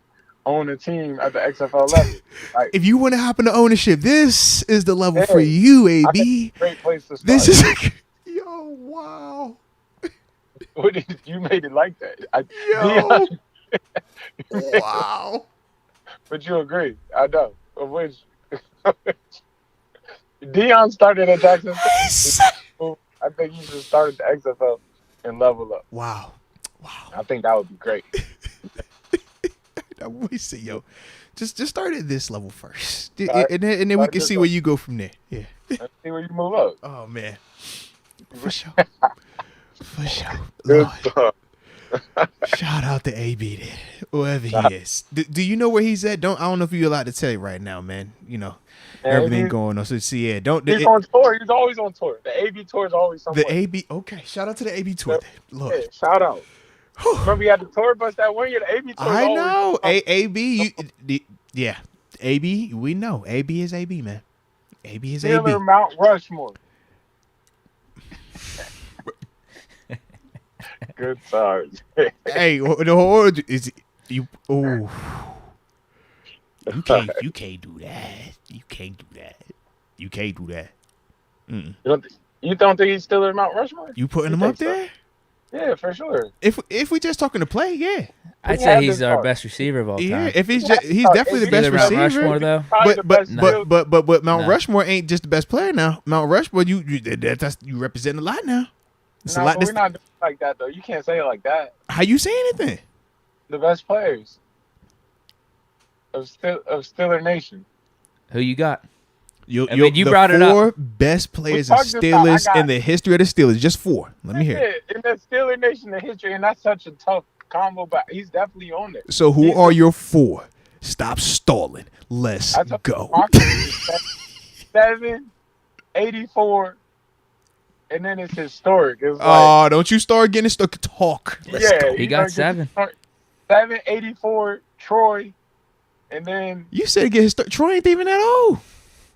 own a team at the XFL level. Like, if you want to hop into ownership, this is the level for you, I think AB. it's a great place to start. This is yo, wow. You made it like that. Yo. Wow. But you agree. I know. Of which Dion started at Jackson State. I think he should start at the XFL and level up. Wow. I think that would be great. We see, yo. Just start at this level first. Start- and then we can see where you go from there. Yeah. Let's see where you move up. Oh man. For sure. For sure. Good Lord. stuff. Shout out to AB there, whoever he is. Do you know where he's at? I don't know if you're allowed to tell you right now, man. You know, everything going on. So see, yeah, don't. He's on tour. He's always on tour. The AB tour is always somewhere. The AB. Okay, shout out to the AB tour. Lord. Yeah, shout out. Remember we had the tour bus that one year. The AB tour. I know. AB. Yeah. AB. We know. AB is AB, man. AB is AB. Mount Rushmore. Good times. Hey, the is you? Oh, you can't do that. You can't do that. You can't do that. You don't think he's still in Mount Rushmore? You putting him up there? So? Yeah, for sure. If we just talking to play, yeah. I'd say he's our best receiver of all time. Yeah, if he's definitely the best receiver. Mount Rushmore, though. But Mount Rushmore ain't just the best player now. Mount Rushmore, you represent a lot now. It's a lot. But we're not doing it like that though. You can't say it like that. How you saying it then? The best players of Steeler Nation. Who you got? You brought it up. 4 best players of Steelers in the history of the Steelers. Just 4. Let me hear it. In the Steeler Nation in history, and that's such a tough combo, but he's definitely on there. So who are your 4? Stop stalling. Let's go. 7, 84, and then it's historic. It's like, don't you start getting stuck. Talk. Let's go. He got 7. 7, 84, Troy, and then you said get historic. Troy ain't even that old.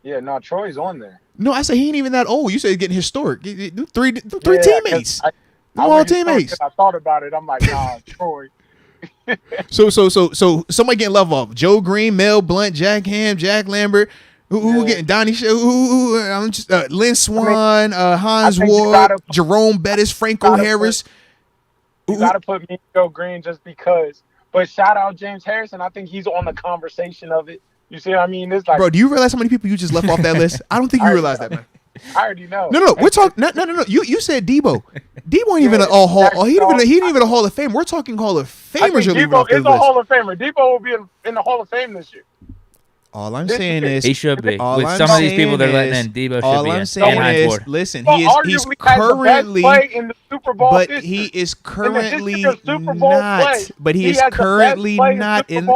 Yeah, no, Troy's on there. No, I said he ain't even that old. You said he's getting historic. Three teammates. All teammates. I thought about it. I'm like, nah, Troy. So somebody getting love off. Joe Green, Mel Blunt, Jack Ham, Jack Lambert. Who getting Donnie Show? I'm just Lynn Swan, Hans Ward, Jerome Bettis, Franco Harris. You gotta put me Joe Green just because. But shout out James Harrison. I think he's on the conversation of it. You see what I mean? It's like, bro, do you realize how many people you just left off that list? I don't think you realize that, man. I already know. No. We're talking. No. You said Debo. Debo ain't even a Hall. He ain't even a Hall of Fame. We're talking Hall of Famers. Debo is a Hall of Famer. Debo will be in the Hall of Fame this year. All I'm saying is he should be. With some of these people they're letting in, Debo should be. All I'm saying is, listen, he's currently in the Super Bowl, but he is currently not. But he is currently not in.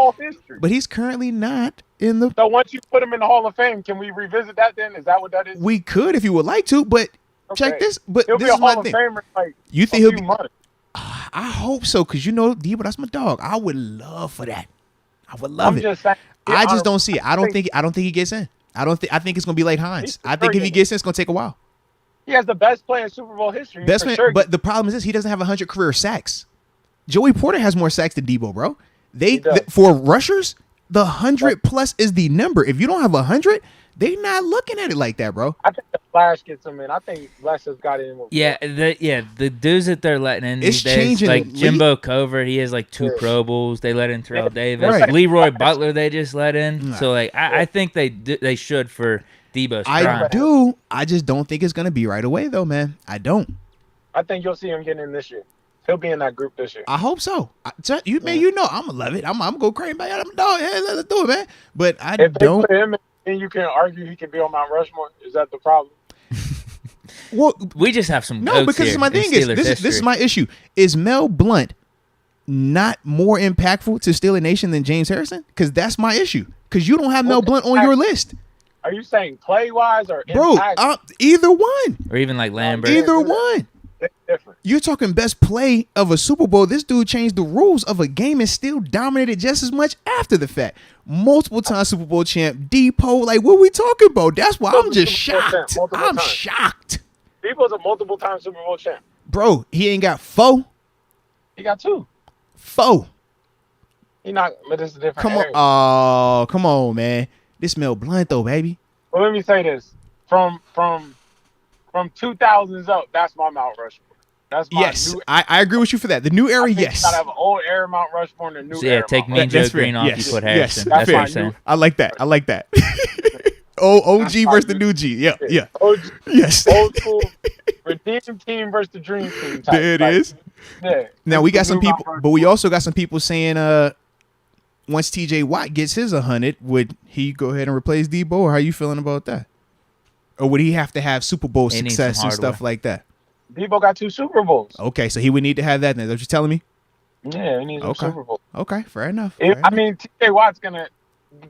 But he's currently not in the. So once you put him in the Hall of Fame, can we revisit that? Then is that what that is? We could if you would like to, but check this. But he'll this be a is my Hall thing. of Famer, like, you think he'll be? Months. I hope so, because you know Debo, that's my dog. I would love for that. I would love it. Just saying, I just don't see it. I don't think he gets in. I think it's gonna be like Hines. I think if he gets in, it's gonna take a while. He has the best play in Super Bowl history. Best man, sure. But the problem is this: he doesn't have 100 career sacks. Joey Porter has more sacks than Debo, bro. For rushers, the 100 plus is the number. If you don't have 100, they not looking at it like that, bro. I think the Flash gets him in. I think Flash has got it in. The dudes that they're letting in it's these days, changing. like Jimbo Covert, he has like 2 Pro Bowls. They let in Terrell Davis, Leroy Butler. They just let in. So like, I think they should for Debo's prime. I do. I just don't think it's gonna be right away, though, man. I don't. I think you'll see him getting in this year. He'll be in that group this year. I hope so. You know, I'm gonna love it. I'm gonna go crazy about it. I'm a dog. Hey, let's do it, man. But if don't. Put him in, and you can argue he can be on Mount Rushmore. Is that the problem? Well, we just have some. No, because my thing is this is my issue. Is Mel Blunt not more impactful to Steeler Nation than James Harrison? Because that's my issue. Because you don't have Mel Blunt on your list. Are you saying play wise or impact? Either one, or even like Lambert? Either one. It's different. You're talking best play of a Super Bowl. This dude changed the rules of a game and still dominated just as much after the fact. Multiple time Super Bowl champ, Depot. Like, what are we talking about? That's why I'm just shocked. I'm shocked. Depot's a multiple time Super Bowl champ. Bro, he ain't got 4. He got 2. 4. He not, but it's a different Come on. area. Oh, come on, man. This smell blunt though, baby. Well, let me say this: from 2000s up, that's my Mount Rushmore. That's my Yes, new. I agree with you for that. The new era, yes. You gotta have an old era Mount Rushmore and a new So, era. take Mount Mean Joe That's fair. Green off, Yes. you put Yes. Harrison. That's That's what fair. I'm saying. I like that. I like that. OG versus the new G. Yeah, yeah. Yes. Old school redeem team versus the dream team. Type. There it is. Yeah. Now we got some New Mount people, Rushmore. but we also got some people saying, once TJ Watt gets his 100, would he go ahead and replace Debo? Or how you feeling about that? Or would he have to have Super Bowl He needs success some and stuff hardware. like that? Debo got 2 Super Bowls. Okay, so he would need to have that. Then, is that what you're telling me? Yeah, he needs a Super Bowl. Okay, fair enough. I mean, TJ Watt's gonna.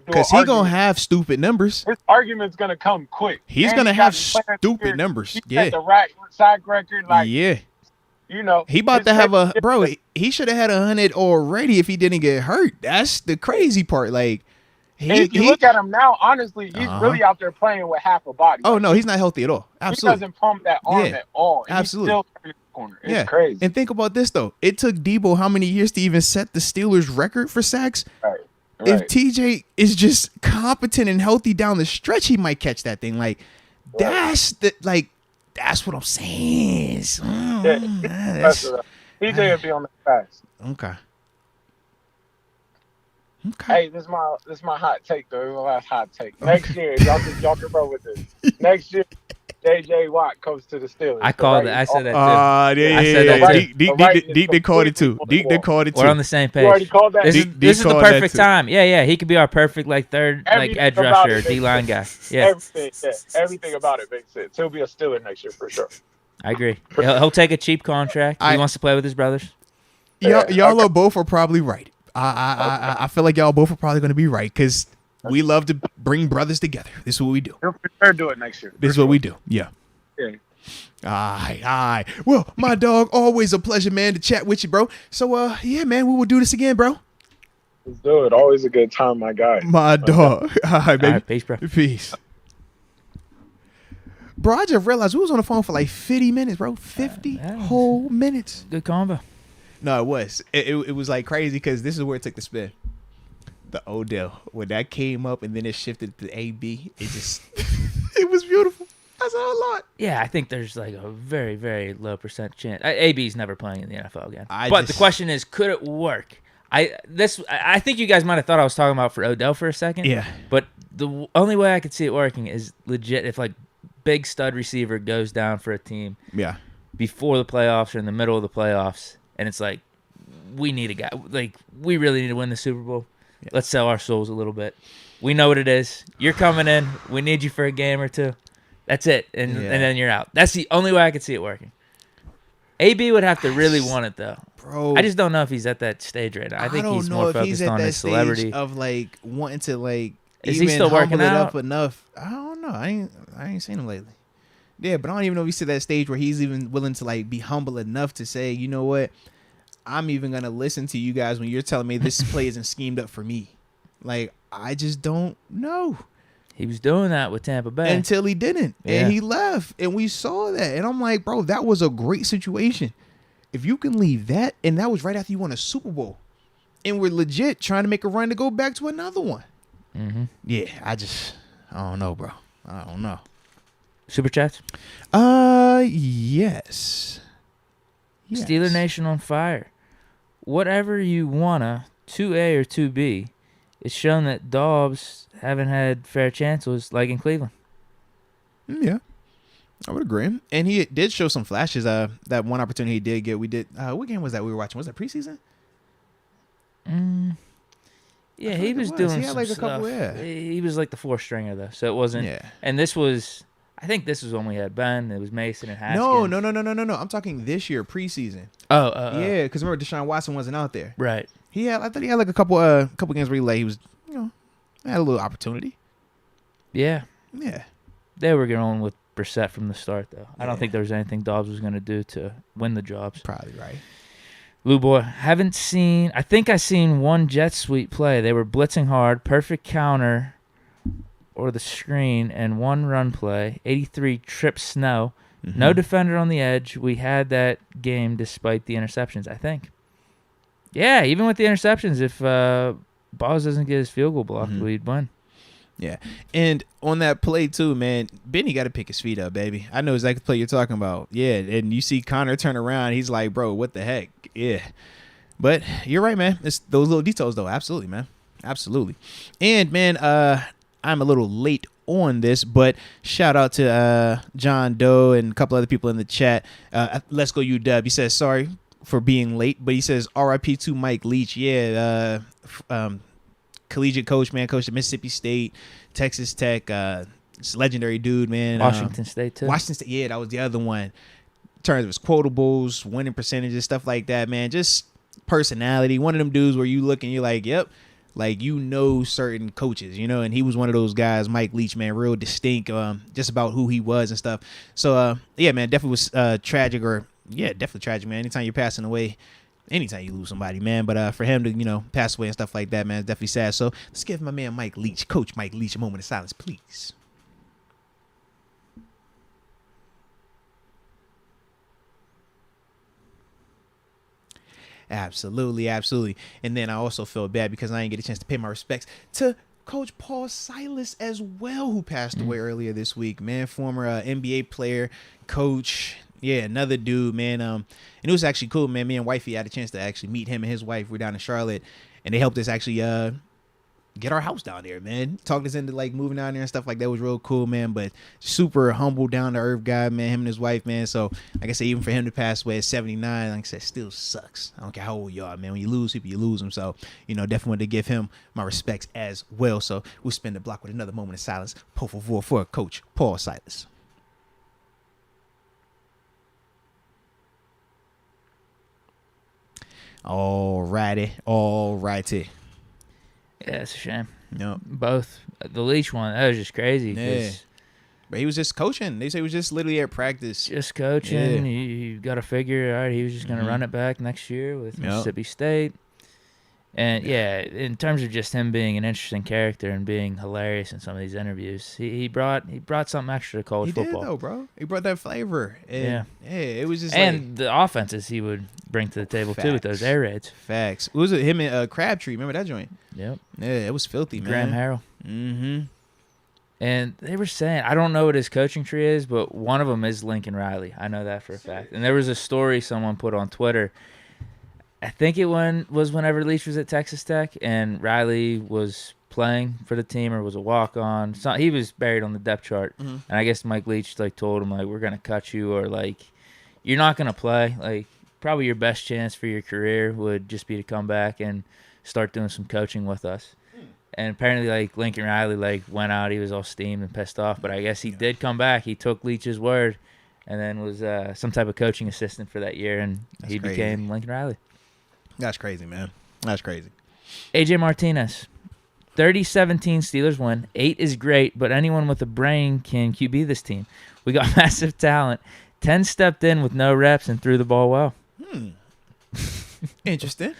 Because he gonna have stupid numbers. His argument's gonna come quick. He's gonna have stupid numbers. He set the sack record. Like, yeah. You know, he about to have a bro. He should have had 100 already if he didn't get hurt. That's the crazy part. Like, if you look at him now, honestly, he's really out there playing with half a body. Oh no, he's not healthy at all. Absolutely, he doesn't pump that arm at all. Absolutely, he's still turning the corner. It's crazy. And think about this though. It took Debo how many years to even set the Steelers record for sacks? Right. If TJ is just competent and healthy down the stretch, he might catch that thing. Like, that's what I'm saying. TJ would be on the fast. Okay. Hey, this is my hot take though. This is my last hot take. Next year, y'all can roll with this. Next year, J.J. Watt comes to the Steelers. I called it. I said that too. I said that too. Deke they called it too. Deke they called it too. We're on the same page. You already called that. This is the perfect time. Yeah. He could be our perfect third edge rusher, D-line guy. Yeah. Everything about it makes sense. He'll be a Steeler next year for sure. I agree. He'll take a cheap contract. He wants to play with his brothers. Y'all are both are probably right. I feel like y'all both are probably going to be right because we love to bring brothers together. This is what we do. He'll for sure do it next year. This is what we do. Yeah. Aye. Well, my dog, always a pleasure, man, to chat with you, bro. So, yeah, man, we will do this again, bro. Let's do it. Always a good time, my guy. My dog. All right, baby. All right, peace, bro. Peace. Bro, I just realized we was on the phone for like 50 minutes, bro. 50 whole minutes. Good combo. No, it was. It was like crazy because this is where it took the spin. The Odell. When that came up and then it shifted to AB, it just, it was beautiful. That's a whole lot. Yeah, I think there's like a very, very low percent chance. AB's never playing in the NFL again. But the question is, could it work? I think you guys might have thought I was talking about for Odell for a second. Yeah. But the only way I could see it working is legit if like big stud receiver goes down for a team. Yeah. Before the playoffs or in the middle of the playoffs, and it's like, we need a guy. Like, we really need to win the Super Bowl. Yeah. Let's sell our souls a little bit. We know what it is. You're coming in. We need you for a game or two. That's it. And then you're out. That's the only way I could see it working. AB would have to really want it, though. Bro. I just don't know if he's at that stage right now. I think he's more focused on his celebrity. Of, like, wanting to, like, is even he still working out? Up enough. I don't know. I ain't seen him lately. Yeah, but I don't even know if he's to that stage where he's even willing to, like, be humble enough to say, you know what? I'm even going to listen to you guys when you're telling me this play isn't schemed up for me. Like, I just don't know. He was doing that with Tampa Bay. Until he didn't. Yeah. And he left. And we saw that. And I'm like, bro, that was a great situation. If you can leave that, and that was right after you won a Super Bowl. And we're legit trying to make a run to go back to another one. Mm-hmm. Yeah, I don't know, bro. I don't know. Super chats? Yes. Steeler Nation on fire. Whatever you wanna, 2A or 2B, it's shown that Dobbs haven't had fair chances like in Cleveland. Yeah, I would agree. And he did show some flashes. That one opportunity he did get, we did. What game was that we were watching? Was that preseason? Yeah, he was doing. He had like a couple. Yeah, he was like the fourth stringer though, so it wasn't. Yeah. And this was, I think this was when we had Ben. It was Mason and Haskins. No. I'm talking this year preseason. Yeah, because remember Deshaun Watson wasn't out there. Right. I thought he had like a couple games where he late. He was, had a little opportunity. Yeah. Yeah. They were going with Brissett from the start though. I don't think there was anything Dobbs was going to do to win the jobs. Probably right. Lou Boy, I think I seen one jet sweep play. They were blitzing hard, perfect counter or the screen, and one run play. 83 trip Snow. Mm-hmm. No defender on the edge. We had that game despite the interceptions, I think. Yeah, even with the interceptions, if Balls doesn't get his field goal blocked, we'd win. Yeah. And on that play, too, man, Benny got to pick his feet up, baby. I know exactly the play you're talking about. Yeah, and you see Connor turn around. He's like, bro, what the heck? Yeah. But you're right, man. It's those little details, though. Absolutely, man. Absolutely. And, man, I'm a little late on this, but shout out to John Doe and a couple other people in the chat. Let's Go UW. He says, sorry for being late, but he says RIP to Mike Leach. Yeah, collegiate coach, man, coached at Mississippi State, Texas Tech, legendary dude, man. Washington State too. Washington State, yeah, that was the other one. In terms of his quotables, winning percentages, stuff like that, man. Just personality. One of them dudes where you look and you're like, yep, like you know certain coaches, you know, and he was one of those guys, Mike Leach, man, real distinct, just about who he was and stuff. So yeah, man, definitely was tragic, or yeah, definitely tragic, man. Anytime you're passing away, anytime you lose somebody, man. But for him to, you know, pass away and stuff like that, man, it's definitely sad. So let's give my man Mike Leach, Coach Mike Leach, a moment of silence, please. Absolutely, absolutely. And then I also feel bad because I didn't get a chance to pay my respects to Coach Paul Silas as well, who passed away earlier this week, man. Former NBA player, coach. Yeah, another dude, man. And it was actually cool, man. Me and wifey had a chance to actually meet him and his wife. We're down in Charlotte, and they helped us actually get our house down there, man. Talked us into like moving down there and stuff like that. It was real cool, man. But super humble, down to earth guy, man. Him and his wife, man. So like I said, even for him to pass away at 79, like I said, still sucks. I don't care how old you are, man. When you lose people, you lose them. So, you know, definitely wanted to give him my respects as well. So we'll spend the block with another moment of silence. Por favor for Coach Paul Silas. All righty. Yeah, it's a shame. Yep. Both. The Leach one, that was just crazy. Yeah. But he was just coaching. They say he was just literally at practice. Just coaching. Yeah. You got to figure, all right, he was just going to run it back next year with Mississippi State. And, yeah, in terms of just him being an interesting character and being hilarious in some of these interviews, he brought something extra to college football. He did, though, bro. He brought that flavor. And, yeah, it was just and the offenses he would bring to the table, too, with those air raids. Facts. It was him and Crabtree. Remember that joint? Yep. Yeah, it was filthy, man. Graham Harrell. Mm-hmm. And they were saying, I don't know what his coaching tree is, but one of them is Lincoln Riley. I know that for a fact. And there was a story someone put on Twitter. I think it was whenever Leach was at Texas Tech, and Riley was playing for the team or was a walk-on. So he was buried on the depth chart. Mm-hmm. And I guess Mike Leach like told him, like, we're going to cut you, or, like, you're not going to play. Like, probably your best chance for your career would just be to come back and start doing some coaching with us. And apparently, like, Lincoln Riley, like, went out. He was all steamed and pissed off. But I guess he did come back. He took Leach's word and then was some type of coaching assistant for that year, and he became Lincoln Riley. That's crazy, man. That's crazy. AJ Martinez, 30-17 Steelers win. 8 is great, but anyone with a brain can QB this team. We got massive talent. 10 stepped in with no reps and threw the ball well. Interesting.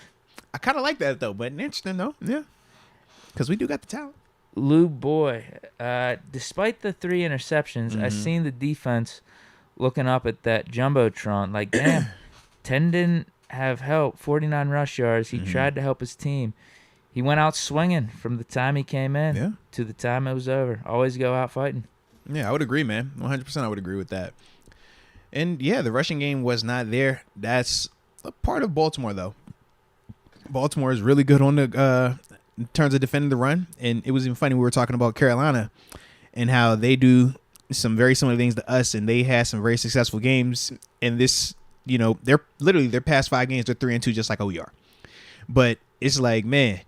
I kind of like that, though, but interesting, though. Yeah. Because we do got the talent. Lou Boy, despite the 3 interceptions, I seen the defense looking up at that Jumbotron. Like, damn, 10 didn't have help, 49 rush yards. He tried to help his team. He went out swinging from the time he came in to the time it was over. Always go out fighting. Yeah, I would agree, man. 100% I would agree with that. And, yeah, the rushing game was not there. That's a part of Baltimore, though. Baltimore is really good on the in terms of defending the run. And it was even funny, we were talking about Carolina and how they do some very similar things to us, and they had some very successful games. And this, you know, they're literally their past 5 games, they're 3-2, just like how we are. But it's like, man,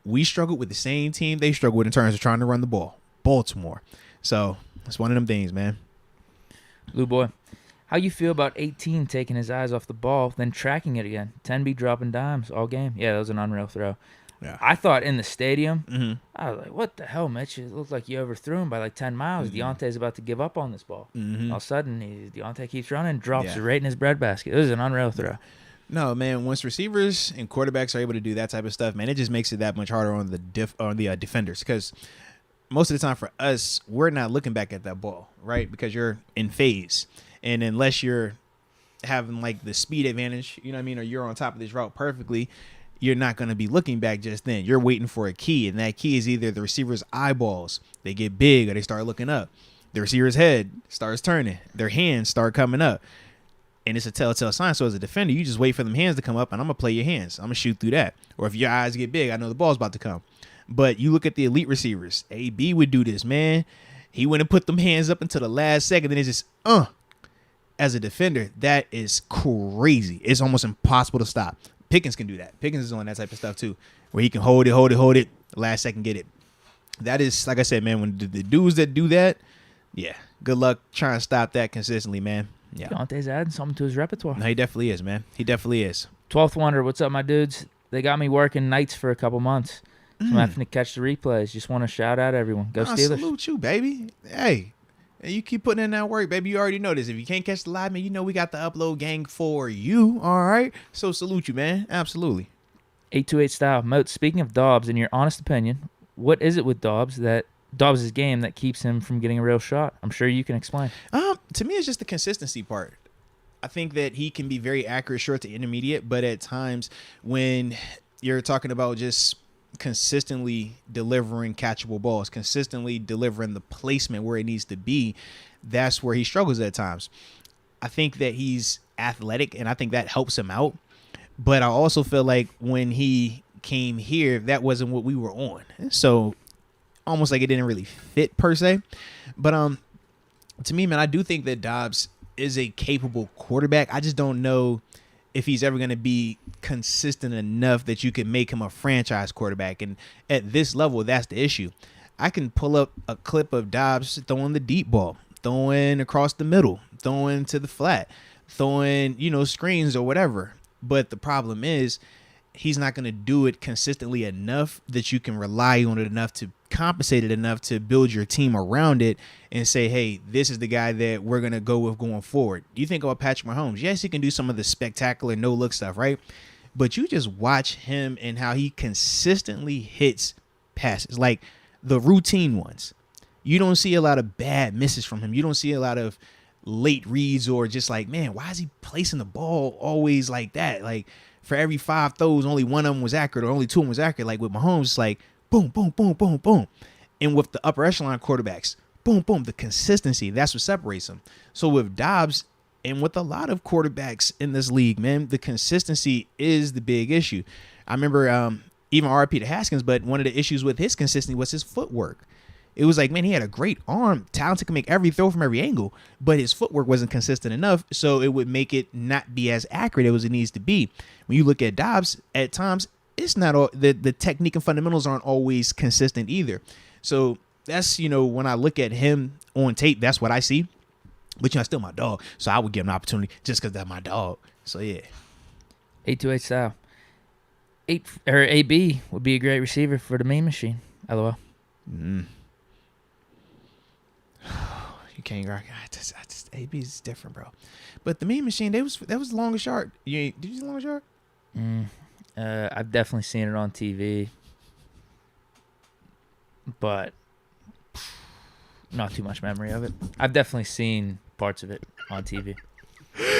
we struggled with the same team they struggled with in terms of trying to run the ball. Baltimore. So it's one of them things, man. Lou Boy, how you feel about 18 taking his eyes off the ball, then tracking it again? 10 be dropping dimes all game. Yeah, that was an unreal throw. Yeah. I thought in the stadium, I was like, what the hell, Mitch? It looked like you overthrew him by like 10 miles. Deontay's about to give up on this ball. All of a sudden, Deontay keeps running, drops it right in his breadbasket. It was an unreal throw. No, man, once receivers and quarterbacks are able to do that type of stuff, man, it just makes it that much harder on the defenders, because most of the time for us, we're not looking back at that ball, right? Because you're in phase. And unless you're having like the speed advantage, you know what I mean, or you're on top of this route perfectly, you're not going to be looking back just then. You're waiting for a key, and that key is either the receiver's eyeballs, they get big or they start looking up. The receiver's head starts turning. Their hands start coming up. And it's a telltale sign. So as a defender, you just wait for them hands to come up, and I'm going to play your hands. I'm going to shoot through that. Or if your eyes get big, I know the ball's about to come. But you look at the elite receivers. AB would do this, man. He wouldn't put them hands up until the last second. Then it's just, As a defender, that is crazy. It's almost impossible to stop. Pickens can do that. Pickens is on that type of stuff too, where he can hold it, last second get it. That is, like I said, man, when the dudes that do that, yeah, good luck trying to stop that consistently, man. Yeah. Dante's adding something to his repertoire. No, he definitely is, man. He definitely is. 12th Wonder, what's up, my dudes? They got me working nights for a couple months. So I'm having to catch the replays. Just want to shout out everyone. Go Steelers. Salute you, baby. Hey, you keep putting in that work, baby. You already know this. If you can't catch the live, man, you know we got the upload gang for you, all right? So salute you, man. Absolutely. 828 style. Moats, speaking of Dobbs, in your honest opinion, what is it with Dobbs' game that keeps him from getting a real shot? I'm sure you can explain. To me, it's just the consistency part. I think that he can be very accurate, short to intermediate, but at times when you're talking about just consistently delivering catchable balls, consistently delivering the placement where it needs to be, that's where he struggles at times. I think that he's athletic, and I think that helps him out. But I also feel like when he came here, that wasn't what we were on. So almost like it didn't really fit per se. But to me, man, I do think that Dobbs is a capable quarterback. I just don't know if he's ever going to be consistent enough that you can make him a franchise quarterback. And at this level, that's the issue. I can pull up a clip of Dobbs throwing the deep ball, throwing across the middle, throwing to the flat, throwing, screens or whatever. But the problem is he's not going to do it consistently enough that you can rely on it enough to compensate it enough to build your team around it and say, hey, this is the guy that we're going to go with going forward. You think about Patrick Mahomes. Yes, he can do some of the spectacular no-look stuff, right? But you just watch him and how he consistently hits passes, like the routine ones. You don't see a lot of bad misses from him. You don't see a lot of late reads or just like, man, why is he placing the ball always like that? Like for every 5 throws, only one of them was accurate or only 2 of them was accurate. Like with Mahomes, it's like boom, boom, boom, boom, boom. And with the upper echelon quarterbacks, boom, boom, the consistency, that's what separates them. So with Dobbs and with a lot of quarterbacks in this league, man, the consistency is the big issue. I remember even RP to Haskins, but one of the issues with his consistency was his footwork. It was like, man, he had a great arm, talented, can make every throw from every angle, but his footwork wasn't consistent enough, so it would make it not be as accurate as it needs to be. When you look at Dobbs, at times, it's not all the technique and fundamentals aren't always consistent either. So that's, when I look at him on tape, that's what I see. But, still my dog, so I would give him an opportunity just because that's my dog. So, yeah. 828 style. AB would be a great receiver for the Mean Machine. LOL. You can't argue. AB is different, bro. But the Mean Machine, that was the longest yard. Did you see the longest yard? I've definitely seen it on TV, but not too much memory of it. I've definitely seen parts of it on TV.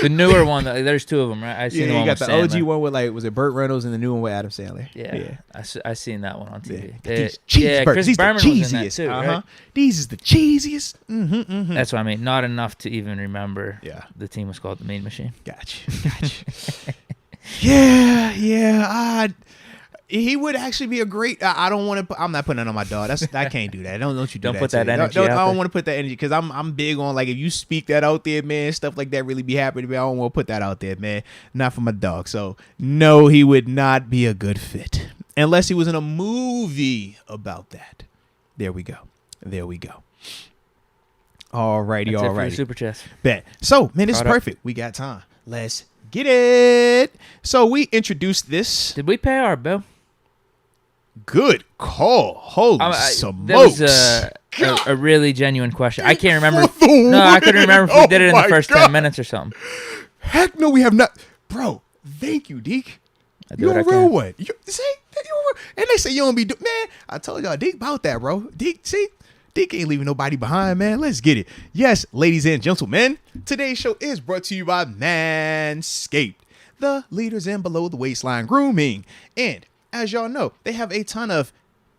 The newer one, there's 2 of them, right? I've seen the one you got with the Sandler. OG one with was it Burt Reynolds and the new one with Adam Sandler? Yeah. I seen that one on TV. These Chris these Berman the was in that cheesiest. too, right? These is the cheesiest. Mm-hmm. That's what I mean. Not enough to even remember. Yeah. The team was called the Mean Machine. Gotcha. Yeah. He would actually be a great. I don't want to. I'm not putting that on my dog. I can't do that. Don't you do don't that. Put that energy. I don't want to put that energy because I'm big on like if you speak that out there, man, stuff like that really be happening. I don't want to put that out there, man. Not for my dog. So no, he would not be a good fit unless he was in a movie about that. There we go. Alrighty. Super chest. Bet. So man, this is perfect. We got time. Let's get it. So we introduced this. Did we pay our bill? Good call. Holy That smokes. was a really genuine question. I can't remember. No, I couldn't remember if we did it in the first 10 minutes or something. Heck no, we have not. Bro, thank you, Deke. You're a real one. And they say you don't be doing. Man, I told y'all, Deke about that, bro. Deke ain't leaving nobody behind, man. Let's get it. Yes, ladies and gentlemen, today's show is brought to you by Manscaped, the leaders in below the waistline grooming. And as y'all know, they have a ton of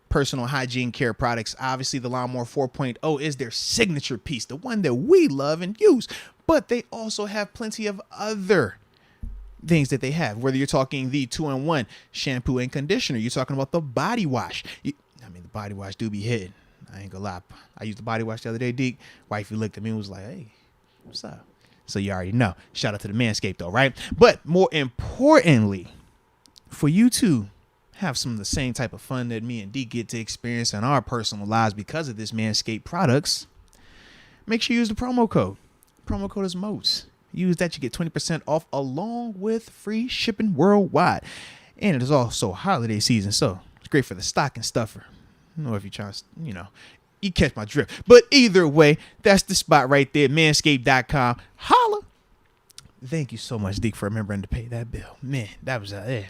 personal hygiene care products. Obviously, the Lawnmower 4.0 is their signature piece, the one that we love and use. But they also have plenty of other things that they have, whether you're talking the 2-in-1 shampoo and conditioner, you're talking about the body wash. The body wash do be hitting. I ain't gonna lie. I used the body wash the other day, Deke. Wifey looked at me and was like, hey, what's up? So you already know. Shout out to the Manscaped though, right? But more importantly, for you to have some of the same type of fun that me and Deke get to experience in our personal lives because of this Manscaped products, make sure you use the promo code. Promo code is Moats. Use that, you get 20% off along with free shipping worldwide. And it is also holiday season, so it's great for the stocking stuffer. I don't know if you're trying to, you catch my drift. But either way, that's the spot right there, manscaped.com. Holla. Thank you so much, Deke, for remembering to pay that bill. Man, that was no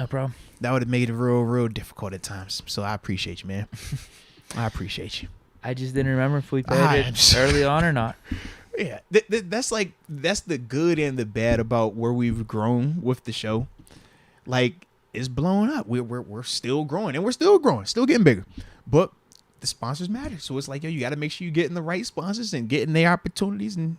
problem. That would have made it real difficult at times. So I appreciate you, man. I appreciate you. I just didn't remember if we paid it early on or not. Yeah, that's the good and the bad about where we've grown with the show. Like, it's blowing up. We're still growing, and we're still growing, still getting bigger. But the sponsors matter. So it's like, yo, you got to make sure you're getting the right sponsors and getting their opportunities, and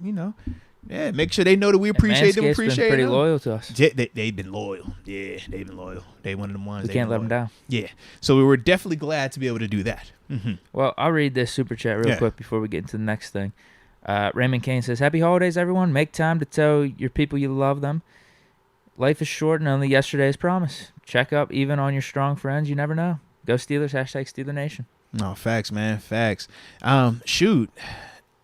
make sure they know that we appreciate them. Been pretty loyal to us. They've been loyal. Yeah, they've been loyal. They one of them ones. We can't let them down. Yeah. So we were definitely glad to be able to do that. Mm-hmm. Well, I'll read this super chat real quick before we get into the next thing. Raymond Kane says, happy holidays, everyone. Make time to tell your people you love them. Life is short and only yesterday's promise. Check up even on your strong friends. You never know. Go Steelers. #Steeler Nation. No, facts, man. Facts. Shoot.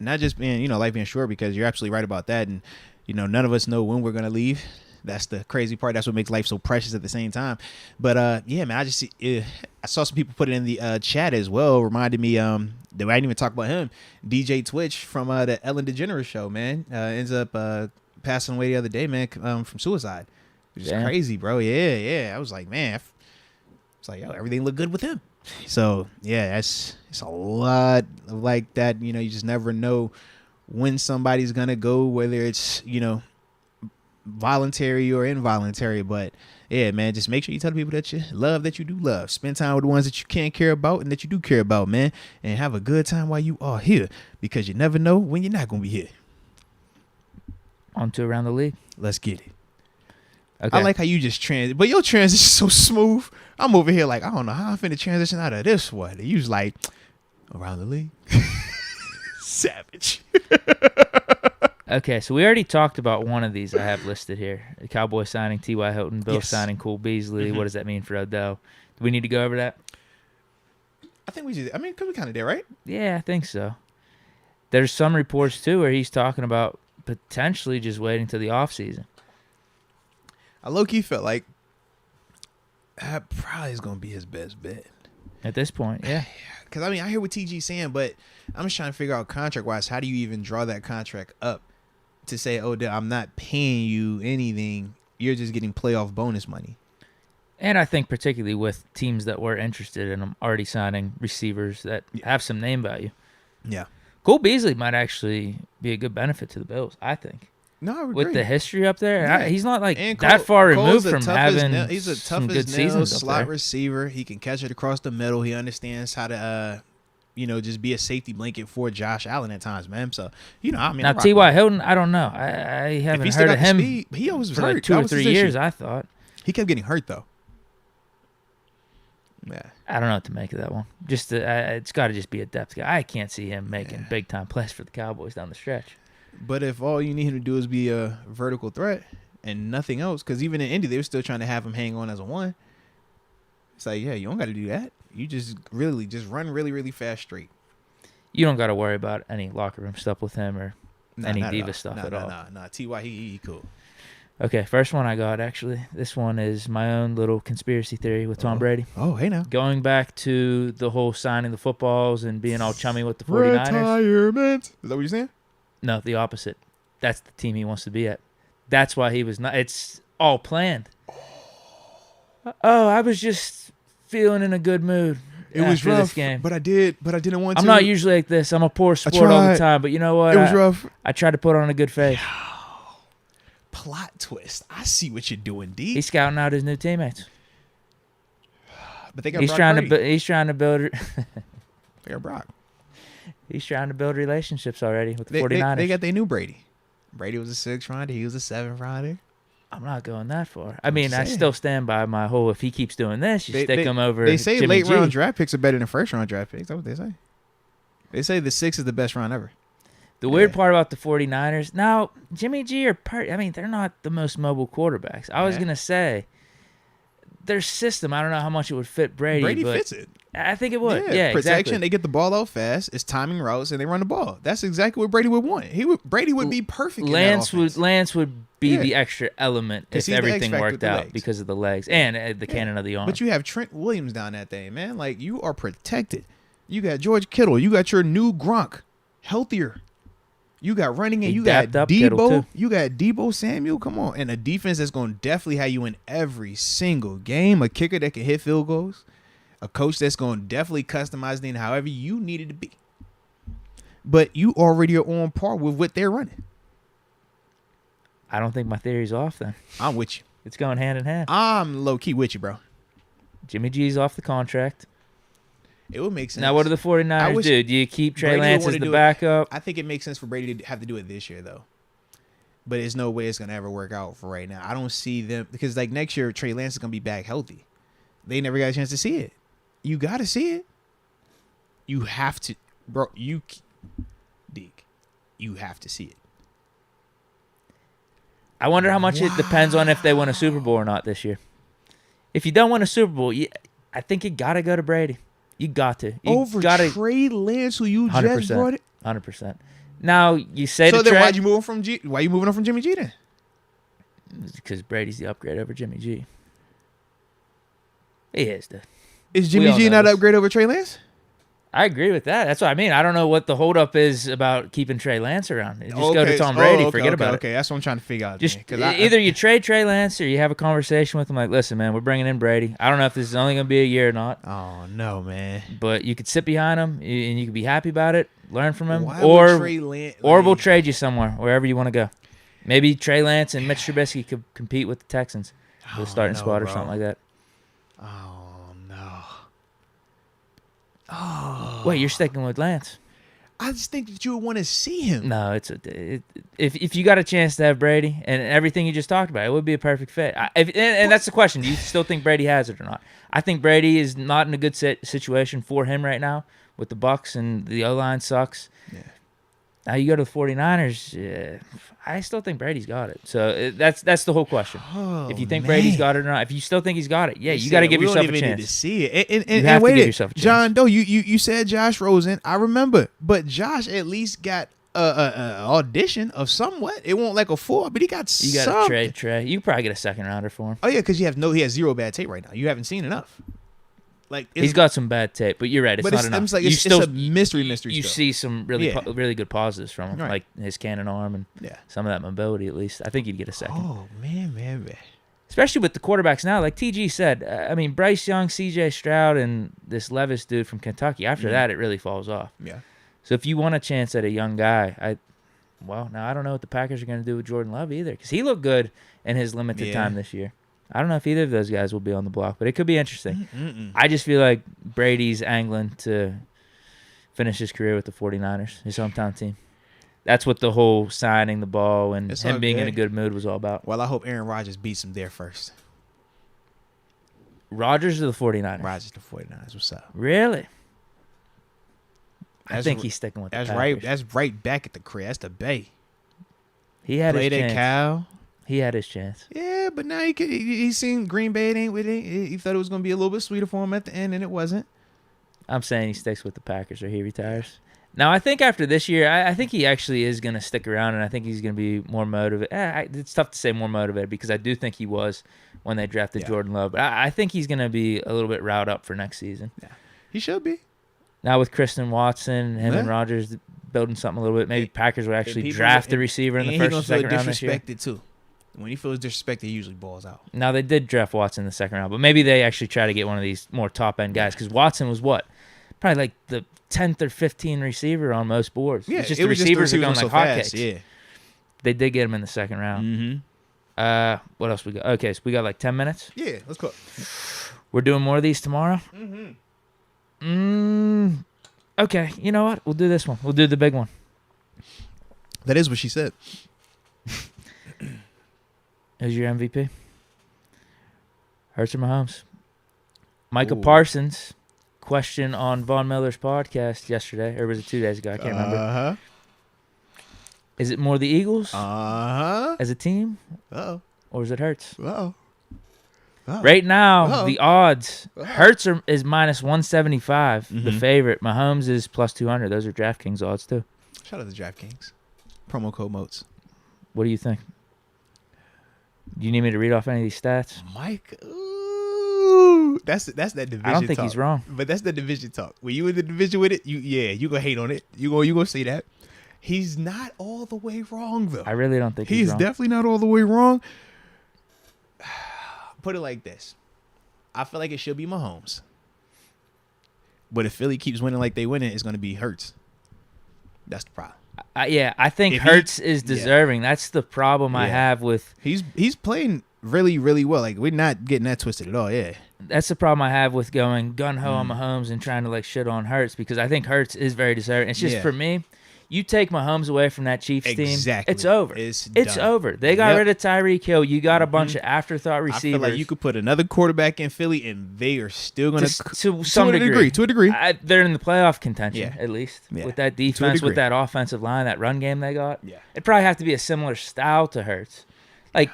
Not just being, life being short, because you're absolutely right about that. And, none of us know when we're going to leave. That's the crazy part. That's what makes life so precious at the same time. But, yeah, man, I saw some people put it in the chat as well. Reminded me that I didn't even talk about him. DJ Twitch from the Ellen DeGeneres show, man. Ends up passing away the other day, man, from suicide. Which is crazy, bro. Yeah. I was like, man. It's like, yo, everything looked good with him. So, yeah, it's a lot like that. You just never know when somebody's going to go, whether it's, voluntary or involuntary. But, yeah, man, just make sure you tell the people that you love, that you do love. Spend time with the ones that you can't care about and that you do care about, man. And have a good time while you are here, because you never know when you're not going to be here. On to Around the League. Let's get it. Okay. I like how you just but your transition is so smooth. I'm over here like, I don't know how I'm finna transition out of this one. You was like, Around the League. Savage. Okay, so we already talked about one of these I have listed here. The Cowboys signing T.Y. Hilton, Bills signing Cole Beasley. Mm-hmm. What does that mean for Odell? Do we need to go over that? I think we should. I mean, because we kind of did, right? Yeah, I think so. There's some reports, too, where he's talking about potentially just waiting till the offseason. I low-key felt like that probably is going to be his best bet. At this point, yeah. Because, I hear what TG's saying, but I'm just trying to figure out contract-wise, how do you even draw that contract up to say, oh, I'm not paying you anything, you're just getting playoff bonus money? And I think particularly with teams that were interested in him already signing receivers that have some name value. Yeah. Cole Beasley might actually be a good benefit to the Bills, I think. No, I would with agree. The history up there, yeah. He's not that far removed from having he's a tough some good as seasons slot up there. receiver. He can catch it across the middle. He understands how to, just be a safety blanket for Josh Allen at times, man. So, now T.Y. Hilton, I don't know. I haven't heard of him. Speed, he always was for hurt. Like 2 or 3 years. I thought he kept getting hurt though. Yeah, I don't know what to make of that one. Just it's got to just be a depth guy. I can't see him making big time plays for the Cowboys down the stretch. But if all you need him to do is be a vertical threat and nothing else, because even in Indy they were still trying to have him hang on as a one. It's like, yeah, you don't got to do that. You just run really, really fast straight. You don't got to worry about any locker room stuff with him or any diva stuff at all. Nah. T.Y. he cool. Okay, first one I got, actually. This one is my own little conspiracy theory with Tom Brady. Oh, hey now. Going back to the whole signing the footballs and being all chummy with the 49ers. Retirement. Is that what you're saying? No, the opposite. That's the team he wants to be at. That's why he was not. It's all planned. Oh, I was just feeling in a good mood. It was rough, this game. but I didn't want to. I'm not usually like this. I'm a poor sport all the time, but you know what? It was rough. I tried to put on a good face. plot twist. I see what you're doing, D. He's scouting out his new teammates. But they got He's Brock trying Purdy. to. He's trying to build. They got Brock. He's trying to build relationships already with the They 49ers. got their new Brady. Brady was a 6th rounder. He was a 7th rounder. I'm not going that far. I mean, I saying. still stand by my whole. If he keeps doing this, you stick him over. They say Jimmy late G. round draft picks are better than first round draft picks. That's what they say. They say the 6 is the best round ever. The weird part about the 49ers, now, Jimmy G I mean, they're not the most mobile quarterbacks. I was going to say, their system, I don't know how much it would fit Brady. Brady but fits it. I think it would. Yeah, protection. exactly. They get the ball out fast. It's timing routes, and they run the ball. That's exactly what Brady would want. Brady would be perfect. Lance in that offense. Lance would be the extra element if he's the everything X-factor worked with the out legs. because of the legs and the cannon of the arm. But you have Trent Williams down that thing, man. Like, you are protected. You got George Kittle. You got your new Gronk, healthier. You got running and you got Debo. You got Debo Samuel. Come on. And a defense that's going to definitely have you in every single game. A kicker that can hit field goals. A coach that's going to definitely customize it however you need it to be. But you already are on par with what they're running. I don't think my theory's off then. I'm with you. It's going hand in hand. I'm low-key with you, bro. Jimmy G's off the contract. It would make sense. Now, what do the 49ers do? Do you keep Trey Lance as the backup? I think it makes sense for Brady to have to do it this year, though. But there's no way it's going to ever work out for right now. I don't see them because, like, next year, Trey Lance is going to be back healthy. They never got a chance to see it. You got to see it. You have to. Bro, Deke, you have to see it. I wonder how much it depends on if they win a Super Bowl or not this year. If you don't win a Super Bowl, I think you got to go to Brady. You got to. Over Trey Lance, who you 100%, just brought it? 100%. Now, you say so to then Trey... why you moving on from Jimmy G then? Because Brady's the upgrade over Jimmy G. He is. Is Jimmy G not an upgrade over Trey Lance? I agree with that. That's what I mean. I don't know what the holdup is about keeping Trey Lance around. Just go to Tom Brady. Forget about it. Okay, that's what I'm trying to figure out. Just either you trade Trey Lance or you have a conversation with him like, listen, man, we're bringing in Brady. I don't know if this is only going to be a year or not. Oh, no, man. But you could sit behind him and you could be happy about it, learn from him. Or we'll trade you somewhere, wherever you want to go. Maybe Trey Lance and Mitch Trubisky could compete with the Texans for the starting spot or something like that. Oh, no. Oh. Wait, you're sticking with Lance? I just think that you would want to see him. No, if you got a chance to have Brady and everything you just talked about, it would be a perfect fit. And that's the question: do you still think Brady has it or not? I think Brady is not in a good situation for him right now with the Bucs and the O-line sucks. Yeah. Now you go to the 49ers. I still think Brady's got it. So that's the whole question. Oh, if you think Brady's got it or not, if you still think he's got it, you got to give yourself a chance. Need to see it. You have to give yourself a chance. John Doe, you said Josh Rosen. I remember, but Josh at least got a audition of somewhat. It won't like a 4, but he got You got to trade Trey. You probably get a second rounder for him. Oh yeah, because he has 0 bad tape right now. You haven't seen enough. Like he's got some bad tape, but you're right. It's not enough. It's a mystery. You stuff. see some really good positives from him, like his cannon arm and some of that mobility. At least I think he'd get a second. Oh man. Especially with the quarterbacks now, like TG said. I mean, Bryce Young, C.J. Stroud, and this Levis dude from Kentucky. After that, it really falls off. Yeah. So if you want a chance at a young guy, now I don't know what the Packers are going to do with Jordan Love either, because he looked good in his limited time this year. I don't know if either of those guys will be on the block, but it could be interesting. I just feel like Brady's angling to finish his career with the 49ers, his hometown team. That's what the whole signing the ball and him being in a good mood was all about. Well, I hope Aaron Rodgers beats him there first. Rodgers or the 49ers? Rodgers, the 49ers. What's up? Really? I think he's sticking with the Packers. That's right back at the crib. That's the Bay. He had his chance. Cal. He had his chance. Yeah, but now he's seen Green Bay. It ain't with it. He thought it was going to be a little bit sweeter for him at the end, and it wasn't. I'm saying he sticks with the Packers or he retires. Now, I think after this year, I think he actually is going to stick around, and I think he's going to be more motivated. It's tough to say more motivated because I do think he was when they drafted Jordan Love. But I think he's going to be a little bit riled up for next season. Yeah, he should be. Now with Kristen Watson, him and Rodgers building something a little bit, maybe Packers will actually draft the receiver in the first or second round this year. Disrespected too. When he feels disrespected, he usually balls out. Now, they did draft Watson in the second round, but maybe they actually try to get one of these more top-end guys because Watson was what? Probably like the 10th or 15th receiver on most boards. Yeah, it's just the receivers are going like hotcakes. Yeah. They did get him in the second round. Mm-hmm. What else we got? Okay, so we got like 10 minutes. Yeah, let's go. We're doing more of these tomorrow. Okay, you know what? We'll do this one. We'll do the big one. That is what she said. Who's your MVP? Hurts or Mahomes? Micah Ooh. Parsons. Question on Von Miller's podcast yesterday, or was it 2 days ago? I can't remember. Uh-huh. Is it more the Eagles Uh-huh. as a team, Uh-oh. or is it Hurts? Uh-oh. Uh-oh. Right now, Uh-oh. the odds, Uh-oh. Hurts is minus 175, the Mhm. favorite. Mahomes is plus 200. Those are DraftKings odds, too. Shout out to DraftKings. Promo code Moats. What do you think? Do you need me to read off any of these stats? Mike, ooh, that's that division. I don't think talk. he's wrong. But that's the division talk. When you in the division with it, you gonna hate on it. You gonna say that. He's not all the way wrong though. I really don't think He's he's wrong. definitely not all the way wrong. Put it like this. I feel like it should be Mahomes. But if Philly keeps winning like they winning, it's gonna be Hurts. That's the problem. I think If Hurts is deserving. That's the problem I Yeah. have with. He's playing really, really well. Like, we're not getting that twisted at all. Yeah. That's the problem I have with going gun-ho on Mahomes and trying to like shit on Hurts, because I think Hurts is very deserving. It's just Yeah. for me, you take Mahomes away from that Chiefs team, Exactly. it's over. It's done. over. They got Yep. rid of Tyreek Hill. You got a bunch of afterthought I receivers. feel like you could put another quarterback in Philly, and they are still going to some degree. To a degree. They're in the playoff contention, Yeah. at least. Yeah. With that To a defense, degree. with that offensive line, that run game they got. Yeah. It'd probably have to be a similar style to Hurts. Like,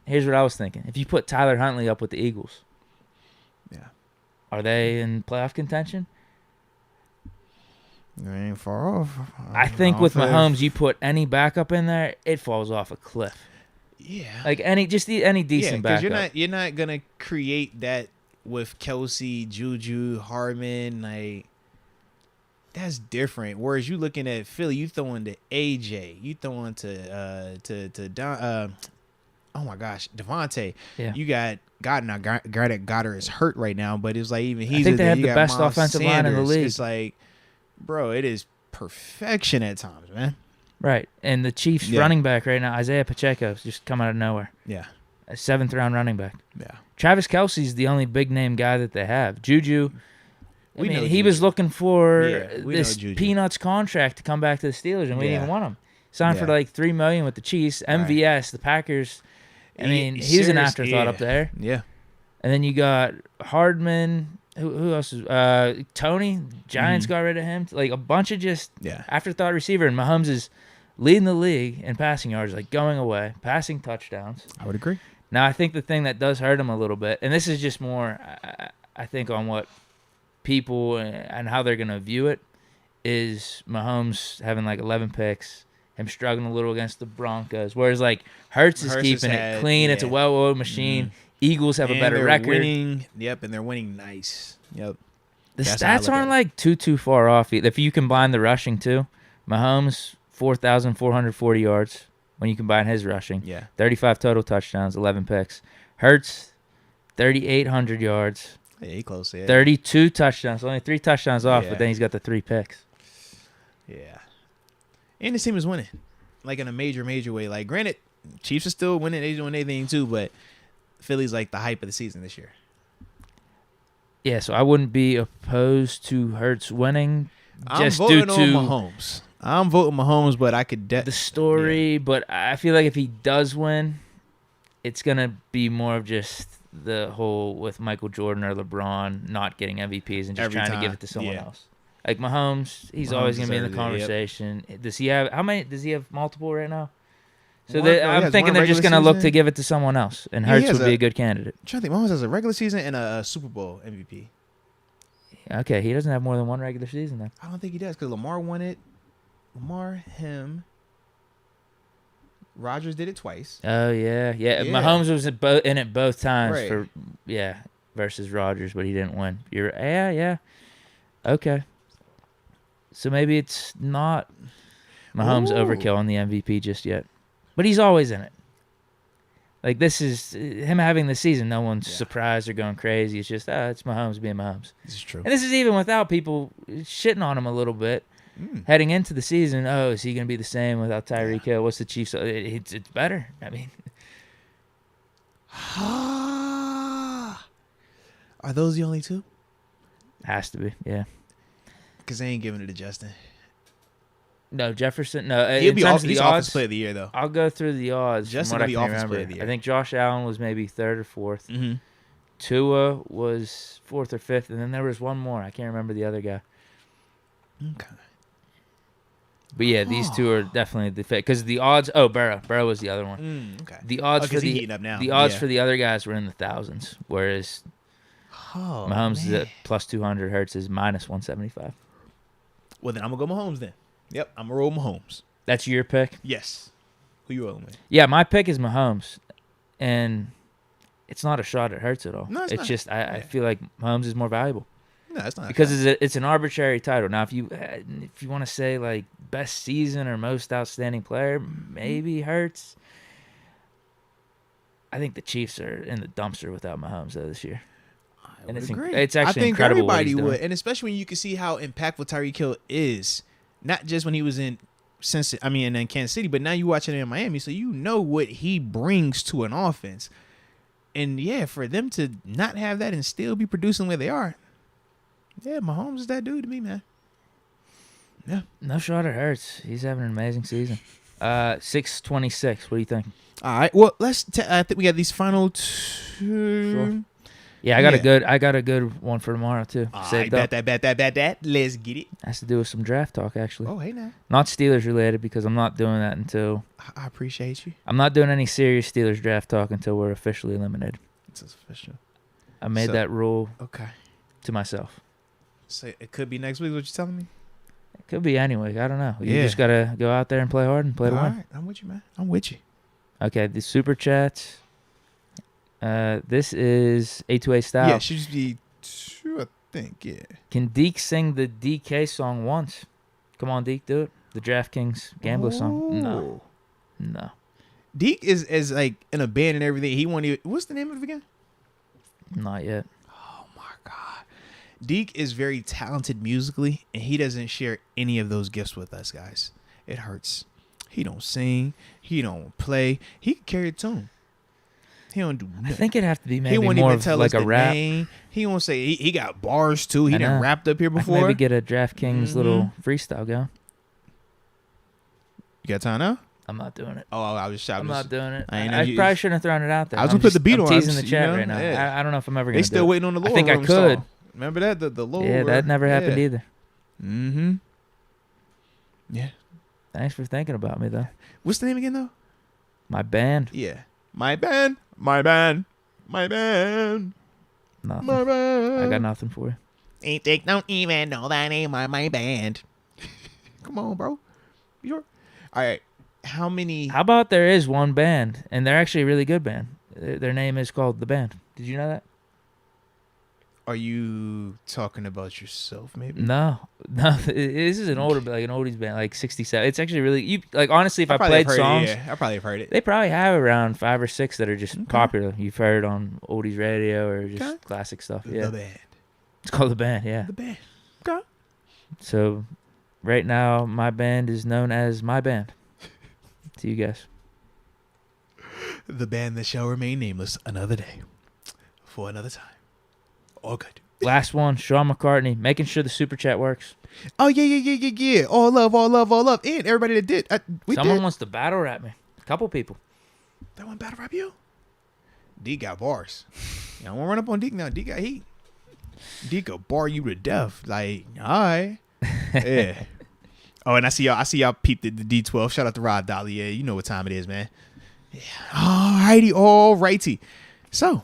here's what I was thinking. If you put Tyler Huntley up with the Eagles, Yeah. are they in playoff contention? They ain't far off. I think with Offense. Mahomes, you put any backup in there, it falls off a cliff. Yeah. Like any decent because backup. you're not gonna create that with Kelsey, Juju, Harmon. Like, that's different. Whereas you looking at Philly, you throwing to AJ, you throwing to Don. Oh my gosh, Devontae. Yeah. You got Goddard is hurt right now, but it's like even he's. I think they have you the got best Miles offensive line in the Sanders. league. It's like, bro, it is perfection at times, man. Right. And the Chiefs Yeah. running back right now, Isaiah Pacheco, is just come out of nowhere. Yeah. A 7th round running back. Yeah. Travis Kelce's the only big name guy that they have. Juju, We know he Juju. was looking for Yeah, we this know Juju. peanuts contract to come back to the Steelers, and we didn't Yeah. even want him. Signed for Yeah. like $3 million with the Chiefs. MVS, the Packers. I mean, He- he's an serious- afterthought yeah. up there. Yeah. And then you got Hardman. Who else is Tony? Giants got rid of him. Like a bunch of just Yeah. afterthought receiver. And Mahomes is leading the league in passing yards, like going away, passing touchdowns. I would agree. Now, I think the thing that does hurt him a little bit, and this is just more, I think, on what people and how they're going to view it, is Mahomes having like 11 picks, him struggling a little against the Broncos, whereas like Hurts is keeping it clean. It's a well-oiled machine. Eagles have a better they're record. Winning. Yep, and they're winning nice. Yep. The That's how I stats look aren't at it. like too far off. If you combine the rushing too, Mahomes 4,440 yards when you combine his rushing. Yeah. 35 total touchdowns, 11 picks. Hurts 3,800 yards, Yeah, he close. Yeah. 32 touchdowns, only 3 touchdowns off, Yeah. but then he's got the 3 picks. Yeah. And the team is winning, like in a major way. Like, granted, Chiefs are still winning. They're doing anything too, but Philly's like the hype of the season this year. Yeah, so I wouldn't be opposed to Hurts winning just I'm due voting to on Mahomes. I'm voting Mahomes, but I could the story. But I feel like if he does win, it's going to be more of just the whole with Michael Jordan or LeBron not getting MVPs and just Every trying to time. give it to someone Yeah. else. Like Mahomes, he's Mahomes always going to be in the deserves it, yep. conversation. Does he have how many? Does he have multiple right now? So One- no, he I'm has thinking one they're just regular going to look to season. give it to someone else, and Yeah, he Hurts has would be a- a good candidate. I'm trying to think. Mahomes has a regular season and a Super Bowl MVP. Okay, he doesn't have more than one regular season then. I don't think he does because Lamar won it. Him. Rodgers did it twice. Oh yeah. Yeah. Mahomes was in it both times Right. versus Rodgers, but he didn't win. Yeah. Okay. So maybe it's not Mahomes Ooh. overkill on the MVP just yet, but he's always in it. Like this is him having the season. No one's surprised or going crazy. It's just it's Mahomes being Mahomes. This is true. And this is even without people shitting on him a little bit. Heading into the season, is he going to be the same without Tyreek Hill? What's the Chiefs? It's better. I mean, Are those the only two? Has to be, yeah. Because they ain't giving it to Justin. No, Jefferson. No, He'll be the offensive player of the year, though. I'll go through the odds. Justin from what will be I can offensive player remember. of the year. I think Josh Allen was maybe 3rd or 4th. Mm-hmm. Tua was 4th or 5th, and then there was one more. I can't remember the other guy. Okay. But yeah, these two are definitely the fit because the odds. Oh, Burrow was the other one. Okay. The odds for the heating up now. the odds for the other guys were in the thousands, whereas Mahomes is at plus 200. Hurts is minus 175. Well, then I'm gonna go Mahomes. Then. Yep, I'm gonna roll Mahomes. That's your pick. Yes. Who you rolling with? Yeah, my pick is Mahomes, and it's not a shot at Hurts at all. No, it's not. just I feel like Mahomes is more valuable. No, it's not. Because it's an arbitrary title. Now, if you want to say like best season or most outstanding player, maybe Hurts. I think the Chiefs are in the dumpster without Mahomes though this year. I would agree. It's actually I think incredible what everybody he's would, doing. and especially when you can see how impactful Tyreek Hill is, not just when he was in in Kansas City, but now you watching him in Miami, so you know what he brings to an offense. And yeah, for them to not have that and still be producing where they are, yeah, Mahomes is that dude to me, man. Yeah, No shot at Hurts. He's having an amazing season. 626. What do you think? All right. Well, I think we got these final two. Sure. Yeah, I got a good one for tomorrow too. All Saved right, up. bet. Let's get it. Has to do with some draft talk actually. Oh, hey now. Not Steelers related because I'm not doing that until I appreciate you. I'm not doing any serious Steelers draft talk until we're officially eliminated. It's official. I made that rule Okay. to myself. So it could be next week. What you telling me? It could be anyway. I don't know. You Yeah. just gotta go out there and play hard and play to All win. right, I'm with you, man. I'm with you. Okay, the super chats. This is A2A style. Yeah, it should just be two, I think. Yeah. Can Deke sing the DK song once? Come on, Deke, do it. The DraftKings gambler song. No. Deke is like in a band and everything. He won't even. What's the name of it again? Not yet. Oh my God. Deke is very talented musically, and he doesn't share any of those gifts with us, guys. It hurts. He don't sing. He don't play. He can carry a tune. He don't do nothing. I think it'd have to be maybe he won't more even of tell like us a the rap. name. He won't say he got bars too. He I done know. rapped up here I can before. maybe get a DraftKings little freestyle going. You got time now? I'm not doing it. Oh, I was I'm not doing it. I I, ain't know I you- probably shouldn't have thrown it out there. I was gonna put the beat I'm on. teasing I'm the just, chat you know, right now. yeah. I don't know if I'm ever They gonna still do waiting on the it. Lord. I think I Room could. song. Remember that the Lord. Yeah, that never happened either. Mm-hmm. Yeah. Thanks for thinking about me though. What's the name again though? My band. Yeah. My band. My band. My band. Nothing. My band. I got nothing for you. Ain't they don't even know that name of my band. Come on, bro. You sure? All right. How many? How about there is one band, and they're actually a really good band. Their name is called The Band. Did you know that? Are you talking about yourself, maybe? No. This is an older, like an oldies band, like 67. It's actually really, honestly, if I probably played have heard songs, it, yeah. I probably have heard it. they probably have around 5 or 6 that are just Okay. popular. You've heard on oldies radio or just Okay. classic stuff. The Yeah, band. it's called The Band. Yeah. The band. Okay. So, right now, my band is known as My Band. To you guys. The band that shall remain nameless another day, for another time. All good. Last one, Sean McCartney, making sure the super chat works. Oh yeah. All love. And everybody that did. Someone wants to battle rap me. A couple people. That one battle rap you? Deke got bars. I won't run up on Deke now. Deke got heat. Deke will bar you to death. Like, all right. Yeah. Oh, and I see y'all peep the D12. Shout out to Rod Dolly. Yeah, you know what time it is, man. Yeah. All righty. So,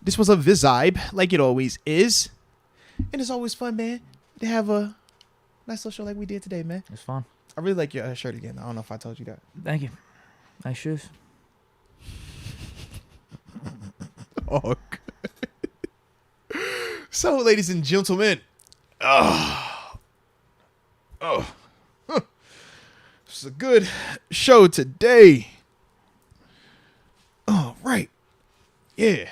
this was a vibe, like it always is. And it's always fun, man, to have a nice little show like we did today, man. It's fun. I really like your shirt again. I don't know if I told you that. Thank you. Nice shoes. Oh, good. So, ladies and gentlemen, this is a good show today. Oh, right. Yeah.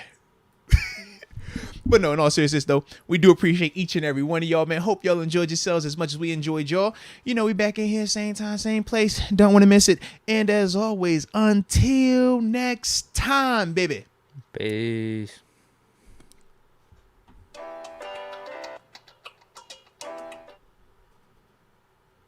But no, in all seriousness, though, we do appreciate each and every one of y'all, man. Hope y'all enjoyed yourselves as much as we enjoyed y'all. You know, we back in here, same time, same place. Don't want to miss it. And as always, until next time, baby. Peace.